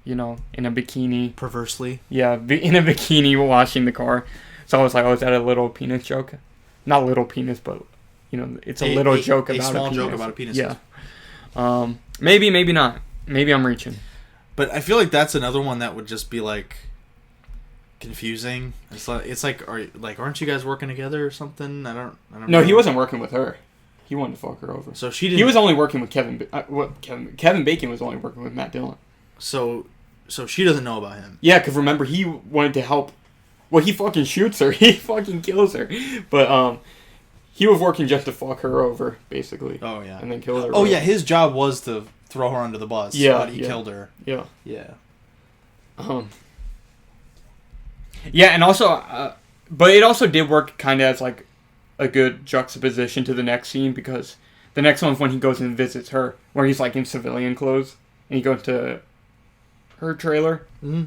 you know, in a bikini. Perversely. Yeah, in a bikini washing the car. So I was like, oh, is that a little penis joke? Not little penis, but, you know, it's a little joke about a penis. A small joke about a penis. Yeah. Maybe not. Maybe I'm reaching. But I feel like that's another one that would just be, like, confusing. It's like, aren't you guys working together or something? I don't No, know. he wasn't working with her. He wanted to fuck her over. So she didn't. He was only working with Kevin Bacon was only working with Matt Dillon. So she doesn't know about him. Yeah, because remember, he wanted to help. Well, he fucking shoots her. He fucking kills her. But he was working just to fuck her over, basically. Oh yeah. And then kill her. Oh yeah, his job was to throw her under the bus. Yeah, but he killed her. Yeah. Yeah. Yeah, and also, but it also did work kind of as like a good juxtaposition to the next scene, because the next one's when he goes and visits her, where he's like in civilian clothes, and he goes to her trailer. Mm-hmm.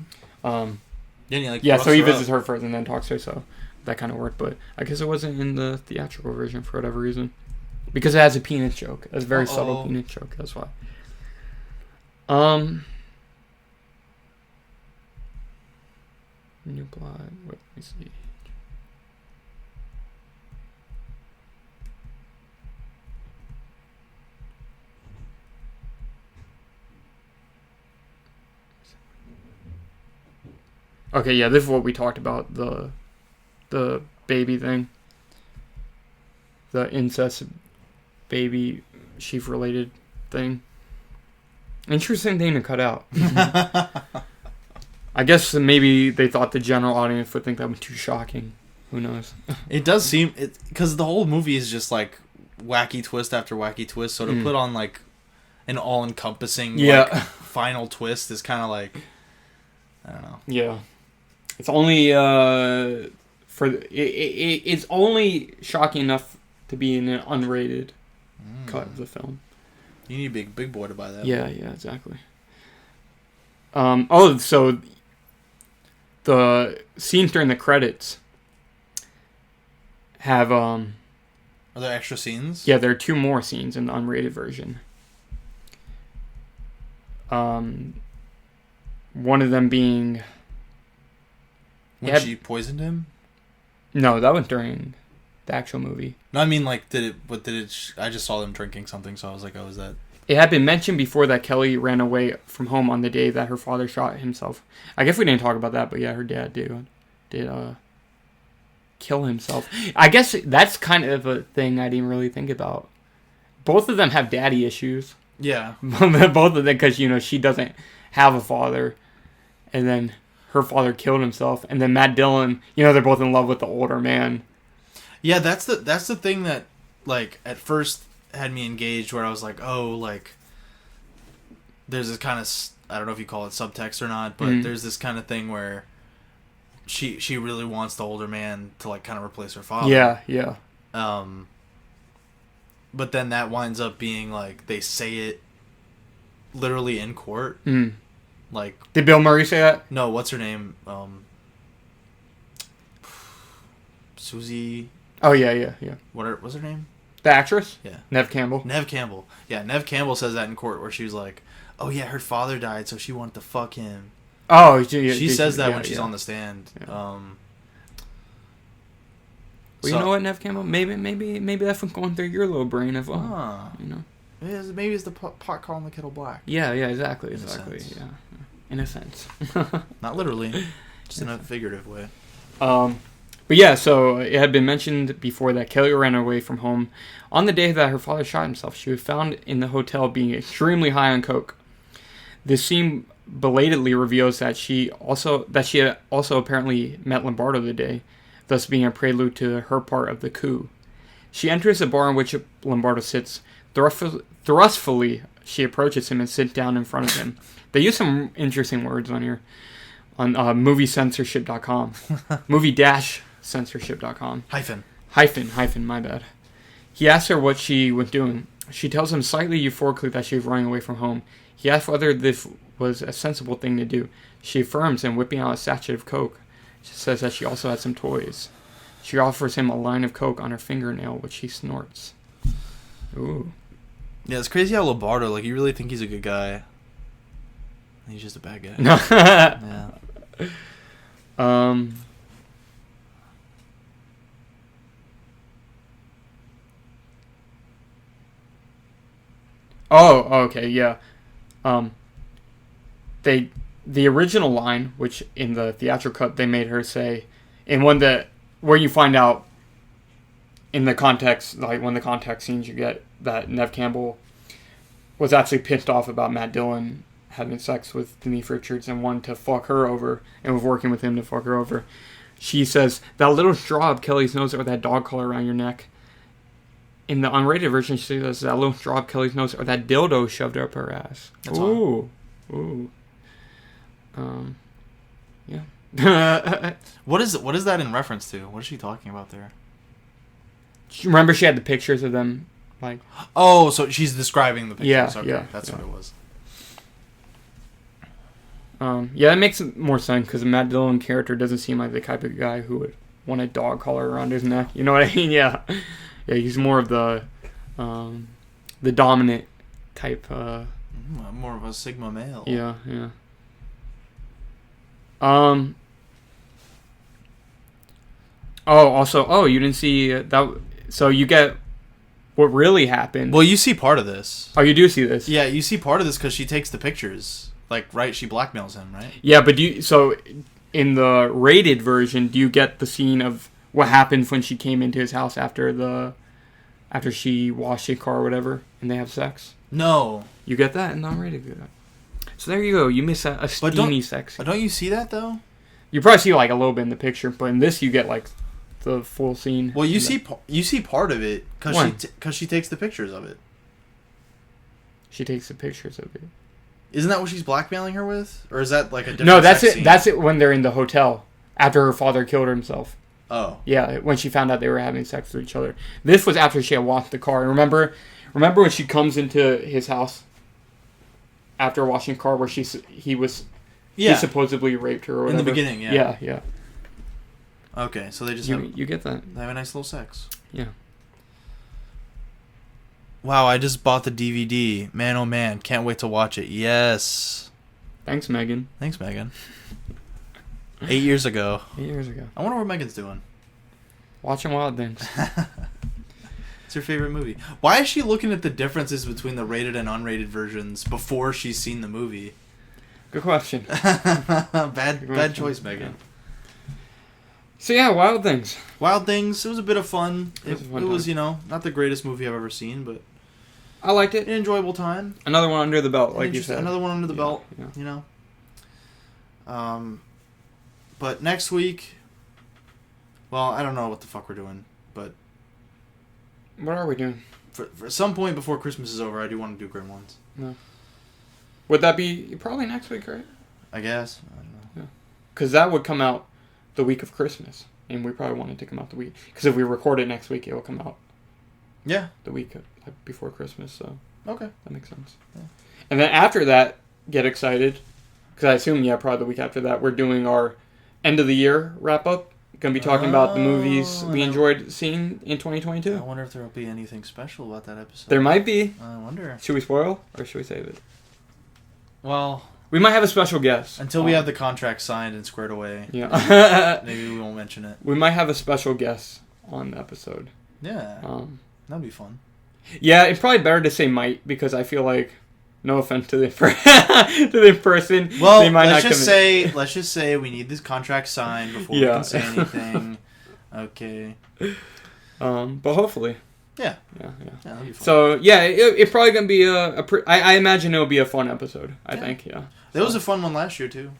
So he visits her first and then talks to her, so that kind of worked, but I guess it wasn't in the theatrical version for whatever reason. Because it has a penis joke. It's a very subtle penis joke, that's why. New plot, let me see. Okay, yeah, this is what we talked about, the baby thing. The incest baby sheaf related thing. Interesting thing to cut out. I guess maybe they thought the general audience would think that was too shocking. Who knows? It does seem, because the whole movie is just like wacky twist after wacky twist, so to put on like an all-encompassing like, final twist is kind of like, I don't know. Yeah. It's only it's only shocking enough to be in an unrated cut of the film. You need a big boy to buy that. Yeah, exactly. So the scenes during the credits have Are there extra scenes? Yeah, there are 2 more scenes in the unrated version. One of them being when she poisoned him? No, that was during the actual movie. No, I mean, like, I just saw them drinking something, so I was like, oh, is that... It had been mentioned before that Kelly ran away from home on the day that her father shot himself. I guess we didn't talk about that, but yeah, her dad did kill himself. I guess that's kind of a thing I didn't really think about. Both of them have daddy issues. Yeah. Both of them, because, you know, she doesn't have a father, and then her father killed himself, and then Matt Dillon, you know, they're both in love with the older man. Yeah, that's the thing that, like, at first, had me engaged where I was like, oh, like there's this kind of, I don't know if you call it subtext or not, but there's this kind of thing where she really wants the older man to like kind of replace her father. Yeah. But then that winds up being like they say it literally in court. Like, did Bill Murray say that? No, what's her name? Susie. Oh yeah. What's her name? The actress? Yeah. Neve Campbell. Yeah, Neve Campbell says that in court where she was like, oh yeah, her father died, so she wanted to fuck him. Oh, she says that when she's on the stand. Yeah. Well, you know what, Neve Campbell? Maybe that's what's going through your little brain as well. You know. Maybe it's the pot calling the kettle black. Yeah, exactly. Yeah, in a sense. Not literally, just in a figurative way. But yeah, so it had been mentioned before that Kelly ran away from home on the day that her father shot himself. She was found in the hotel being extremely high on coke. This scene belatedly reveals that she had also apparently met Lombardo the day, thus being a prelude to her part of the coup. She enters the bar in which Lombardo sits. Thrustfully, she approaches him and sits down in front of him. They use some interesting words on here. On moviecensorship.com. Movie-censorship.com. Hyphen, my bad. He asks her what she was doing. She tells him slightly euphorically that she was running away from home. He asks whether this was a sensible thing to do. She affirms, and whipping out a sachet of coke, she says that she also had some toys. She offers him a line of coke on her fingernail, which he snorts. Ooh. Yeah, it's crazy how Lombardo, like, you really think he's a good guy. He's just a bad guy. Yeah. Oh, okay, yeah. The original line, which in the theatrical cut they made her say, in one that where you find out in the context, like one of the context scenes you get, that Neve Campbell was actually pissed off about Matt Dillon having sex with Denise Richards and wanted to fuck her over and was working with him to fuck her over. She says, that little straw up Kelly's nose or that dog collar around your neck. In the unrated version, she says, that little straw up Kelly's nose or that dildo shoved up her ass. That's Ooh. Yeah. What is that in reference to? What is she talking about there? Remember she had the pictures of them, like... Oh, so she's describing the pictures. Yeah, okay, yeah. That's what it was. Yeah, that makes more sense, because the Matt Dillon character doesn't seem like the type of guy who would want a dog collar around his neck. You know what I mean? Yeah. Yeah, he's more of the dominant type. More of a Sigma male. Yeah. Also, you didn't see that. So you get what really happened. Well, you see part of this. Oh, you do see this? Yeah, you see part of this because she takes the pictures. Like, right, she blackmails him, right? Yeah, but so in the rated version, do you get the scene of what happened when she came into his house after she washed his car or whatever, and they have sex? No. You get that in the unrated. So there you go. You miss a steamy sex. But don't you see that, though? You probably see, like, a little bit in the picture, but in this you get, like, the full scene. Well, you see part of it because she takes the pictures of it. She takes the pictures of it. Isn't that what she's blackmailing her with? Or is that, like, a different No, that's it. scene? That's it when they're in the hotel after her father killed himself. Oh. Yeah, when she found out they were having sex with each other. This was after she had washed the car. Remember when she comes into his house after washing the car where he supposedly raped her or whatever? In the beginning, yeah. Yeah. Okay, so they just you get that. They have a nice little sex. Yeah. Wow, I just bought the DVD. Man, oh man, can't wait to watch it. Yes. Thanks, Megan. 8 years ago. 8 years ago. I wonder what Megan's doing. Watching Wild Things. It's her favorite movie. Why is she looking at the differences between the rated and unrated versions before she's seen the movie? Good question. Bad choice, Megan. Yeah. So yeah, Wild Things. Wild Things. It was a bit of fun. It was, time. Not the greatest movie I've ever seen, but I liked it. An enjoyable time. Another one under the belt, like you said. Another one under the belt. Yeah. But next week, well, I don't know what the fuck we're doing, but what are we doing? for some point before Christmas is over, I do want to do Gremlins. No. Would that be probably next week, right? I guess. I don't know. Yeah. Because that would come out the week of Christmas, and we probably want it to come out the week. Because if we record it next week, it will come out. Yeah. The week before Christmas, so. Okay. That makes sense. Yeah. And then after that, get excited. Because I assume, probably the week after that, we're doing our end of the year wrap up. Going to be talking about the movies we enjoyed seeing in 2022. I wonder if there will be anything special about that episode. There might be. I wonder. Should we spoil or should we save it? Well, we might have a special guest. Until we have the contract signed and squared away. Yeah. Maybe we won't mention it. We might have a special guest on the episode. Yeah. That'd be fun. Yeah, it's probably better to say might because I feel like, no offense to the person. Well, they might let's just say we need this contract signed before we can say anything. Okay. But hopefully. Yeah. Yeah. That'd be fun. So it's probably gonna be I imagine it'll be a fun episode. I think. Yeah. It was a fun one last year too.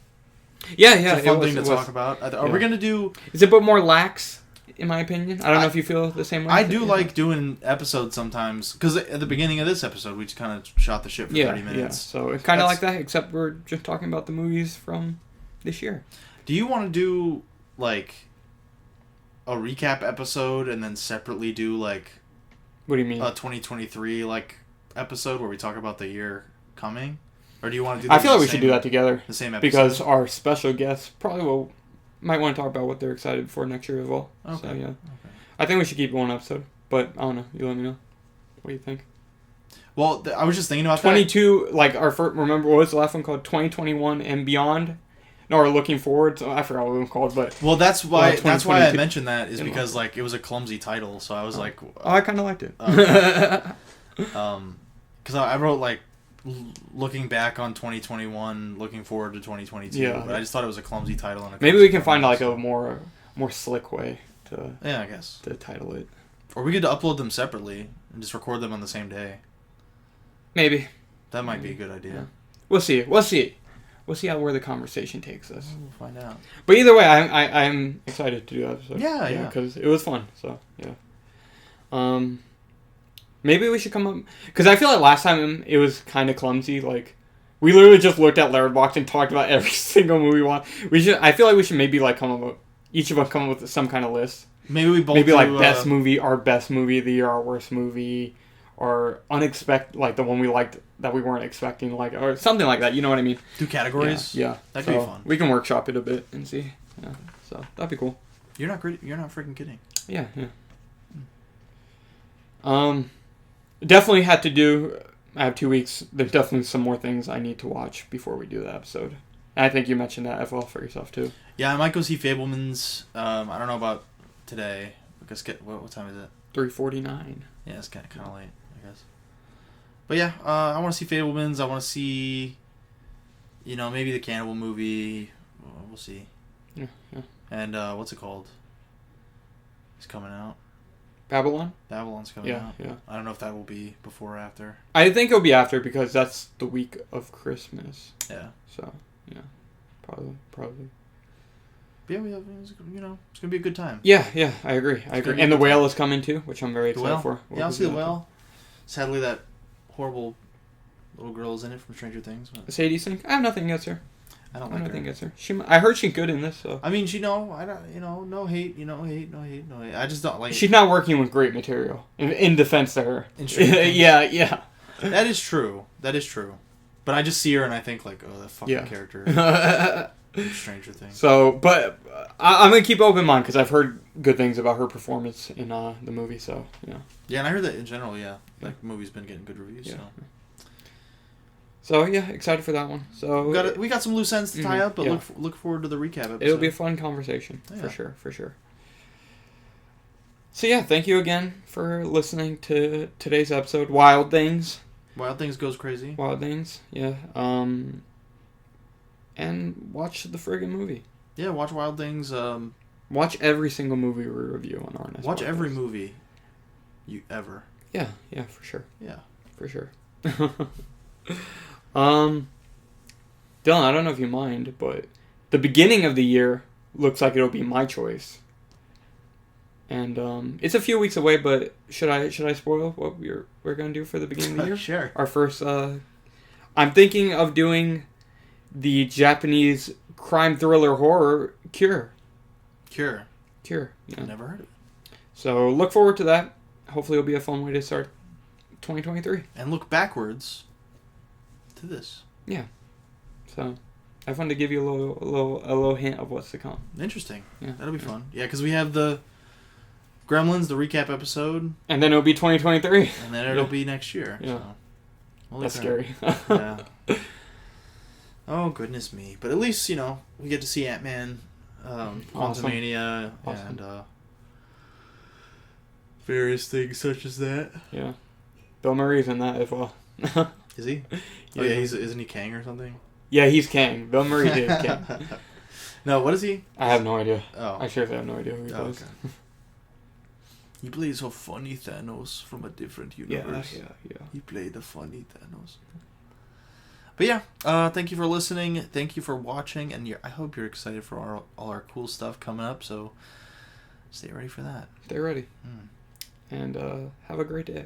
Yeah. It's a fun thing to talk about. Are we gonna do? Is it a bit more lax? In my opinion, I don't know if you feel the same way. I do like doing episodes sometimes because at the beginning of this episode we just kind of shot the shit for 30 minutes. Yeah, so it's kind of like that, except we're just talking about the movies from this year. Do you want to do like a recap episode and then separately do like? What do you mean? A 2023 like episode where we talk about the year coming, or do you want to do? I feel like we should do that together. The same episode because our special guests probably might want to talk about what they're excited for next year as well. Okay. So, yeah. Okay. I think we should keep one episode, but I don't know. You let me know. What do you think? Well, I was just thinking about 22, like our first, remember what was the last one called? 2021 and Beyond? No, or Looking Forward. So I forgot what it was called, but... Well, that's why I mentioned that is because like it was a clumsy title, so I was like... I kind of liked it. Because I wrote like looking back on 2021, looking forward to 2022. But I just thought it was a clumsy title. And maybe we can find like a more slick way to I guess to title it. Or we could upload them separately and just record them on the same day. Maybe that might be a good idea. Yeah. We'll see where the conversation takes us. We'll find out. But either way, I'm excited to do that episode. Yeah, because it was fun. So yeah. Maybe we should come up... Because I feel like last time it was kind of clumsy. Like, we literally just looked at Letterboxd and talked about every single movie we want. I feel like we should maybe, like, each of us come up with some kind of list. Maybe we both Maybe, like, best movie, our best movie of the year, our worst movie, or unexpected... Like, the one we liked that we weren't expecting, like... Or something like that, you know what I mean? Do categories? Yeah. That'd be fun. We can workshop it a bit and see. Yeah, so that'd be cool. You're not freaking kidding. Yeah. Definitely had to do... I have 2 weeks. There's definitely some more things I need to watch before we do the episode. And I think you mentioned that as well for yourself, too. Yeah, I might go see Fabelmans. I don't know about today. Because what time is it? 3:49. Yeah, it's kind of late, I guess. But yeah, I want to see Fabelmans. I want to see, maybe the Cannibal movie. We'll see. Yeah. And what's it called? It's coming out. Babylon's coming out. Yeah. I don't know if that will be before or after. I think it'll be after because that's the week of Christmas. Yeah. So, yeah. Probably. But yeah, it's going to be a good time. Yeah, I agree. And The Whale is coming too, which I'm very excited for. I'll see The Whale. Sadly, that horrible little girl is in it from Stranger Things. But... Sadie Sink? I have nothing against her. I don't like her. Against her. I heard she's good in this, so. I mean, I don't, no hate, no hate. I just don't like. She's not working with great material. In defense to her. Yeah. That is true. But I just see her and I think like, oh, that fucking character. From Stranger Things. So, but I'm gonna keep open mind because I've heard good things about her performance in the movie. So yeah. Yeah, and I heard that in general, the movie's been getting good reviews. Yeah. So yeah, excited for that one. So we got some loose ends to tie up, but look forward to the recap episode. It'll be a fun conversation for sure. So yeah, thank you again for listening to today's episode. Wild Things goes crazy. Wild Things, yeah. And watch the friggin' movie. Yeah, watch Wild Things. Watch every single movie we review on RNS. Watch every movie you ever. Yeah, for sure. Yeah, for sure. Dylan, I don't know if you mind, but the beginning of the year looks like it'll be my choice. And it's a few weeks away, but should I spoil what we're gonna do for the beginning of the year? Sure. Our first. I'm thinking of doing the Japanese crime thriller horror Cure. Cure. Yeah. I've never heard of it. So look forward to that. Hopefully, it'll be a fun way to start 2023. And look backwards to this. Yeah. So I wanted to give you a little hint of what's to come. Interesting. Yeah. That'll be fun. Yeah, because we have the Gremlins, the recap episode. And then it'll be 2023. And then it'll be next year. Yeah. So. That's scary. Yeah. Oh, goodness me. But at least, we get to see Ant-Man, Quantumania, awesome. and various things such as that. Yeah. Bill Murray's in that as well. Is he? Yeah. Oh, yeah, isn't he Kang or something? Yeah, he's Kang. Bill Murray is Kang. No, what is he? I have no idea. Oh. I seriously have no idea who he plays. Okay. He plays a funny Thanos from a different universe. Yeah. He played a funny Thanos. But yeah, thank you for listening. Thank you for watching, and I hope you're excited for all our cool stuff coming up. So stay ready for that. Stay ready. And have a great day.